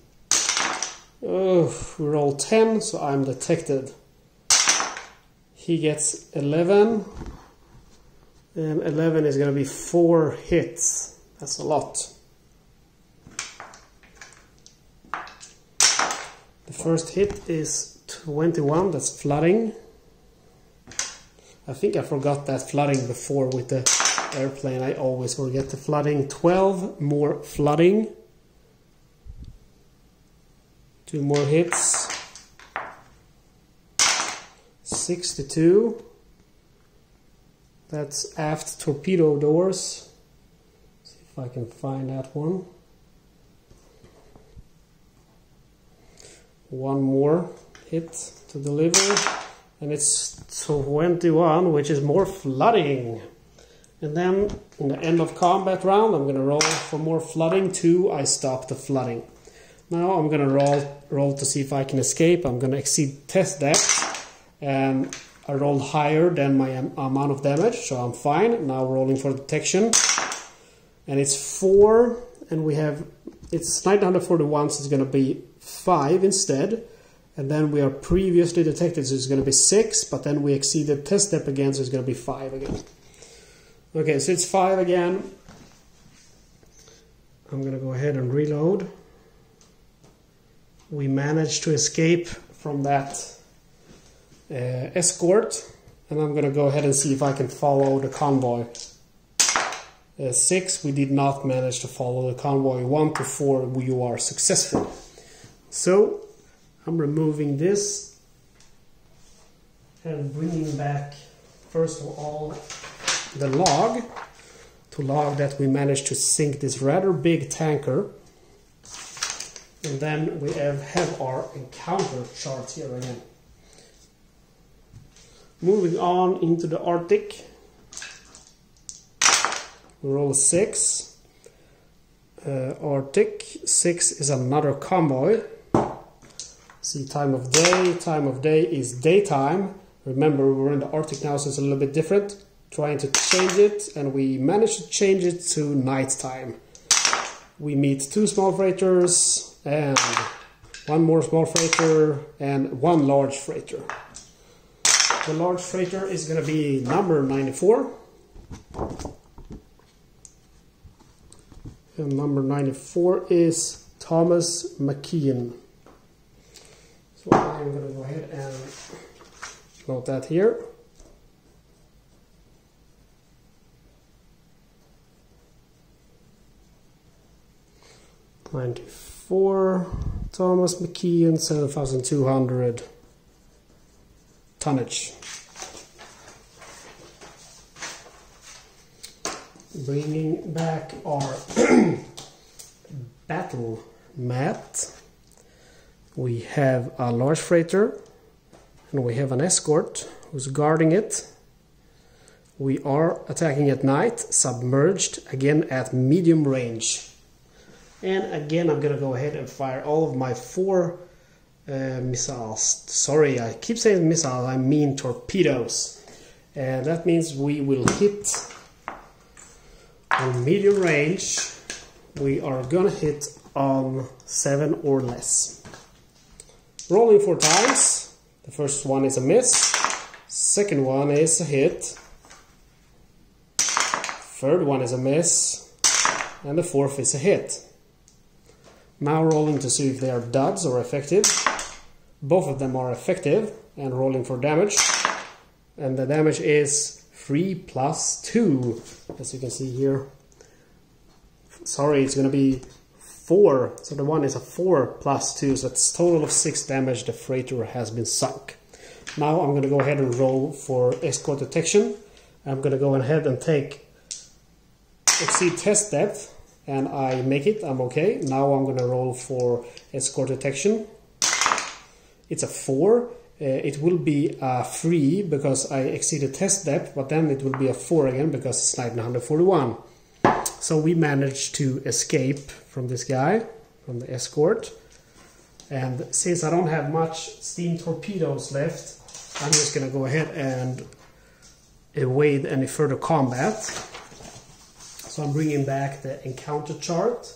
Oh, we roll 10, so I'm detected. He gets 11, and 11 is gonna be 4 hits. That's a lot. The first hit is 21, that's flooding. I think I forgot that flooding before with the airplane. I always forget the flooding. 12 more flooding. 2 more hits. 62. That's aft torpedo doors. See if I can find that one. 1 more hit to deliver, and it's 21, which is more flooding. And then in the end of combat round, I'm gonna roll for more flooding. 2, I stop the flooding. Now I'm gonna roll to see if I can escape. I'm gonna exceed test depth, and I rolled higher than my amount of damage, so I'm fine. Now rolling for detection, and it's 4, and we have, it's 941, so it's gonna be 5 instead. And then we are previously detected, so it's going to be 6, but then we exceeded test step again, so it's going to be 5 again. Okay, so it's 5 again. I'm going to go ahead and reload. We managed to escape from that escort, and I'm going to go ahead and see if I can follow the convoy. 6, we did not manage to follow the convoy. 1 to 4, you are successful. So I'm removing this and bringing back, first of all, the log, to log that we managed to sink this rather big tanker. And then we have our encounter chart here again. Moving on into the Arctic, we roll 6. Arctic 6 is another convoy. See, time of day is daytime. Remember, we're in the Arctic now, so it's a little bit different. Trying to change it, and we managed to change it to nighttime. We meet 2 small freighters, and 1 more small freighter, and 1 large freighter. The large freighter is going to be number 94. And number 94 is Thomas McKeon. So I'm going to go ahead and note that here. '94, Thomas McKeon, 7,200 tonnage. Bringing back our battle mat. We have a large freighter, and we have an escort who's guarding it. We are attacking at night, submerged, again at medium range. And again, I'm going to go ahead and fire all of my 4 missiles. Sorry, I keep saying missiles, I mean torpedoes. And that means we will hit on medium range. We are going to hit on 7 or less. Rolling 4 times. The first one is a miss. Second one is a hit. Third one is a miss. And the 4th is a hit. Now rolling to see if they are duds or effective. Both of them are effective, and rolling for damage. And the damage is 3 plus 2, as you can see here. sorry, it's going to be 4. So the one is a 4 plus 2, so it's total of 6 damage. The freighter has been sunk. Now I'm going to go ahead and roll for escort detection. I'm going to go ahead and take exceed test depth, and I make it. I'm okay. Now I'm going to roll for escort detection. It's a 4. It will be a 3 because I exceeded test depth, but then it will be a 4 again because it's 1941. So we managed to escape from this guy, from the escort. And since I don't have much Steam Torpedoes left, I'm just going to go ahead and evade any further combat. So I'm bringing back the encounter chart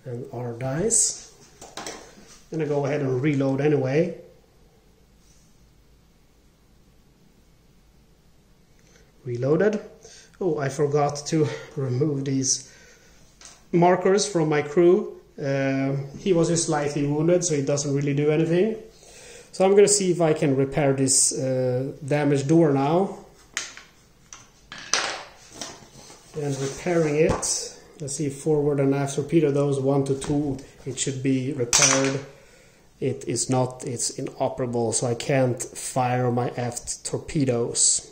and our dice. I'm going to go ahead and reload anyway. Reloaded. Oh, I forgot to remove these markers from my crew. He was just slightly wounded, so he doesn't really do anything. So I'm going to see if I can repair this damaged door now. And repairing it, let's see, forward and aft torpedo, those 1 to 2, it should be repaired. It is not, it's inoperable, so I can't fire my aft torpedoes.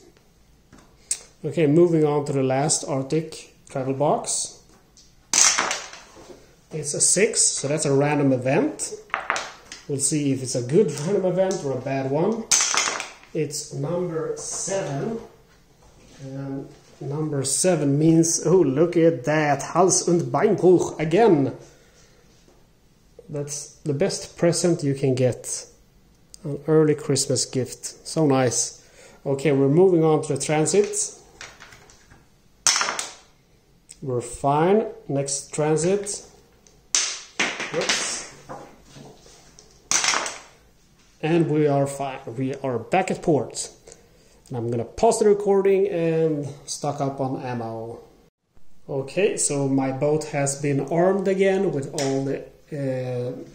Okay, moving on to the last Arctic travel box. It's a 6, so that's a random event. We'll see if it's a good random event or a bad one. It's number 7. And number 7 means, oh, look at that, Hals- und Beinbruch again. That's the best present you can get. An early Christmas gift. So nice. Okay, we're moving on to the transit. We're fine. Next transit. Whoops. And we are fine. We are back at port. And I'm gonna pause the recording and stock up on ammo. Okay, so my boat has been armed again with all the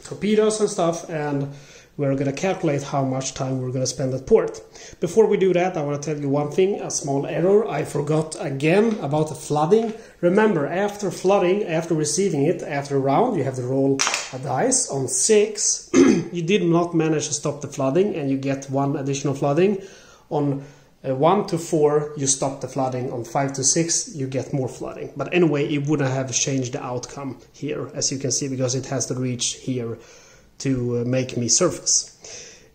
torpedoes and stuff, and we're gonna calculate how much time we're gonna spend at port. Before we do that, I want to tell you one thing, a small error. I forgot again about the flooding. Remember, after flooding, after receiving it, after a round, you have to roll a dice. On 6, you did not manage to stop the flooding, and you get 1 additional flooding. On 1 to 4, you stop the flooding. On 5 to 6, you get more flooding. But anyway, it wouldn't have changed the outcome here, as you can see, because it has to reach here to make me surface.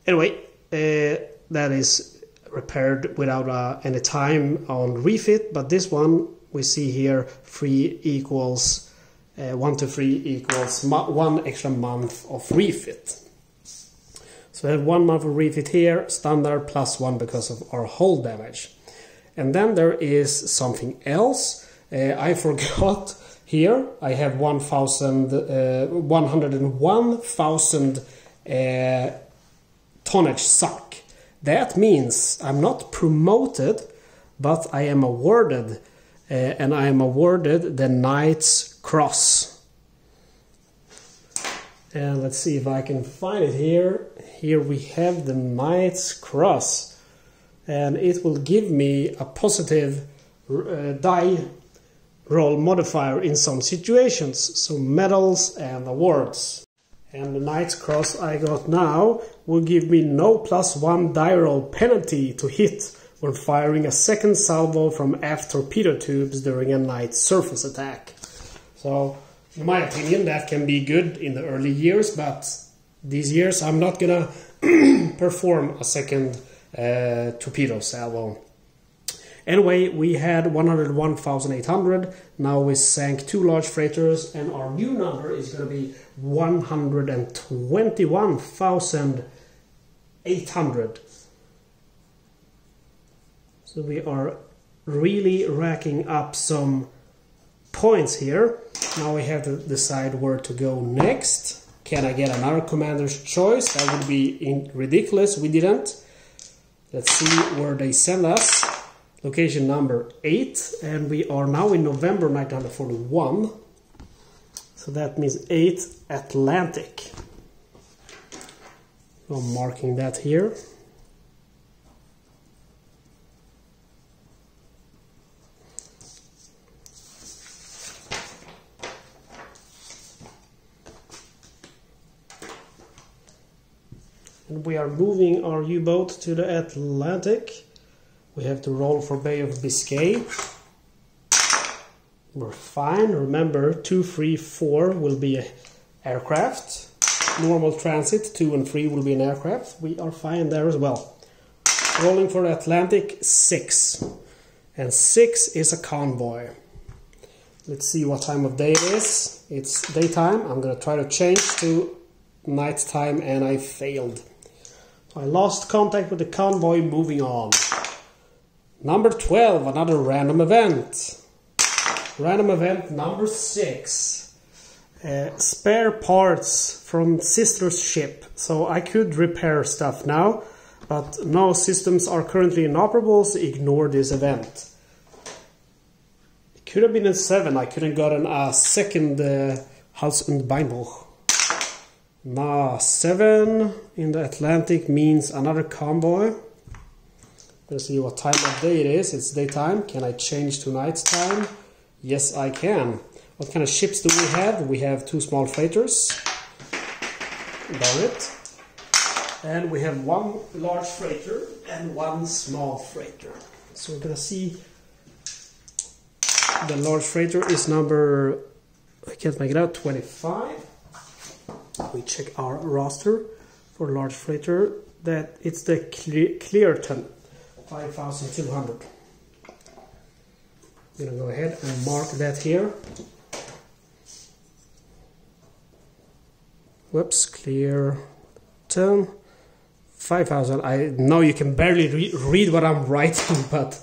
Anyway, that is repaired without any time on refit, but this one we see here 3 equals 1 to 3 equals 1 extra month of refit. So we have 1 month of refit here, standard plus 1 because of our hull damage. And then there is something else. I forgot. Here I have 101,000 tonnage suck. That means I'm not promoted, but I am awarded, and I am awarded the Knight's Cross. And let's see if I can find it here. Here we have the Knight's Cross, and it will give me a positive die roll modifier in some situations, so medals and awards. And the Knight's Cross I got now will give me no +1 die roll penalty to hit when firing a second salvo from aft torpedo tubes during a night surface attack. So in my opinion that can be good in the early years, but these years I'm not gonna perform a second torpedo salvo. Anyway, we had 101,800. Now we sank 2 large freighters, and our new number is going to be 121,800. So we are really racking up some points here. Now we have to decide where to go next. Can I get another commander's choice? That would be ridiculous. We didn't. Let's see where they send us. Location number 8, and we are now in November 1941. So that means 8 Atlantic. So I'm marking that here. And we are moving our U-boat to the Atlantic. We have to roll for Bay of Biscay. We're fine. Remember, 2, 3, 4 will be an aircraft. Normal transit, 2 and 3 will be an aircraft. We are fine there as well. Rolling for the Atlantic, 6. And 6 is a convoy. Let's see what time of day it is. It's daytime. I'm going to try to change to nighttime and I failed. So I lost contact with the convoy, moving on. Number 12, another random event. Random event number 6. Spare parts from sister's ship. So I could repair stuff now, but no systems are currently inoperable, so ignore this event. It could have been in 7. I could have gotten a second Hals- und Beinbruch. Nah, 7 in the Atlantic means another convoy. Let's see what time of day it is. It's daytime. Can I change to nighttime? Yes, I can. What kind of ships do we have? We have 2 small freighters. Darn it. And we have 1 large freighter and 1 small freighter. So we're gonna see. The large freighter is number, I can't make it out, 25. We check our roster for large freighter. That it's the Clearton 5200. I'm gonna go ahead and mark that here. Whoops, Clearton 5000. I know you can barely read what I'm writing, but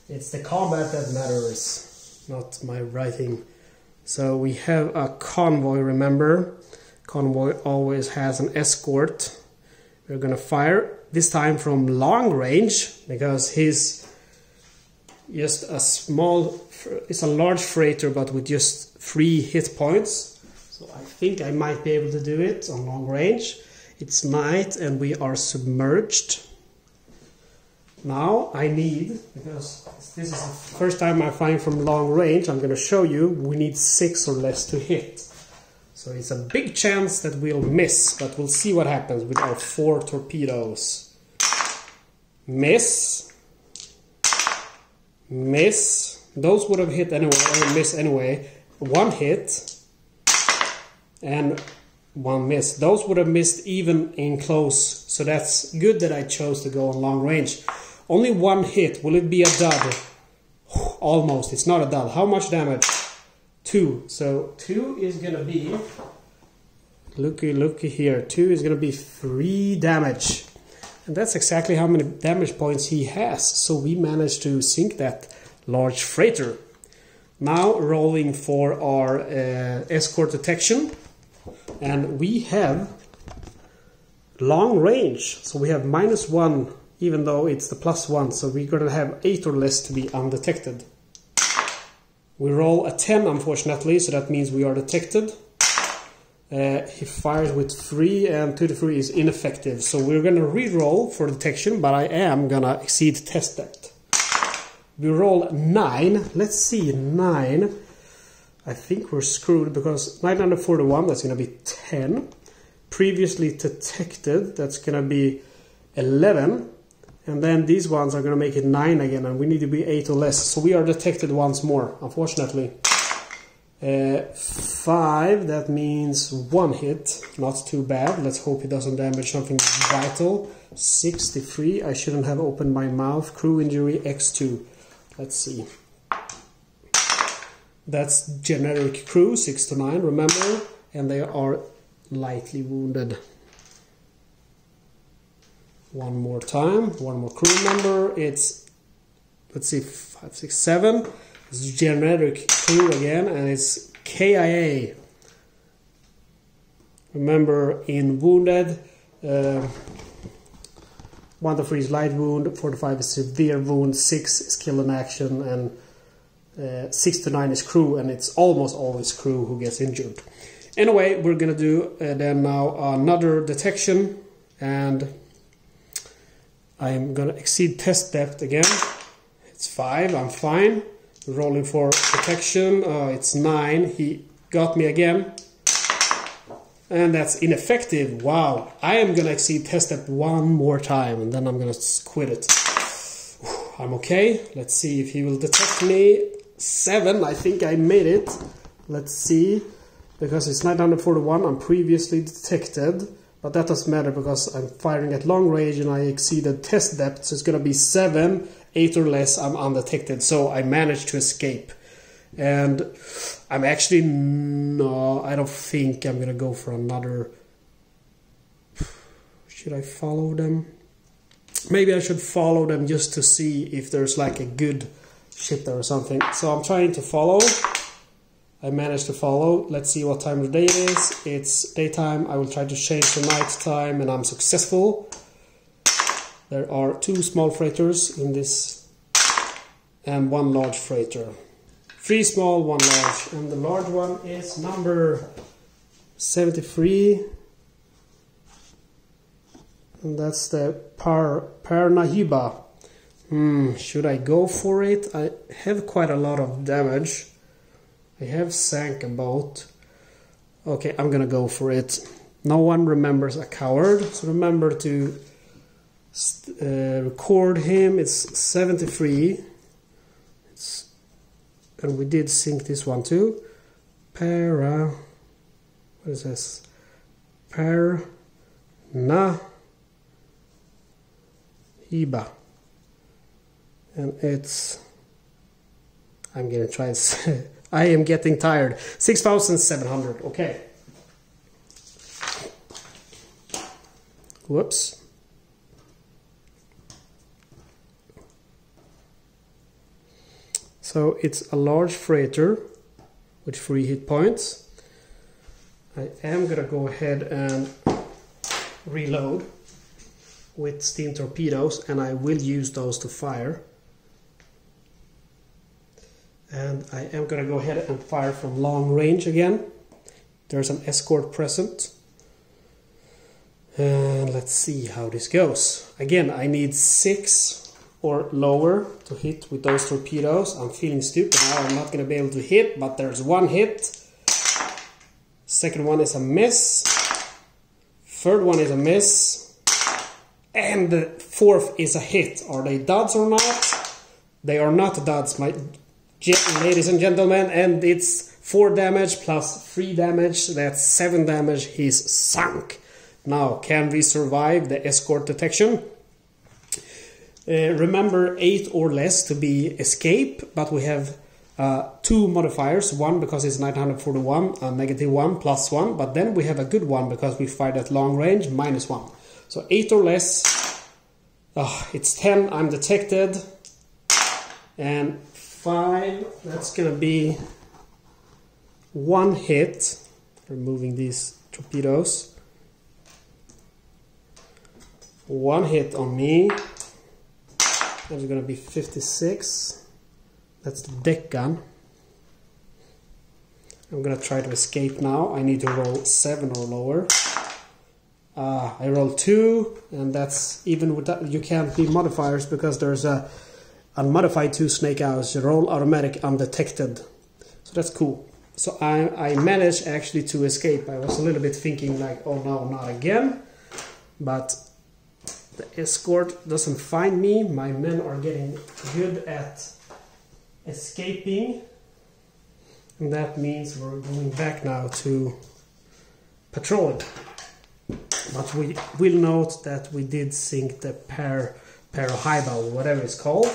it's the combat that matters, not my writing. So we have a convoy, remember? Convoy always has an escort. We're gonna fire, this time from long range, because he's just a small, it's a large freighter, but with just 3 hit points. So I think I might be able to do it on long range. It's night and we are submerged. Now I need, because this is the first time I'm flying from long range, I'm gonna show you, we need 6 or less to hit. So it's a big chance that we'll miss, but we'll see what happens with our 4 torpedoes. Miss. Miss. Those would have hit anyway, or miss anyway. 1 hit. And 1 miss. Those would have missed even in close. So that's good that I chose to go on long range. Only 1 hit. Will it be a dud? Almost. It's not a dud. How much damage? 2. So 2 is gonna be, looky here, 2 is gonna be 3 damage. And that's exactly how many damage points he has. So we managed to sink that large freighter. Now rolling for our escort detection. And we have long range. So we have -1, even though it's the +1. So we're gonna have 8 or less to be undetected. We roll a 10, unfortunately, so that means we are detected. He fires with 3, and 2 to 3 is ineffective. So we're going to re-roll for detection, but I am going to exceed test depth. We roll 9. Let's see, 9. I think we're screwed, because 941, that's going to be 10. Previously detected, that's going to be 11. And then these ones are going to make it 9 again, and we need to be 8 or less. So we are detected once more, unfortunately. 5, that means 1 hit. Not too bad. Let's hope he doesn't damage something vital. 63, I shouldn't have opened my mouth. Crew injury, X2. Let's see. That's generic crew, 6 to 9, remember? And they are lightly wounded. One more time, 1 more crew member. It's, let's see, 5, 6, 7. It's generic crew again, and it's KIA. Remember, in wounded, 1 to 3 is light wound, 4 to 5 is severe wound, 6 is kill in action, and 6 to 9 is crew, and it's almost always crew who gets injured. Anyway, we're gonna do then now another detection, and I am gonna exceed test depth again. It's 5, I'm fine. Rolling for protection, it's 9, he got me again. And that's ineffective. Wow. I am gonna exceed test step one more time and then I'm gonna quit it. I'm okay. Let's see if he will detect me. 7. I think I made it. Let's see. Because it's 941, I'm previously detected. But that doesn't matter because I'm firing at long range and I exceeded test depth. So it's gonna be 7, 8 or less, I'm undetected. So I managed to escape. And I'm actually, no, I don't think I'm gonna go for another. Should I follow them? Maybe I should follow them just to see if there's like a good ship there or something. So I'm trying to follow. I managed to follow. Let's see what time of the day it is. It's daytime. I will try to change to night time and I'm successful. There are 2 small freighters in this and 1 large freighter. 3 small, 1 large, and the large one is number 73, and that's the Type VIIB. Should I go for it? I have quite a lot of damage. I have sank a boat. Okay, I'm gonna go for it. No one remembers a coward, so remember to record him. It's 73. And we did sink this one too. What is this? Type VIIB. And it's, I'm gonna try and I am getting tired. 6,700, okay. Whoops. So it's a large freighter with 3 hit points. I am gonna go ahead and reload with Steam Torpedoes and I will use those to fire. And I am gonna go ahead and fire from long range again. There's an escort present. And let's see how this goes. Again, I need 6 or lower to hit with those torpedoes. I'm feeling stupid now, I'm not going to be able to hit, but there's 1 hit. Second one is a miss. Third one is a miss. And the 4th is a hit. Are they duds or not? They are not duds, my ladies and gentlemen, and it's 4 damage plus 3 damage, that's 7 damage, he's sunk. Now, can we survive the escort detection? Remember 8 or less to be escape, but we have 2 modifiers. 1 because it's 941, a -1 plus 1, but then we have a good one because we fired at long range, -1. So 8 or less, it's 10, I'm detected, and 5, that's gonna be 1 hit, removing these torpedoes, 1 hit on me. That's going to be 56. That's the deck gun. I'm going to try to escape now. I need to roll 7 or lower. I rolled 2, and that's even with that, you can't be modifiers because there's a unmodified 2 snake eyes. You roll automatic undetected. So that's cool. So I managed actually to escape. I was a little bit thinking like, oh no, not again. But the escort doesn't find me. My men are getting good at escaping. And that means we're going back now to patrolling. But we will note that we did sink the Type VIIB or whatever it's called.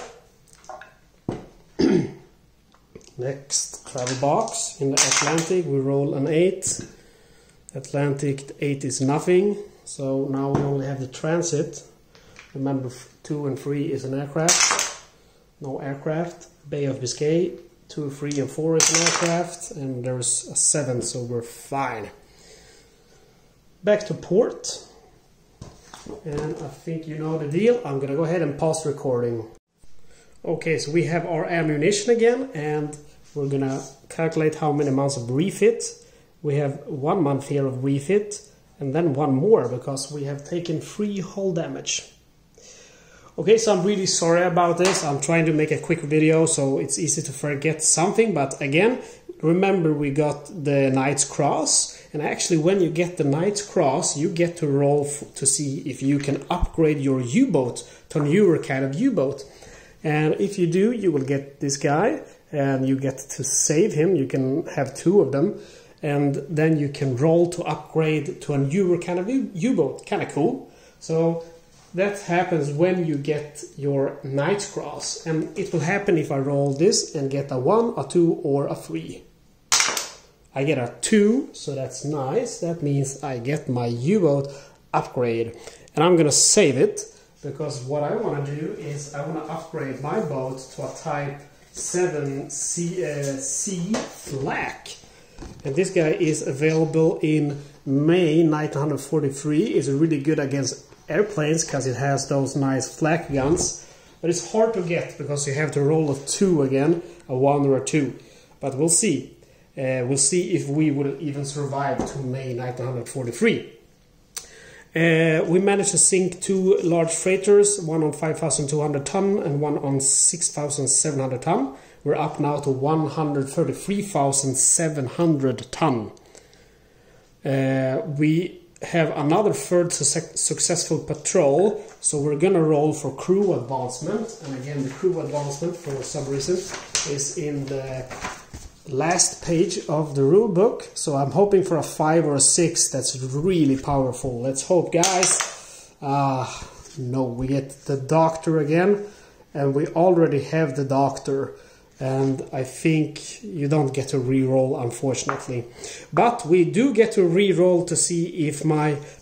Next travel box in the Atlantic, we roll an 8. Atlantic 8 is nothing. So now we only have the transit. Remember 2 and 3 is an aircraft. No aircraft. Bay of Biscay. 2, 3 and 4 is an aircraft. And there's a 7, so we're fine. Back to port. And I think you know the deal. I'm gonna go ahead and pause recording. Okay, so we have our ammunition again, and we're gonna calculate how many months of refit. We have 1 month here of refit, and then 1 more because we have taken 3 hull damage. Okay, so I'm really sorry about this. I'm trying to make a quick video, so it's easy to forget something. But again, remember we got the Knight's Cross. And actually, when you get the Knight's Cross, you get to roll to see if you can upgrade your U-boat to a newer kind of U-boat. And if you do, you will get this guy, and you get to save him. You can have 2 of them. And then you can roll to upgrade to a newer kind of U-boat. Kind of cool. So that happens when you get your Knight's Cross. And it will happen if I roll this and get a 1, a 2, or a 3. I get a 2, so that's nice. That means I get my U-boat upgrade. And I'm going to save it, because what I want to do is I want to upgrade my boat to a Type VIIB flak. And this guy is available in May 1943. It's really good against airplanes because it has those nice flak guns, but it's hard to get because you have to roll a 2 again, a 1 or a 2. But we'll see. We'll see if we will even survive to May 1943. We managed to sink 2 large freighters, one on 5,200 ton and one on 6,700 ton. We're up now to 133,700 ton. We have another third successful patrol, so we're gonna roll for crew advancement. And again, the crew advancement for some reason is in the last page of the rule book, so I'm hoping for a 5 or a 6. That's really powerful. Let's hope, guys. No, we get the Doctor again, and we already have the Doctor. And I think you don't get to re-roll, unfortunately. But we do get to re-roll to see if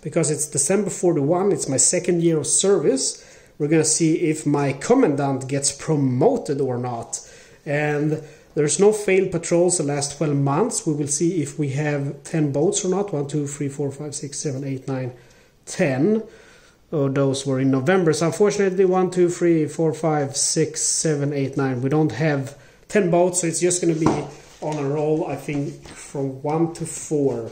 because it's December 41, it's my 2nd year of service, we're gonna see if my commandant gets promoted or not. And there's no failed patrols the last 12 months. We will see if we have 10 boats or not. 1, 2, 3, 4, 5, 6, 7, 8, 9, 10. Oh, those were in November. So unfortunately, 1, 2, 3, 4, 5, 6, 7, 8, 9. We don't have 10 boats, so it's just going to be on a roll, I think, from 1 to 4.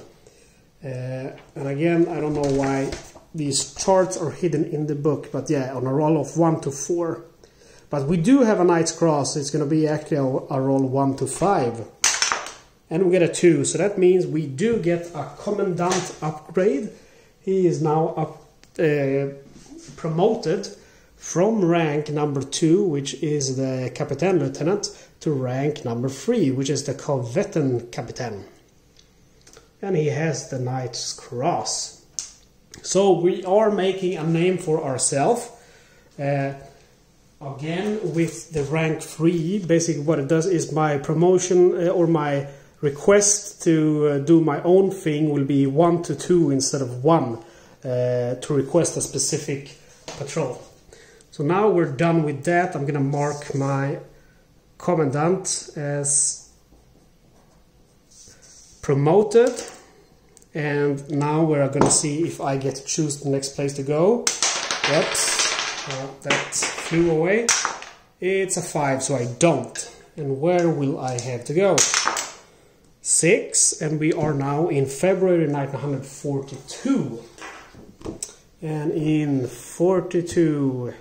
And again, I don't know why these charts are hidden in the book, but yeah, on a roll of 1 to 4. But we do have a Knight's Cross. It's going to be actually a roll 1 to 5. And we get a 2, so that means we do get a Commandant upgrade. He is now promoted from rank number 2, which is the Captain Lieutenant, to rank number 3, which is the Korvettenkapten. And he has the Knight's Cross. So we are making a name for ourselves. Again, with the rank 3, basically what it does is my promotion or my request to do my own thing will be 1 to 2 instead of 1 to request a specific patrol. So now we're done with that. I'm going to mark my Commandant as promoted. And now we're going to see if I get to choose the next place to go. Oops, that flew away. It's a 5, so I don't. And where will I have to go? 6, and we are now in February 1942. And in 42,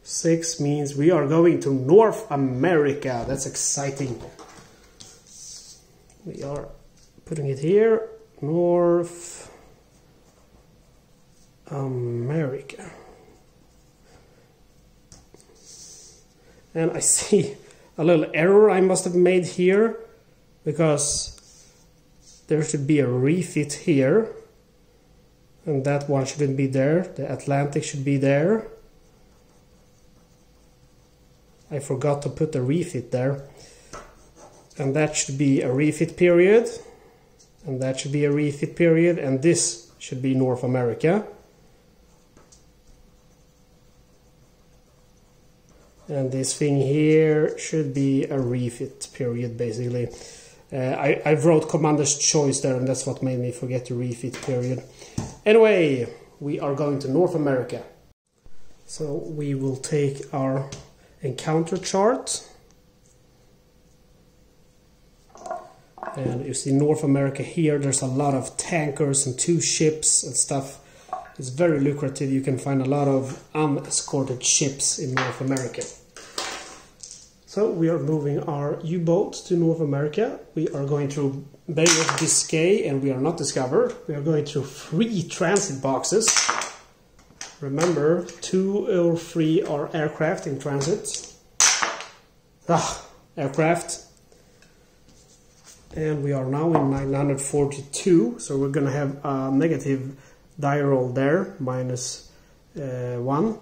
6 means we are going to North America. That's exciting. We are putting it here. North America. And I see a little error I must have made here, because there should be a refit here, and that one shouldn't be there. The Atlantic should be there. I forgot to put the refit there, and that should be a refit period, and that should be a refit period, and this should be North America. And this thing here should be a refit period, basically. I wrote Commander's Choice there, and that's what made me forget the refit period. Anyway, we are going to North America. So we will take our encounter chart. And you see North America here, there's a lot of tankers and 2 ships and stuff. It's very lucrative. You can find a lot of unescorted ships in North America. So we are moving our U-boat to North America. We are going through Bay of Biscay and we are not discovered. We are going through 3 transit boxes. Remember, 2 or 3 are aircraft in transit. Aircraft. And we are now in 942, so we're going to have a negative die roll there, minus 1.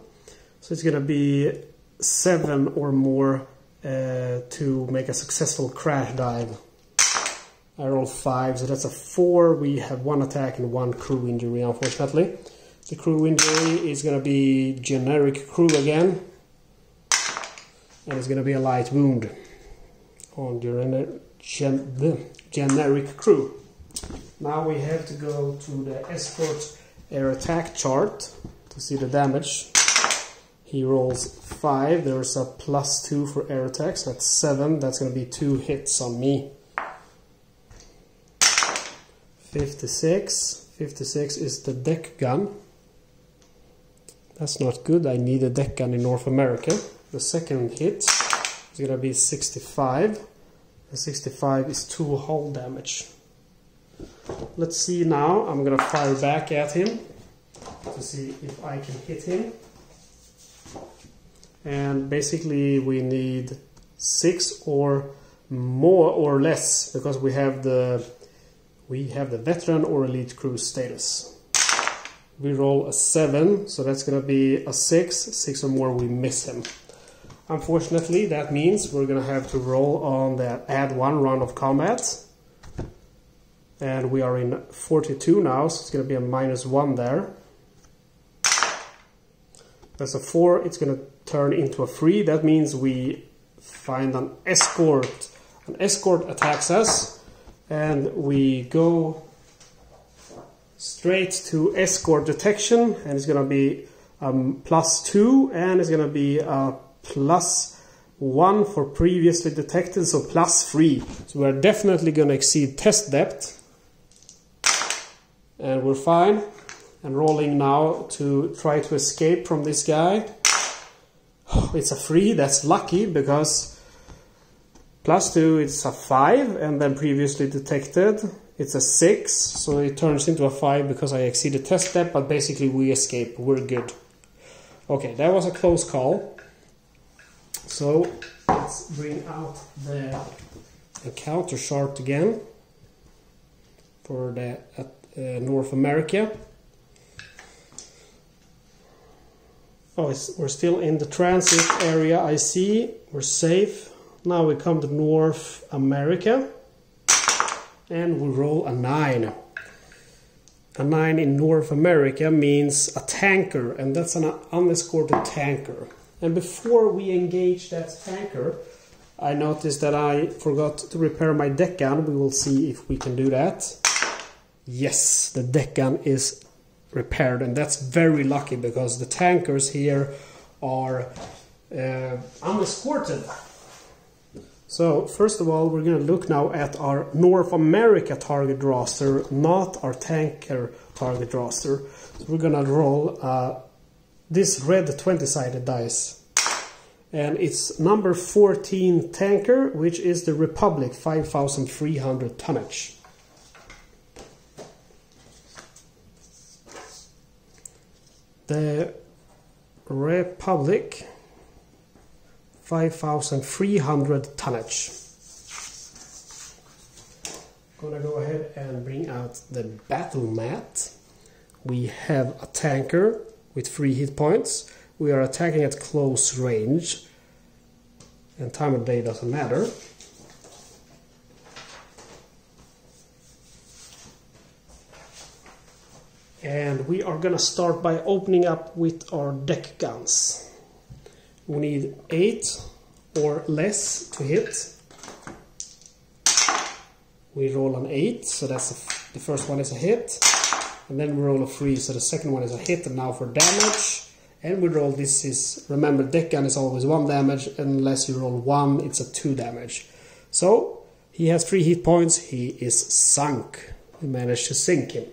So it's going to be 7 or more to make a successful crash dive. I roll 5, so that's a 4. We have 1 attack and 1 crew injury, unfortunately. The crew injury is going to be generic crew again. And it's going to be a light wound on the generic crew. Now we have to go to the escort air attack chart to see the damage. He rolls 5. There's a +2 for air attacks. That's 7. That's going to be 2 hits on me. 56. 56 is the deck gun. That's not good. I need a deck gun in North America. The second hit is going to be 65. And 65 is 2 hull damage. Let's see now. I'm going to fire back at him to see if I can hit him. And basically we need 6 or more or less, because we have the veteran or elite crew status. We roll a 7, so that's going to be a 6. 6 or more, we miss him. Unfortunately, that means we're going to have to roll on that At.I round of combat. And we are in 42 now, so it's going to be a -1 there. That's a 4, it's going to turn into a 3. That means we find an escort. An escort attacks us, and we go straight to escort detection, and it's going to be +2, and it's going to be a +1 for previously detected, so +3. So we're definitely going to exceed test depth. And we're fine. And rolling now to try to escape from this guy. It's a 3, that's lucky, because +2 it's a 5, and then previously detected it's a 6, so it turns into a 5 because I exceeded test step, but basically we escape, we're good. Okay, that was a close call. So let's bring out the encounter chart again for the North America. Oh, we're still in the transit area, I see. We're safe. Now we come to North America. And we roll a 9. A 9 in North America means a tanker, and that's an unescorted tanker. And before we engage that tanker, I noticed that I forgot to repair my deck gun. We will see if we can do that. Yes, the deck gun is repaired, and that's very lucky because the tankers here are unescorted. So first of all, we're going to look now at our North America target roster, not our tanker target roster. So we're going to roll this red 20-sided dice. And it's number 14 tanker, which is the Republic 5,300 tonnage. The Republic 5,300 tonnage. Gonna go ahead and bring out the battle mat. We have a tanker with 3 hit points. We are attacking at close range, and time of day doesn't matter. And we are gonna start by opening up with our deck guns. We need 8 or less to hit. We roll an 8, so that's the first one is a hit. And then we roll a 3, so the second one is a hit. And now for damage. And we roll, this is, remember, deck gun is always 1 damage. Unless you roll 1, it's a 2 damage. So, he has 3 hit points. He is sunk. We managed to sink him.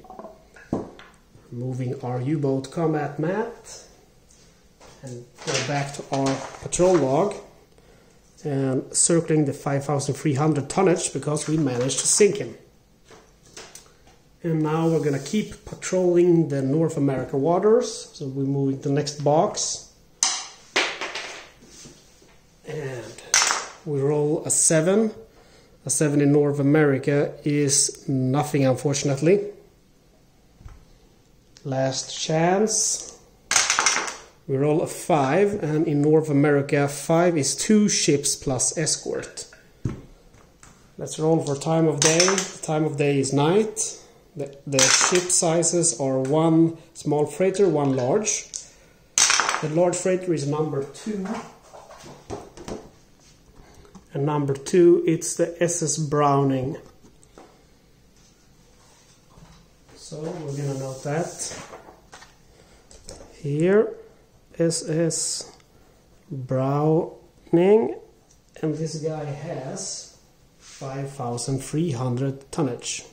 Moving our U-boat combat mat and go back to our patrol log and circling the 5,300 tonnage because we managed to sink him. And now we're gonna keep patrolling the North America waters. So we're moving to the next box. And we roll a 7. A 7 in North America is nothing, unfortunately. Last chance. We roll a 5, and in North America 5 is 2 ships plus escort. Let's roll for time of day. The time of day is night. The ship sizes are 1 small freighter, 1 large. The large freighter is number 2. And number 2, it's the SS Browning. So we're gonna note that. Here, SS Browning. And this guy has 5,300 tonnage.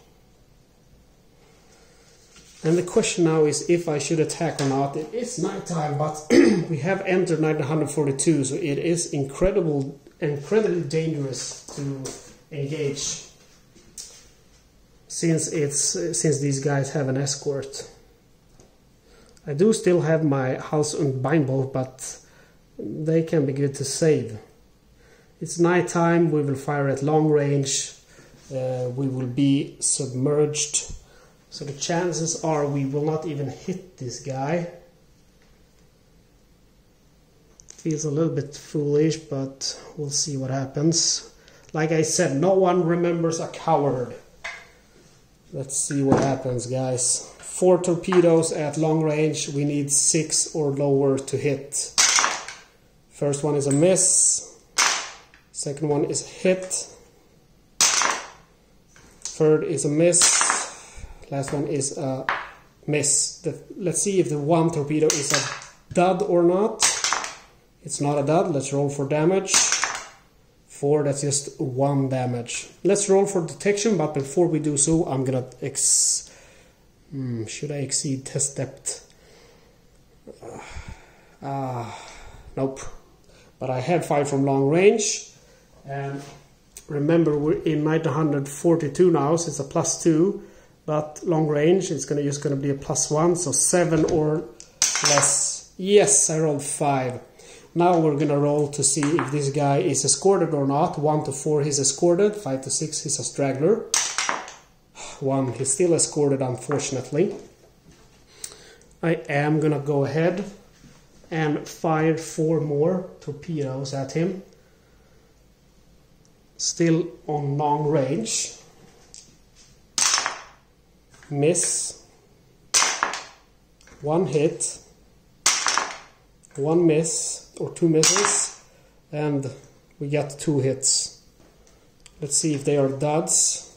And the question now is if I should attack or not. It is nighttime, but we have entered 1942, so it is incredibly dangerous to engage since these guys have an escort. I do still have my House und Beinboat, but they can be good to save. It's nighttime, we will fire at long range, we will be submerged. So the chances are we will not even hit this guy. Feels a little bit foolish, but we'll see what happens. Like I said, no one remembers a coward. Let's see what happens, guys. 4 torpedoes at long range. We need 6 or lower to hit. First one is a miss. Second one is a hit. Third is a miss. Last one is a miss. Let's see if the 1 torpedo is a dud or not. It's not a dud. Let's roll for damage. 4, that's just 1 damage. Let's roll for detection, but before we do so, I'm gonna should I exceed test depth? Nope. But I have 5 from long range. And remember, we're in 1942 now, so it's a +2. But long range, it's just gonna be a +1, so 7 or less. Yes, I rolled 5. Now we're gonna roll to see if this guy is escorted or not. 1 to 4 he's escorted, 5 to 6 he's a straggler. 1 he's still escorted, unfortunately. I am gonna go ahead and fire 4 more torpedoes at him. Still on long range. Miss. 1 hit. 1 miss, or 2 misses, and we got 2 hits. Let's see if they are duds.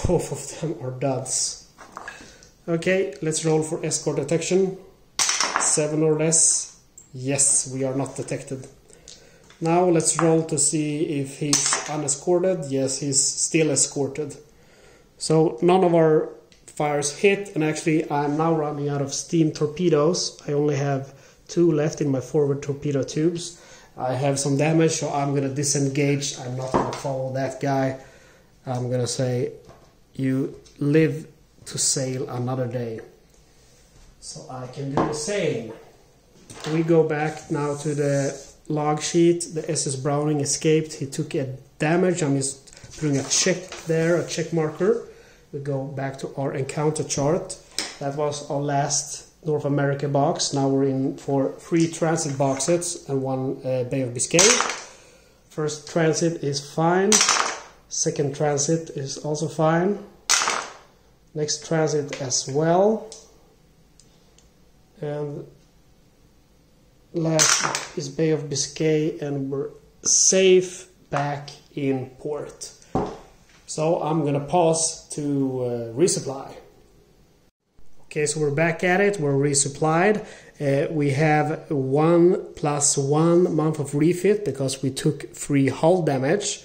Both of them are duds. Okay, let's roll for escort detection. 7 or less. Yes, we are not detected. Now let's roll to see if he's unescorted. Yes, he's still escorted. So none of our fires hit, and actually I'm now running out of Steam Torpedoes. I only have 2 left in my forward torpedo tubes. I have some damage, so I'm gonna disengage. I'm not gonna follow that guy. I'm gonna say, you live to sail another day. So I can do the same. We go back now to the log sheet. The SS Browning escaped. He took a damage. I'm just putting a check there, a check marker. We go back to our encounter chart. That was our last North America box. Now we're in for 3 transit boxes and 1 Bay of Biscay. First transit is fine. Second transit is also fine. Next transit as well. And last is Bay of Biscay, and we're safe back in port. So I'm gonna pause to resupply. Okay, so we're back at it. We're resupplied. We have 1 + 1 month of refit because we took 3 hull damage.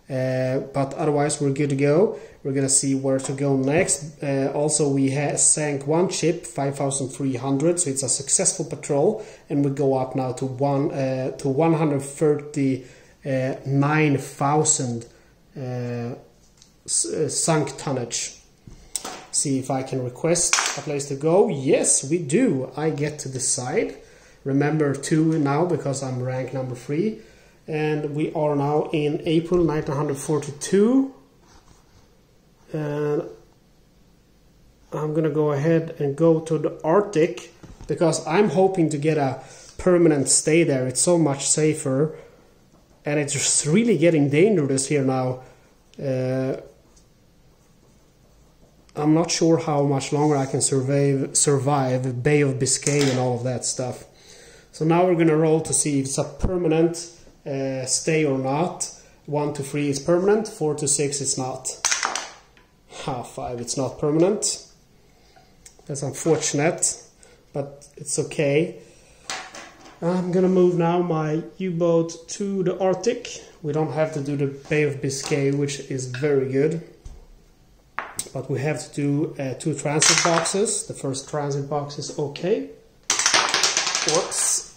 but otherwise we're good to go. We're gonna see where to go next. Also, we sank one ship, 5,300, so it's a successful patrol, and we go up now to 139,000 sunk tonnage. See if I can request a place to go. Yes, we do. I get to decide. Remember 2 now because I'm rank number 3. And we are now in April 1942. And I'm gonna go ahead and go to the Arctic because I'm hoping to get a permanent stay there. It's so much safer. And it's just really getting dangerous here now. I'm not sure how much longer I can survive Bay of Biscay and all of that stuff. So now we're gonna roll to see if it's a permanent stay or not. 1 to 3 is permanent, 4 to 6 is not. 5 it's not permanent. That's unfortunate, but it's okay. I'm gonna move now my U-boat to the Arctic. We don't have to do the Bay of Biscay, which is very good. But we have to do 2 transit boxes. The first transit box is okay. Works.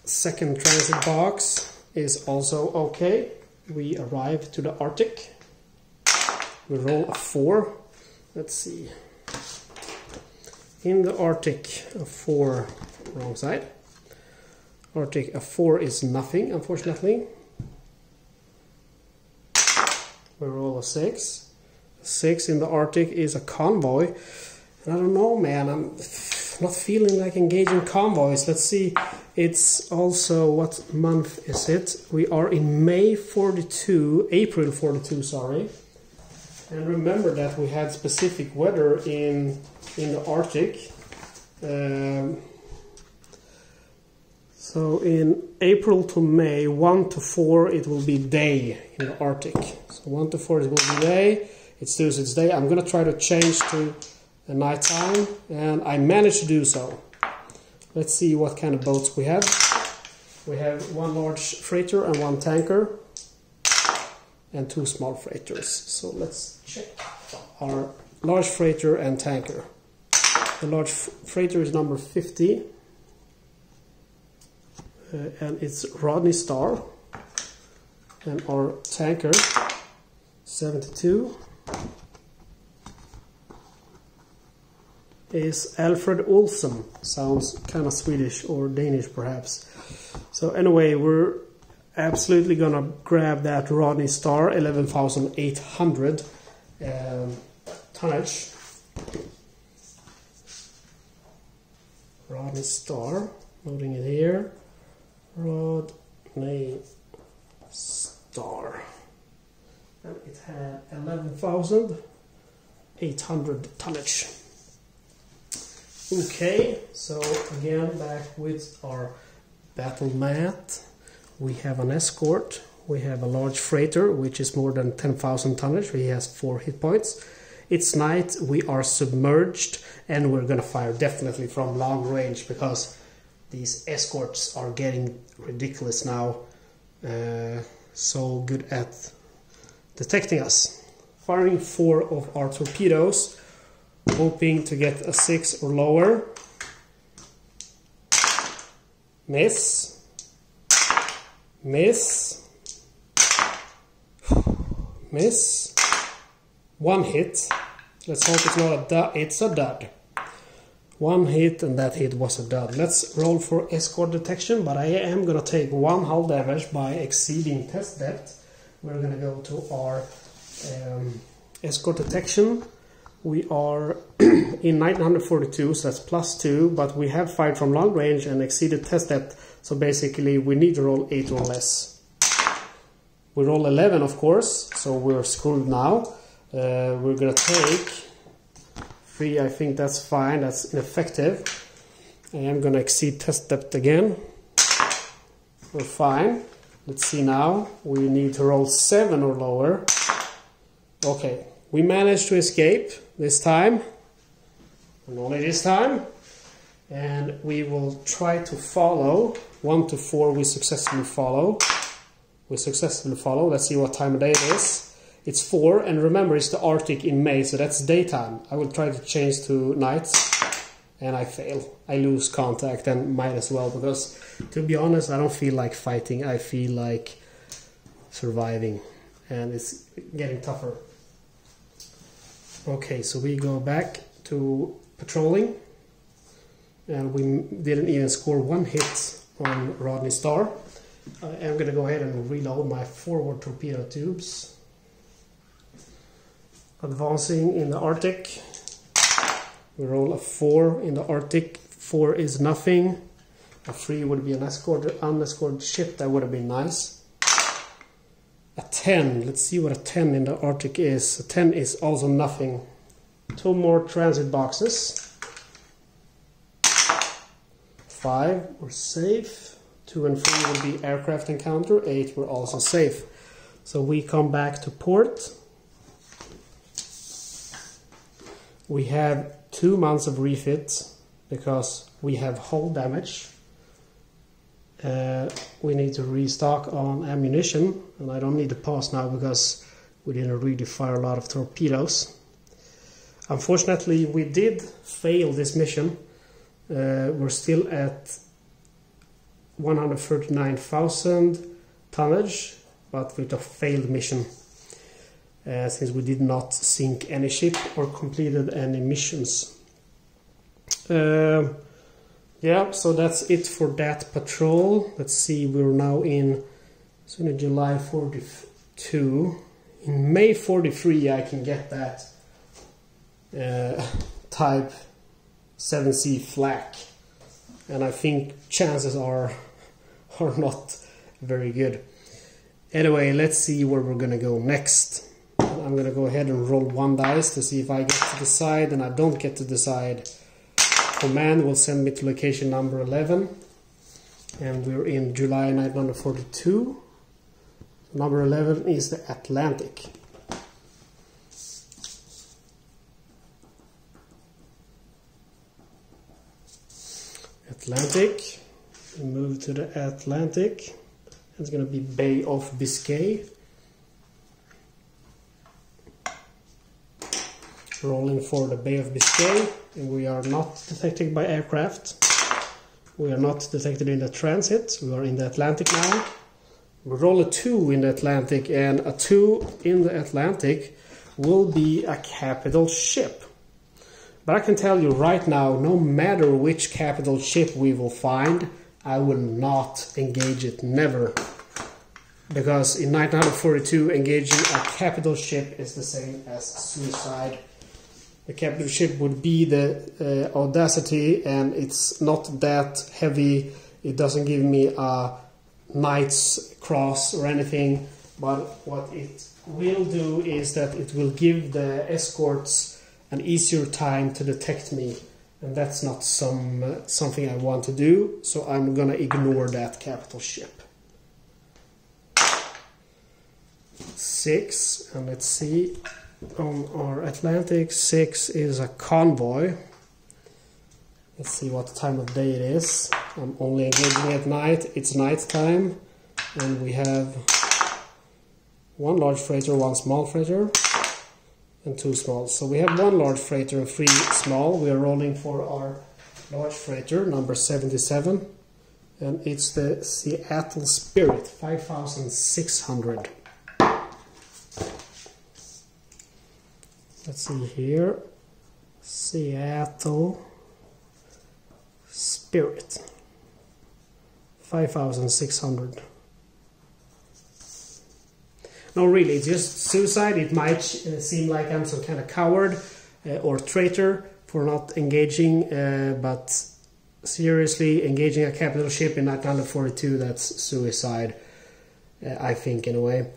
Second transit box is also okay. We arrive to the Arctic. We roll a 4. Let's see. In the Arctic, a 4, wrong side. Arctic, a 4 is nothing, unfortunately. We roll a 6. 6 in the Arctic is a convoy. And I don't know, man, I'm not feeling like engaging convoys. Let's see. It's also, what month is it? We are in May 42, April 42, sorry. And remember that we had specific weather in the Arctic. So in April to May, 1 to 4, it will be day in the Arctic. So 1 to 4 it will be day. It's Tuesday, it's day. I'm gonna try to change to a nighttime, and I managed to do so. Let's see what kind of boats we have. We have 1 large freighter and 1 tanker, and 2 small freighters. So let's check our large freighter and tanker. The large freighter is number 50, and it's Rodney Star, and our tanker 72 is Alfred Olsen. Sounds kind of Swedish or Danish perhaps. So anyway, we're absolutely gonna grab that Rodney Star, 11,800 tonnage. Rodney Star, loading it here. Rodney Star. And it had 11,800 tonnage. Okay, so again back with our battle mat. We have an escort. We have a large freighter, which is more than 10,000 tonnage. He has 4 hit points. It's night. We are submerged, and we're gonna fire definitely from long range because these escorts are getting ridiculous now. So good at detecting us. Firing 4 of our torpedoes, hoping to get a 6 or lower. Miss. Miss. Miss. 1 hit. Let's hope it's not a dud. It's a dud. 1 hit, and that hit was a dud. Let's roll for escort detection, but I am gonna take 1 hull damage by exceeding test depth. We're gonna go to our escort detection. We are in 1942, so that's +2, but we have fired from long range and exceeded test depth, so basically we need to roll 8 or less. We roll 11, of course, so we're screwed now. We're gonna take 3, I think that's fine, that's ineffective. I am gonna exceed test depth again. We're fine. Let's see now, we need to roll 7 or lower. Okay, we managed to escape this time, and only this time. And we will try to follow. 1 to 4 we successfully follow. We successfully follow. Let's see what time of day it is. It's 4, and remember it's the Arctic in May, so that's daytime. I will try to change to nights, and I fail. I lose contact, and might as well, because to be honest, I don't feel like fighting. I feel like surviving, and it's getting tougher. Okay, so we go back to patrolling, and we didn't even score 1 hit on Rodney Star. I'm going to go ahead and reload my forward torpedo tubes. Advancing in the Arctic. We roll a 4 in the Arctic. 4 is nothing. A 3 would be an unescorted ship. That would have been nice. A 10. Let's see what a 10 in the Arctic is. A 10 is also nothing. 2 more transit boxes. 5, we're safe. 2 and 3 will be aircraft encounter. 8, we're also safe. So we come back to port. We have 2 months of refit because we have hull damage. We need to restock on ammunition, and I don't need to pause now because we didn't really fire a lot of torpedoes. Unfortunately, we did fail this mission. We're still at 139,000 tonnage, but with a failed mission, since we did not sink any ship or completed any missions. Yeah, so that's it for that patrol. Let's see, we're now in July 42. In May 43 I can get that Type 7C flak, and I think chances are not very good. Anyway, let's see where we're gonna go next. I'm gonna go ahead and roll 1 dice to see if I get to decide, and I don't get to decide. Command will send me to location number 11, and we're in July 1942. Number 11 is the Atlantic. Atlantic. We move to the Atlantic. It's going to be Bay of Biscay. Rolling for the Bay of Biscay, and we are not detected by aircraft. We are not detected in the transit. We are in the Atlantic now. We roll a 2 in the Atlantic, and a 2 in the Atlantic will be a capital ship. But I can tell you right now, no matter which capital ship we will find, I will not engage it, never. Because in 1942, engaging a capital ship is the same as suicide. The capital ship would be the Audacity, and it's not that heavy. It doesn't give me a Knight's Cross or anything, but what it will do is that it will give the escorts an easier time to detect me, and that's not something I want to do, so I'm gonna ignore that capital ship. 6, and let's see, on our Atlantic, 6 is a convoy. Let's see what time of day it is. I'm only engaging at night. It's night time, and we have 1 large freighter, 1 small freighter, and 2 small. So we have 1 large freighter and 3 small. We are rolling for our large freighter, number 77, and it's the Seattle Spirit, 5,600. Let's see here, Seattle Spirit, 5,600. No, really, it's just suicide. It might seem like I'm some kind of coward or traitor for not engaging, but seriously, engaging a capital ship in 1942, that's suicide, I think, in a way.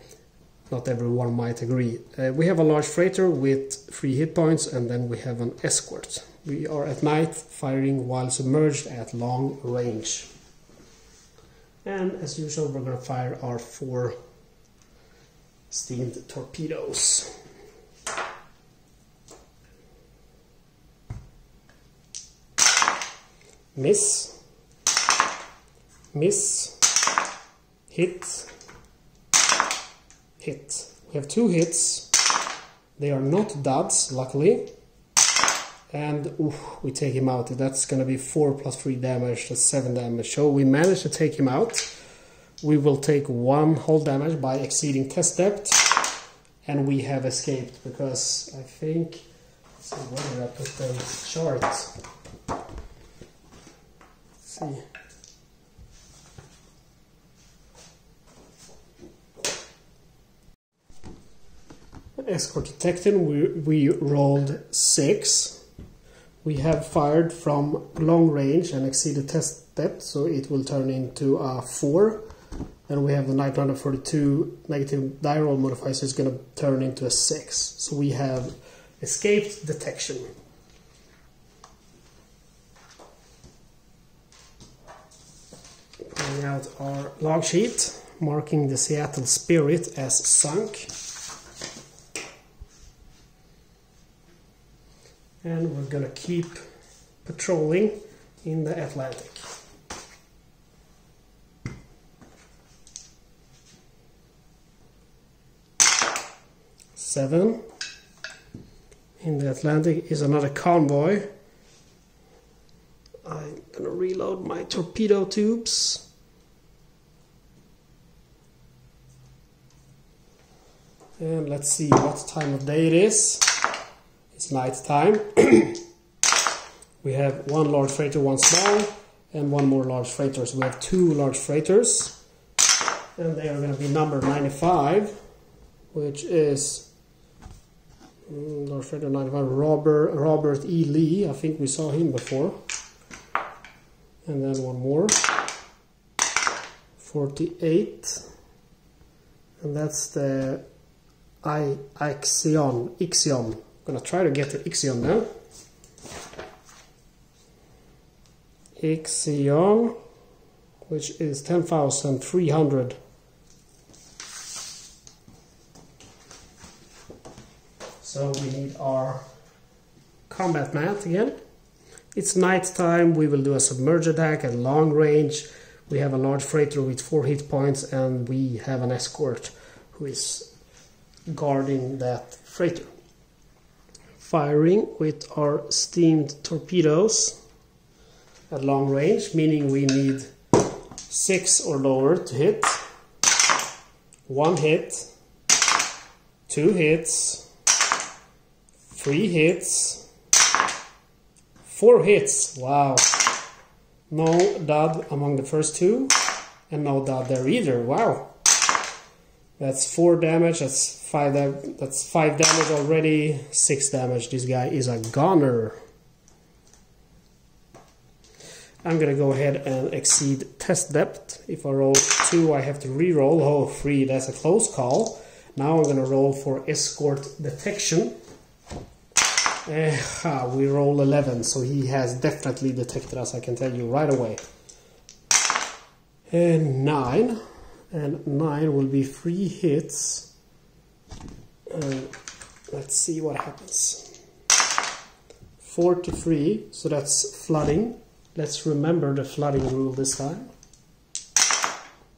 Not everyone might agree. We have a large freighter with 3 hit points, and then we have an escort. We are at night, firing while submerged at long range. And as usual, we're going to fire our 4 steam torpedoes. Miss, miss, hit, hit. We have 2 hits. They are not duds, luckily. And we take him out. That's going to be 4 plus 3 damage. That's 7 damage. So we managed to take him out. We will take 1 hull damage by exceeding test depth. And we have escaped because I think... Let's see, where did I put the chart? Let's see. Escort detected, we rolled 6. We have fired from long range and exceeded test depth, so it will turn into a 4. Then we have the 942 negative die roll modifier, so it's going to turn into a 6. So we have escaped detection. Pulling out our log sheet, marking the Seattle Spirit as sunk. And we're gonna keep patrolling in the Atlantic. Seven. In the Atlantic is another convoy. I'm gonna reload my torpedo tubes. And let's see what time of day it is. It's night time. We have 1 large freighter, 1 small, and 1 more large freighter. So we have 2 large freighters, and they are going to be number 95, which is large freighter 95, Robert E. Lee. I think we saw him before. And then 1 more, 48, and that's the Ixion. I'm gonna try to get the Ixion now. Ixion, which is 10,300. So we need our combat mat again. It's night time. We will do a submerge attack at long range. We have a large freighter with 4 hit points, and we have an escort who is guarding that freighter. Firing with our steamed torpedoes at long range, meaning we need 6 or lower to hit. 1 hit, 2 hits, 3 hits, 4 hits. Wow. No dud among the first 2, and no dud there either. Wow. That's 4 damage, that's 5 damage already, 6 damage. This guy is a goner. I'm gonna go ahead and exceed test depth. If I roll 2, I have to re-roll. Oh, 3, that's a close call. Now I'm gonna roll for escort detection. We roll 11, so he has definitely detected us, I can tell you right away. And 9. And 9 will be 3 hits. Let's see what happens. 43, so that's flooding. Let's remember the flooding rule this time.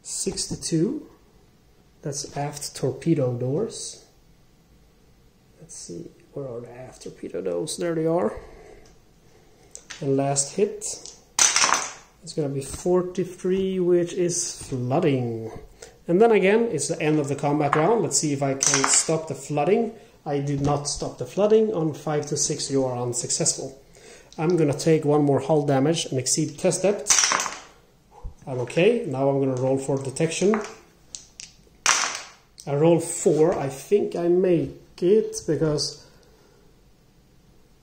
62, that's aft torpedo doors. Let's see, where are the aft torpedo doors? There they are. And last hit. It's going to be 43, which is flooding. And then again, it's the end of the combat round. Let's see if I can stop the flooding. I did not stop the flooding. On 5 to 6, you are unsuccessful. I'm going to take 1 more hull damage and exceed test depth. I'm okay. Now I'm going to roll for detection. I roll 4. I think I make it because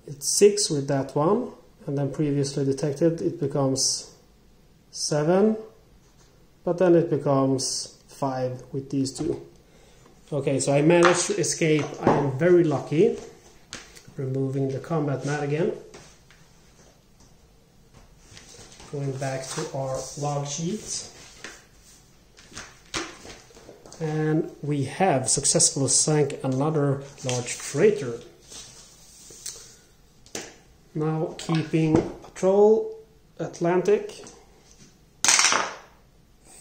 it's 6 with that one. And then previously detected, it becomes 7, but then it becomes 5 with these 2. Okay, so I managed to escape. I am very lucky. Removing the combat mat again. Going back to our log sheet. And we have successfully sank another large freighter. Now keeping patrol, Atlantic.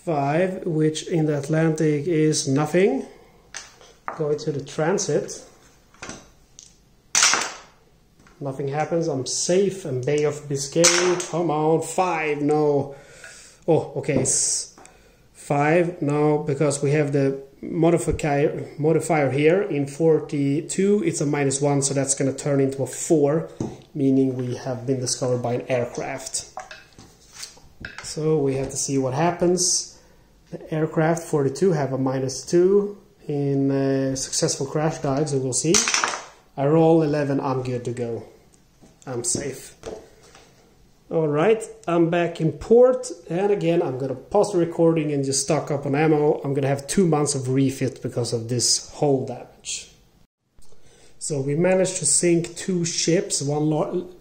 5, which in the Atlantic is nothing. Going to the transit. Nothing happens. I'm safe. And Bay of Biscay. Come on. 5. No. Oh, okay. 5. No, because we have the modifier here. In 42, it's a -1, so that's going to turn into a 4, meaning we have been discovered by an aircraft. So we have to see what happens. The aircraft 42 have a -2 in successful crash dive, so we'll see. I roll 11, I'm good to go. I'm safe. Alright, I'm back in port, and again I'm gonna pause the recording and just stock up on ammo. I'm gonna have 2 months of refit because of this hull damage. So we managed to sink 2 ships, one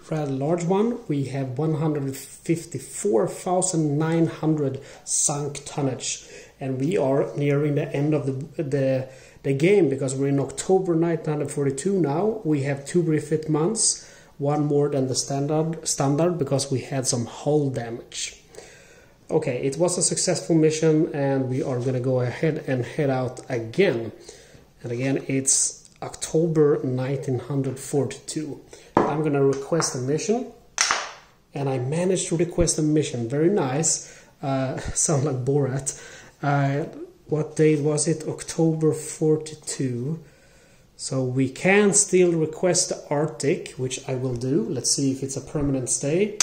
rather large one. We have 154,900 sunk tonnage, and we are nearing the end of the game because we're in October 1942 now. We have 2 refit months, one more than the standard because we had some hull damage. Okay, it was a successful mission, and we are gonna go ahead and head out again. And again, it's October 1942. I'm gonna request a mission, and I managed to request a mission. Very nice. Sound like Borat. What date was it? October 42. So we can still request the Arctic, which I will do. Let's see if it's a permanent stay.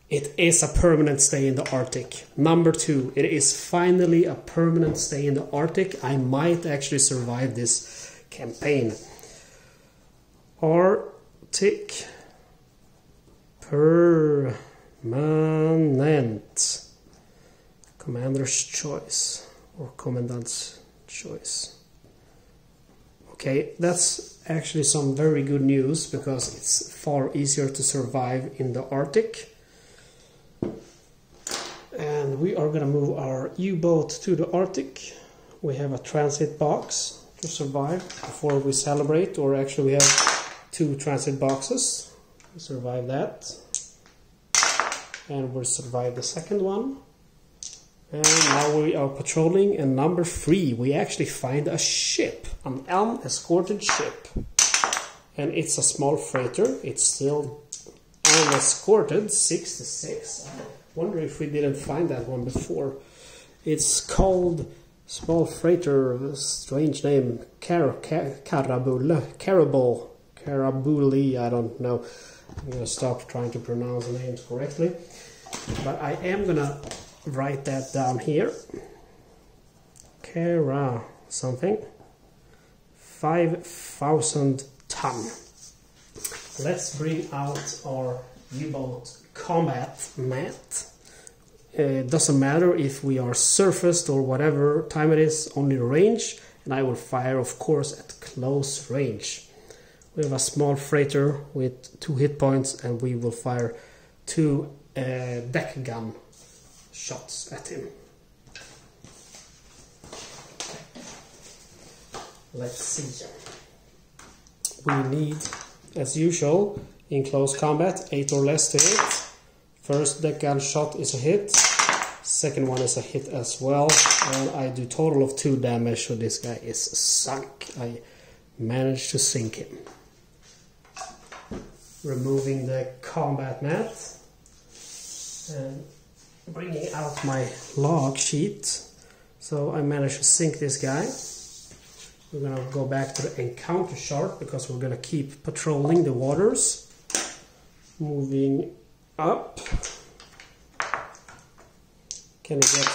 It is a permanent stay in the Arctic. Number 2, it is finally a permanent stay in the Arctic. I might actually survive this campaign. Arctic permanent. Commander's choice or commandant's choice. Okay, that's actually some very good news because it's far easier to survive in the Arctic. And we are gonna move our U-boat to the Arctic. We have a transit box to survive before we celebrate, or actually we have 2 transit boxes. We survive that. And we'll survive the second one. And now we are patrolling, and number 3, we actually find a ship, an unescorted ship. And it's a small freighter. It's still unescorted, 66. I wonder if we didn't find that one before. It's called small freighter, strange name, Karabuli, I don't know. I'm gonna stop trying to pronounce the names correctly. But I am gonna write that down here. Kara something. 5,000 ton. Let's bring out our U-boat combat mat. It doesn't matter if we are surfaced or whatever time it is, only range, and I will fire, of course, at close range. We have a small freighter with 2 hit points, and we will fire 2 deck gun shots at him. Let's see. We need, as usual, in close combat, 8 or less to hit. First deck gun shot is a hit. Second one is a hit as well. And I do total of 2 damage, so this guy is sunk. I managed to sink him. Removing the combat mat. And bringing out my log sheet. So I managed to sink this guy. We're gonna go back to the encounter chart because we're gonna keep patrolling the waters. Moving up. Can we get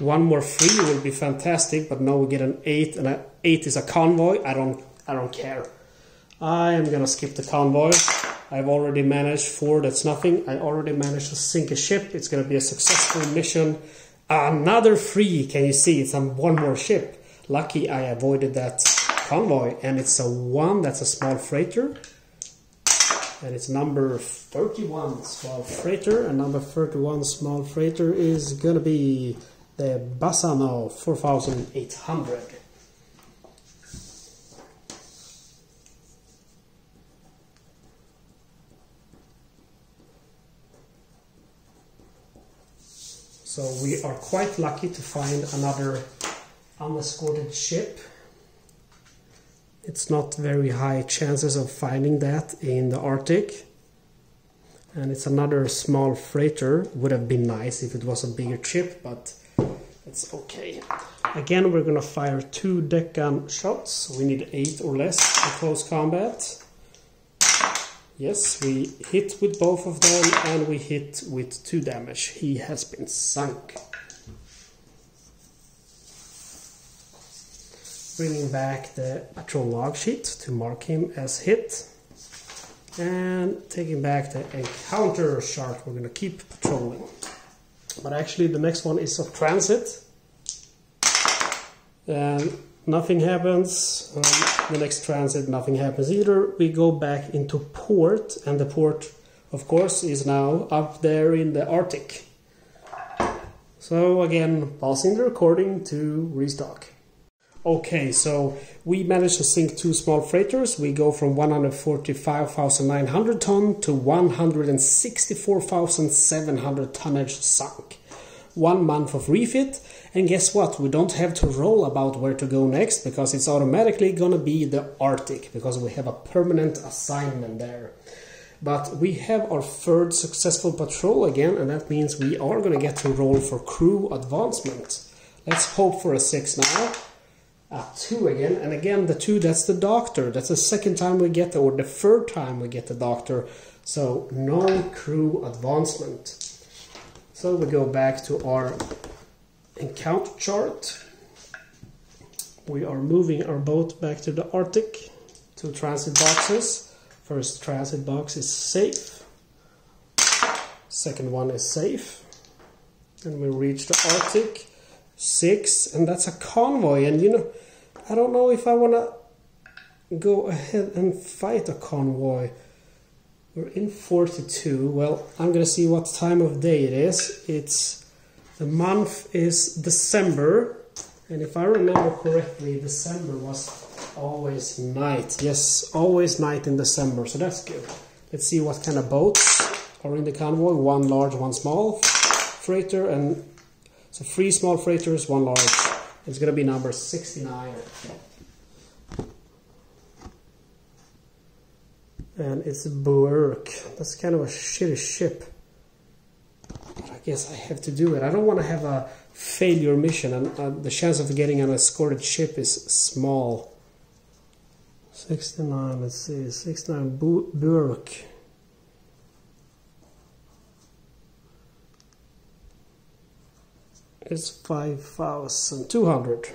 1 more free? Will be fantastic, but no, we get an 8, and an 8 is a convoy. I don't care. I am gonna skip the convoy. I've already managed 4, that's nothing. I already managed to sink a ship. It's gonna be a successful mission. Another free, can you see? It's on 1 more ship. Lucky I avoided that convoy, and it's a 1, that's a small freighter. And it's number 31 small freighter, and number 31 small freighter is gonna be the Bassano 4800. So we are quite lucky to find another unescorted ship. It's not very high chances of finding that in the Arctic. And it's another small freighter. Would have been nice if it was a bigger ship, but it's okay. Again, we're gonna fire 2 deck gun shots. We need 8 or less for close combat. Yes, we hit with both of them and we hit with 2 damage. He has been sunk. Bringing back the patrol log sheet to mark him as hit. And taking back the encounter chart, we're gonna keep patrolling. But actually the next one is a transit. And nothing happens. The next transit, nothing happens either. We go back into port, and the port, of course, is now up there in the Arctic. So again, pausing the recording to restock. Okay, so we managed to sink 2 small freighters. We go from 145,900 ton to 164,700 tonnage sunk. 1 month of refit, and guess what? We don't have to roll about where to go next, because it's automatically gonna be the Arctic, because we have a permanent assignment there. But we have our 3rd successful patrol again, and that means we are gonna get to roll for crew advancement. Let's hope for a 6 now. 2 again, and again the 2, that's the doctor. That's the 2nd time we get, or the 3rd time we get the doctor. So no crew advancement. So we go back to our encounter chart. We are moving our boat back to the Arctic. 2 transit boxes. First transit box is safe. Second one is safe. And we reach the Arctic. 6, and that's a convoy. And you know, I don't know if I want to go ahead and fight a convoy. We're in 42. Well, I'm gonna see what time of day it is. The month is December, and if I remember correctly, December was always night. Yes, always night in December, so that's good. Let's see what kind of boats are in the convoy. 1 large, 1 small freighter, and so 3 small freighters, 1 large. It's gonna be number 69. And it's a Burke. That's kind of a shitty ship. But I guess I have to do it. I don't want to have a failure mission, and the chance of getting an escorted ship is small. 69, let's see, 69 Burke. It's 5,200.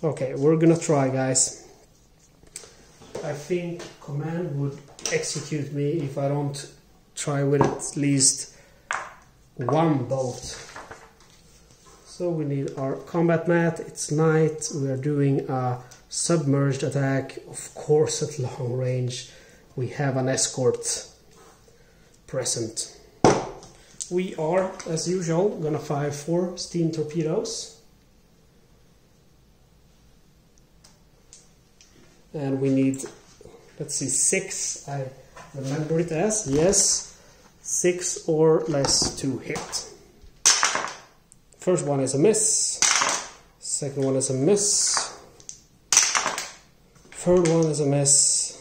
Okay, we're gonna try, guys. I think command would execute me if I don't try with at least 1 boat. So we need our combat mat. It's night. We are doing a submerged attack, of course at long range. We have an escort present. We are, as usual, gonna fire 4 Steam Torpedoes. And we need, let's see, 6, I remember it as, yes, 6 or less to hit. First one is a miss, second one is a miss, third one is a miss,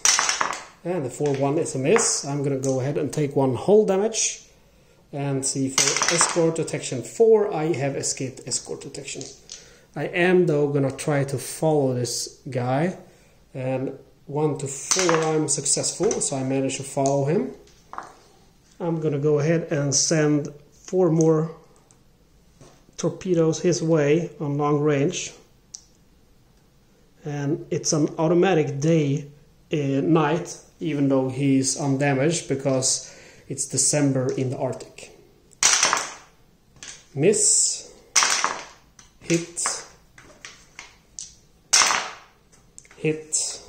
and the 4th one is a miss. I'm gonna go ahead and take 1 hull damage, and see for escort detection 4, I have escaped escort detection. I am though gonna try to follow this guy. And 1 to 4 I'm successful, so I managed to follow him. I'm gonna go ahead and send 4 more torpedoes his way on long range. And it's an automatic night, even though he's undamaged, because it's December in the Arctic. Miss, hit, hit,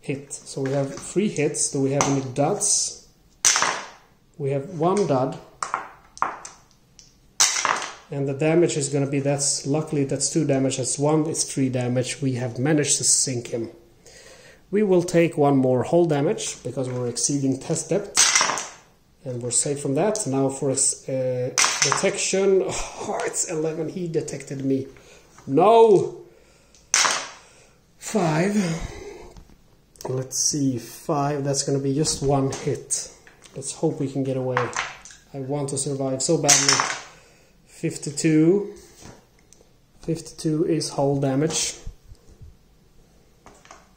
hit. So we have 3 hits. Do we have any duds? We have 1 dud. And the damage is going to be, luckily that's 2 damage, that's 1, it's 3 damage. We have managed to sink him. We will take 1 more hull damage, because we're exceeding test depth. And we're safe from that. Now for detection, oh, it's 11, he detected me. No! 5. Let's see, 5, that's going to be just one hit. Let's hope we can get away. I want to survive so badly. 52. 52 is hull damage.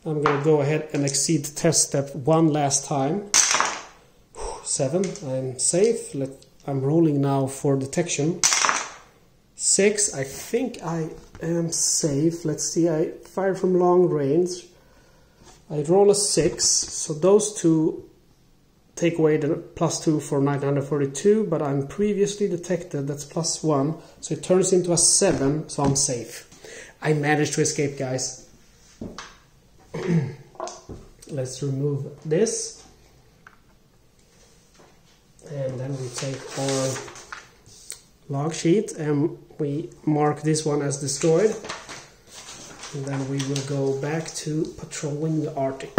I'm going to go ahead and exceed test step one last time. 7, I'm safe. I'm rolling now for detection. 6, I think I am safe. Let's see, I fire from long range. I roll a 6, so those two take away the +2 for 942, but I'm previously detected, that's +1, so it turns into a 7, so I'm safe. I managed to escape, guys. Let's remove this. And then we take our log sheet and we mark this one as destroyed. And then we will go back to patrolling the Arctic.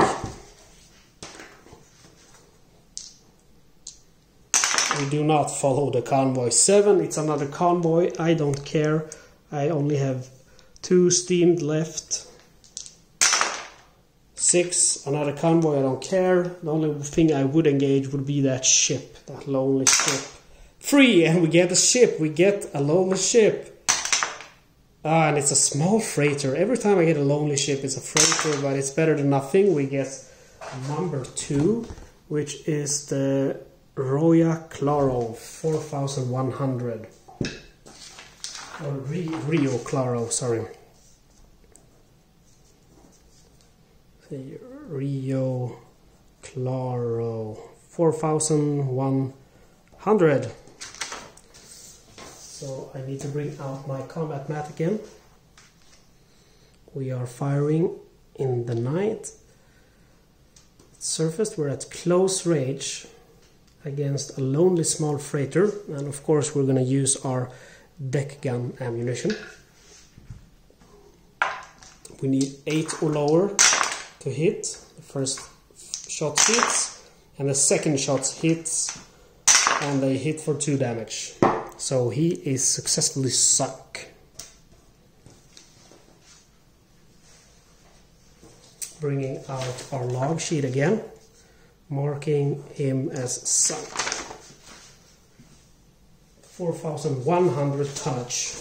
We do not follow the convoy. 7, it's another convoy. I don't care. I only have 2 steamed left. 6, another convoy. I don't care. The only thing I would engage would be that ship, that lonely ship. 3, and we get a ship. We get a lonely ship. And it's a small freighter. Every time I get a lonely ship, it's a freighter, but it's better than nothing. We get number 2, which is the Roya Claro 4100. Or Rio Claro, sorry. Rio Claro 4100. So I need to bring out my combat mat again. We are firing in the night. Surfaced, we're at close range against a lonely small freighter, and of course we're going to use our deck gun ammunition. We need 8 or lower to hit. The first shot hits and the second shot hits, and they hit for 2 damage. So he is successfully sunk. Bringing out our log sheet again, marking him as sunk. 4,100 tonnage.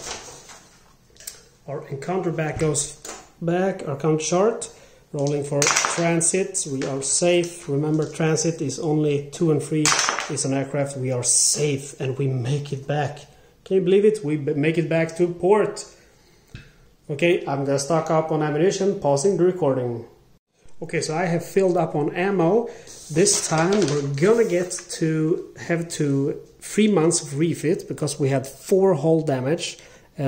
Our encounter back goes back, our count chart. Rolling for transit, we are safe. Remember, transit is only 2 and 3 is an aircraft. We are safe and we make it back. Can you believe it? We make it back to port. Okay, I'm gonna stock up on ammunition, pausing the recording. Okay, so I have filled up on ammo. This time we're gonna have 3 months of refit because we had 4 hull damage.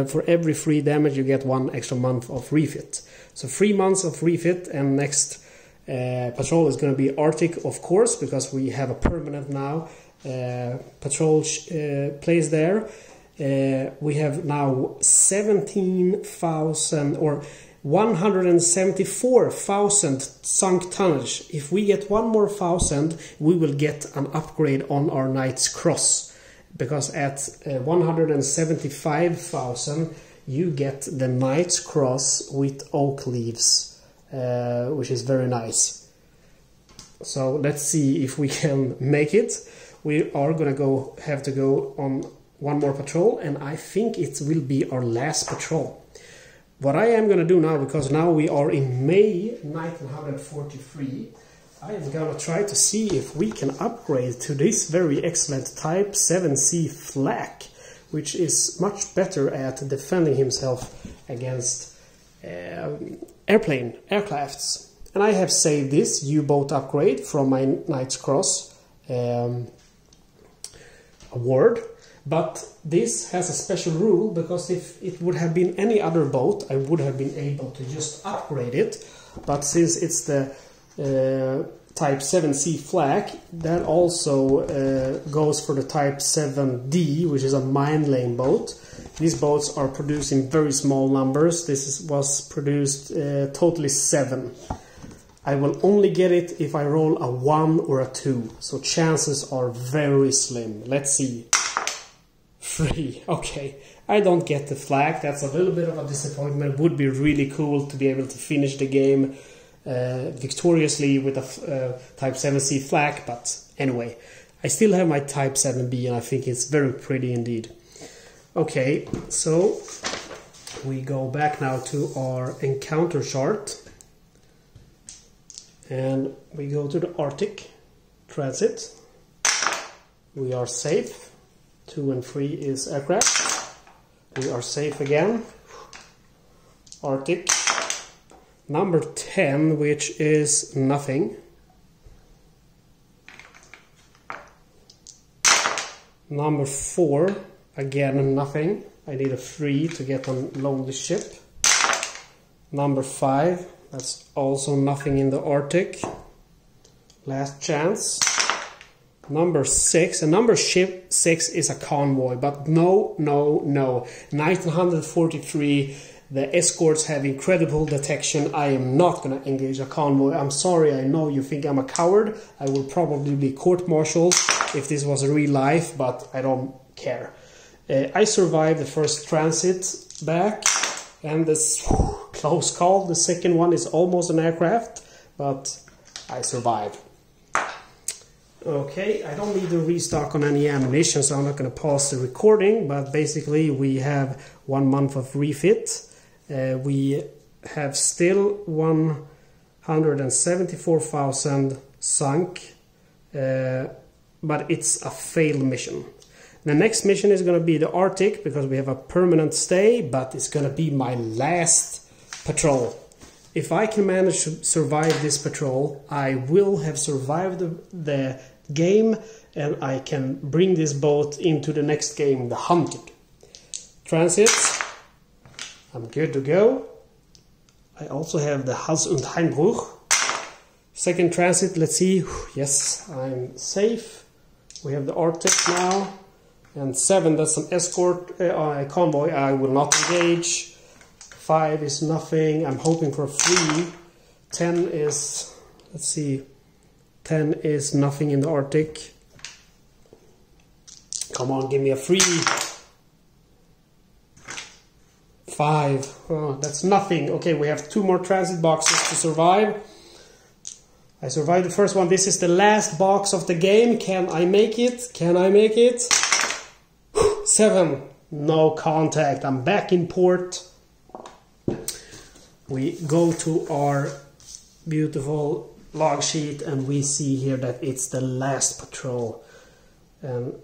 For every 3 damage you get 1 extra month of refit. So 3 months of refit, and next patrol is going to be Arctic, of course, because we have a permanent now patrol place there. We have now 17,000 or 174,000 sunk tonnage. If we get 1 more 1,000, we will get an upgrade on our Knight's Cross. Because at 175,000 you get the Knight's Cross with oak leaves, which is very nice. So let's see if we can make it. We are gonna have to go on 1 more patrol, and I think it will be our last patrol. What I am gonna do now, because now we are in May 1943, I am gonna try to see if we can upgrade to this very excellent Type 7C flak, which is much better at defending himself against aircrafts. And I have saved this U-boat upgrade from my Knight's Cross award, but this has a special rule, because if it would have been any other boat, I would have been able to just upgrade it, but since it's the Type 7C flak, that also goes for the Type 7D, which is a mine lane boat. These boats are produced in very small numbers. This was produced totally 7. I will only get it if I roll a 1 or a 2, so chances are very slim. Let's see. 3. Okay, I don't get the flag. That's a little bit of a disappointment. Would be really cool to be able to finish the game victoriously with a Type 7C flag, but anyway, I still have my Type 7B and I think it's very pretty indeed. Okay, so we go back now to our encounter chart and we go to the Arctic transit. We are safe. 2 and 3 is aircraft. We are safe again. Arctic. Number 10, which is nothing. Number 4, again nothing. I need a 3 to get on lonely ship. Number 5, that's also nothing in the Arctic. Last chance. Number 6, and number 6 is a convoy, but no. 1943, the escorts have incredible detection. I am not going to engage a convoy. I'm sorry, I know you think I'm a coward. I will probably be court-martialed if this was real life, but I don't care. I survived the first transit back, and this close call. The second one is almost an aircraft, but I survived. Okay, I don't need to restock on any ammunition, so I'm not going to pause the recording, but basically we have 1 month of refit. We have still 174,000 sunk, but it's a failed mission. The next mission is going to be the Arctic, because we have a permanent stay, but it's going to be my last patrol. If I can manage to survive this patrol, I will have survived the game, and I can bring this boat into the next game, the Hunted. Transit, I'm good to go. I also have the Hals- und Heimburg. Second transit, let's see. Yes, I'm safe. We have the Arctic now. And 7, that's an escort convoy. I will not engage. 5 is nothing. I'm hoping for a 3. 10 is, let's see. 10 is nothing in the Arctic. Come on, give me a 3. 5. Oh, that's nothing. Okay, we have 2 more transit boxes to survive. I survived the first one. This is the last box of the game. Can I make it? Can I make it? 7. No contact. I'm back in port. We go to our beautiful log sheet and we see here that it's the last patrol. And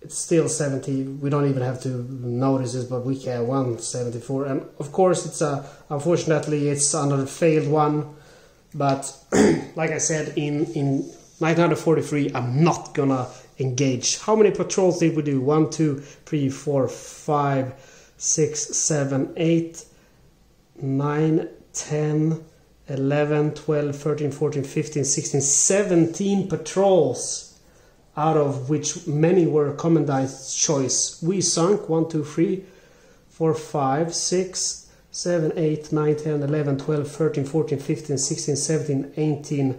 it's still 70. We don't even have to notice this, but we can 174. And of course, it's unfortunately it's another failed one. But like I said, in 1943, I'm not gonna engage. How many patrols did we do? 1, 2, 3, 4, 5, 6, 7, 8, 9, 10, 11, 12, 13, 14, 15, 16, 17 patrols, out of which many were commandant's choice. We sunk 1, 2, 3, 4, 5, 6, 7, 8, 9, 10, 11, 12, 13, 14, 15, 16, 17, 18,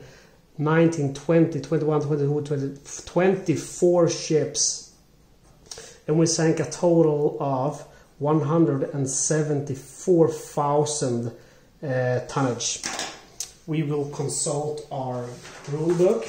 19, 20, 21, 22, 24 ships. And we sank a total of 174,000 tonnage. We will consult our rulebook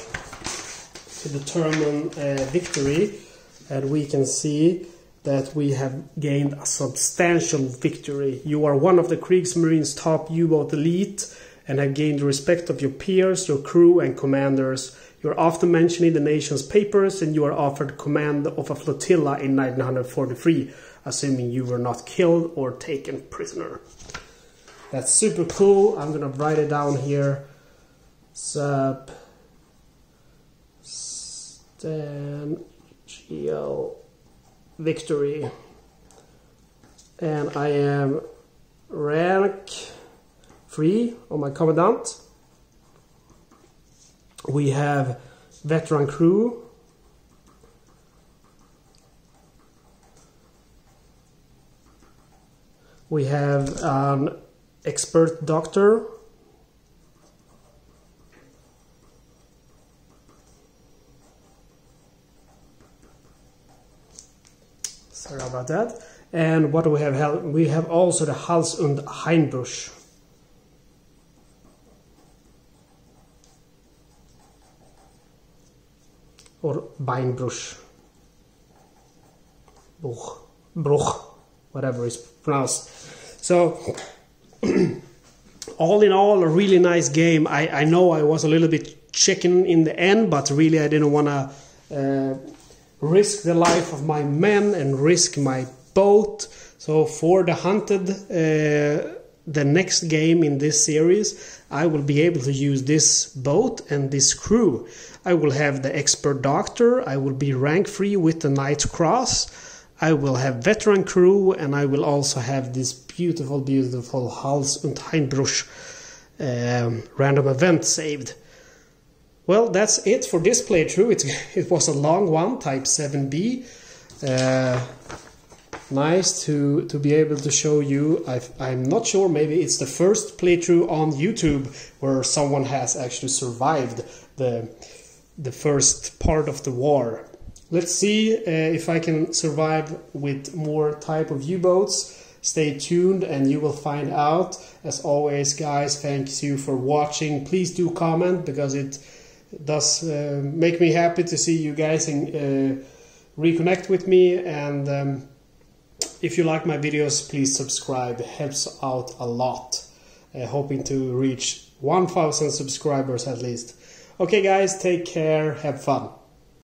to determine victory, and we can see that we have gained a substantial victory. You are one of the Kriegsmarine's top U-boat elite and have gained the respect of your peers, your crew and commanders. You are often mentioned in the nation's papers, and you are offered command of a flotilla in 1943, assuming you were not killed or taken prisoner. That's super cool. I'm gonna write it down here. Substantial victory. And I am rank 3 on my commandant. We have veteran crew. We have an expert doctor. Sorry about that. And what do we have? We have also the Hals- und Hainbusch. Or Beinbruch. Bruch, whatever it's pronounced. So, all in all, a really nice game. I know I was a little bit chicken in the end, but really I didn't want to risk the life of my men and risk my boat. So for the hunted, the next game in this series, I will be able to use this boat and this crew. I will have the expert doctor, I will be rank free with the Knight's Cross, I will have veteran crew, and I will also have this beautiful, beautiful Hals- und Hainbusch random event saved. Well, that's it for this playthrough. It was a long one, Type VIIB. Nice to be able to show you. I'm not sure, maybe it's the first playthrough on YouTube where someone has actually survived the first part of the war. Let's see if I can survive with more type of U-boats. Stay tuned and you will find out. As always, guys, thanks you for watching. Please do comment, because it does make me happy to see you guys and reconnect with me. And if you like my videos, please subscribe. It helps out a lot. Hoping to reach 1,000 subscribers at least. Okay guys, take care, have fun.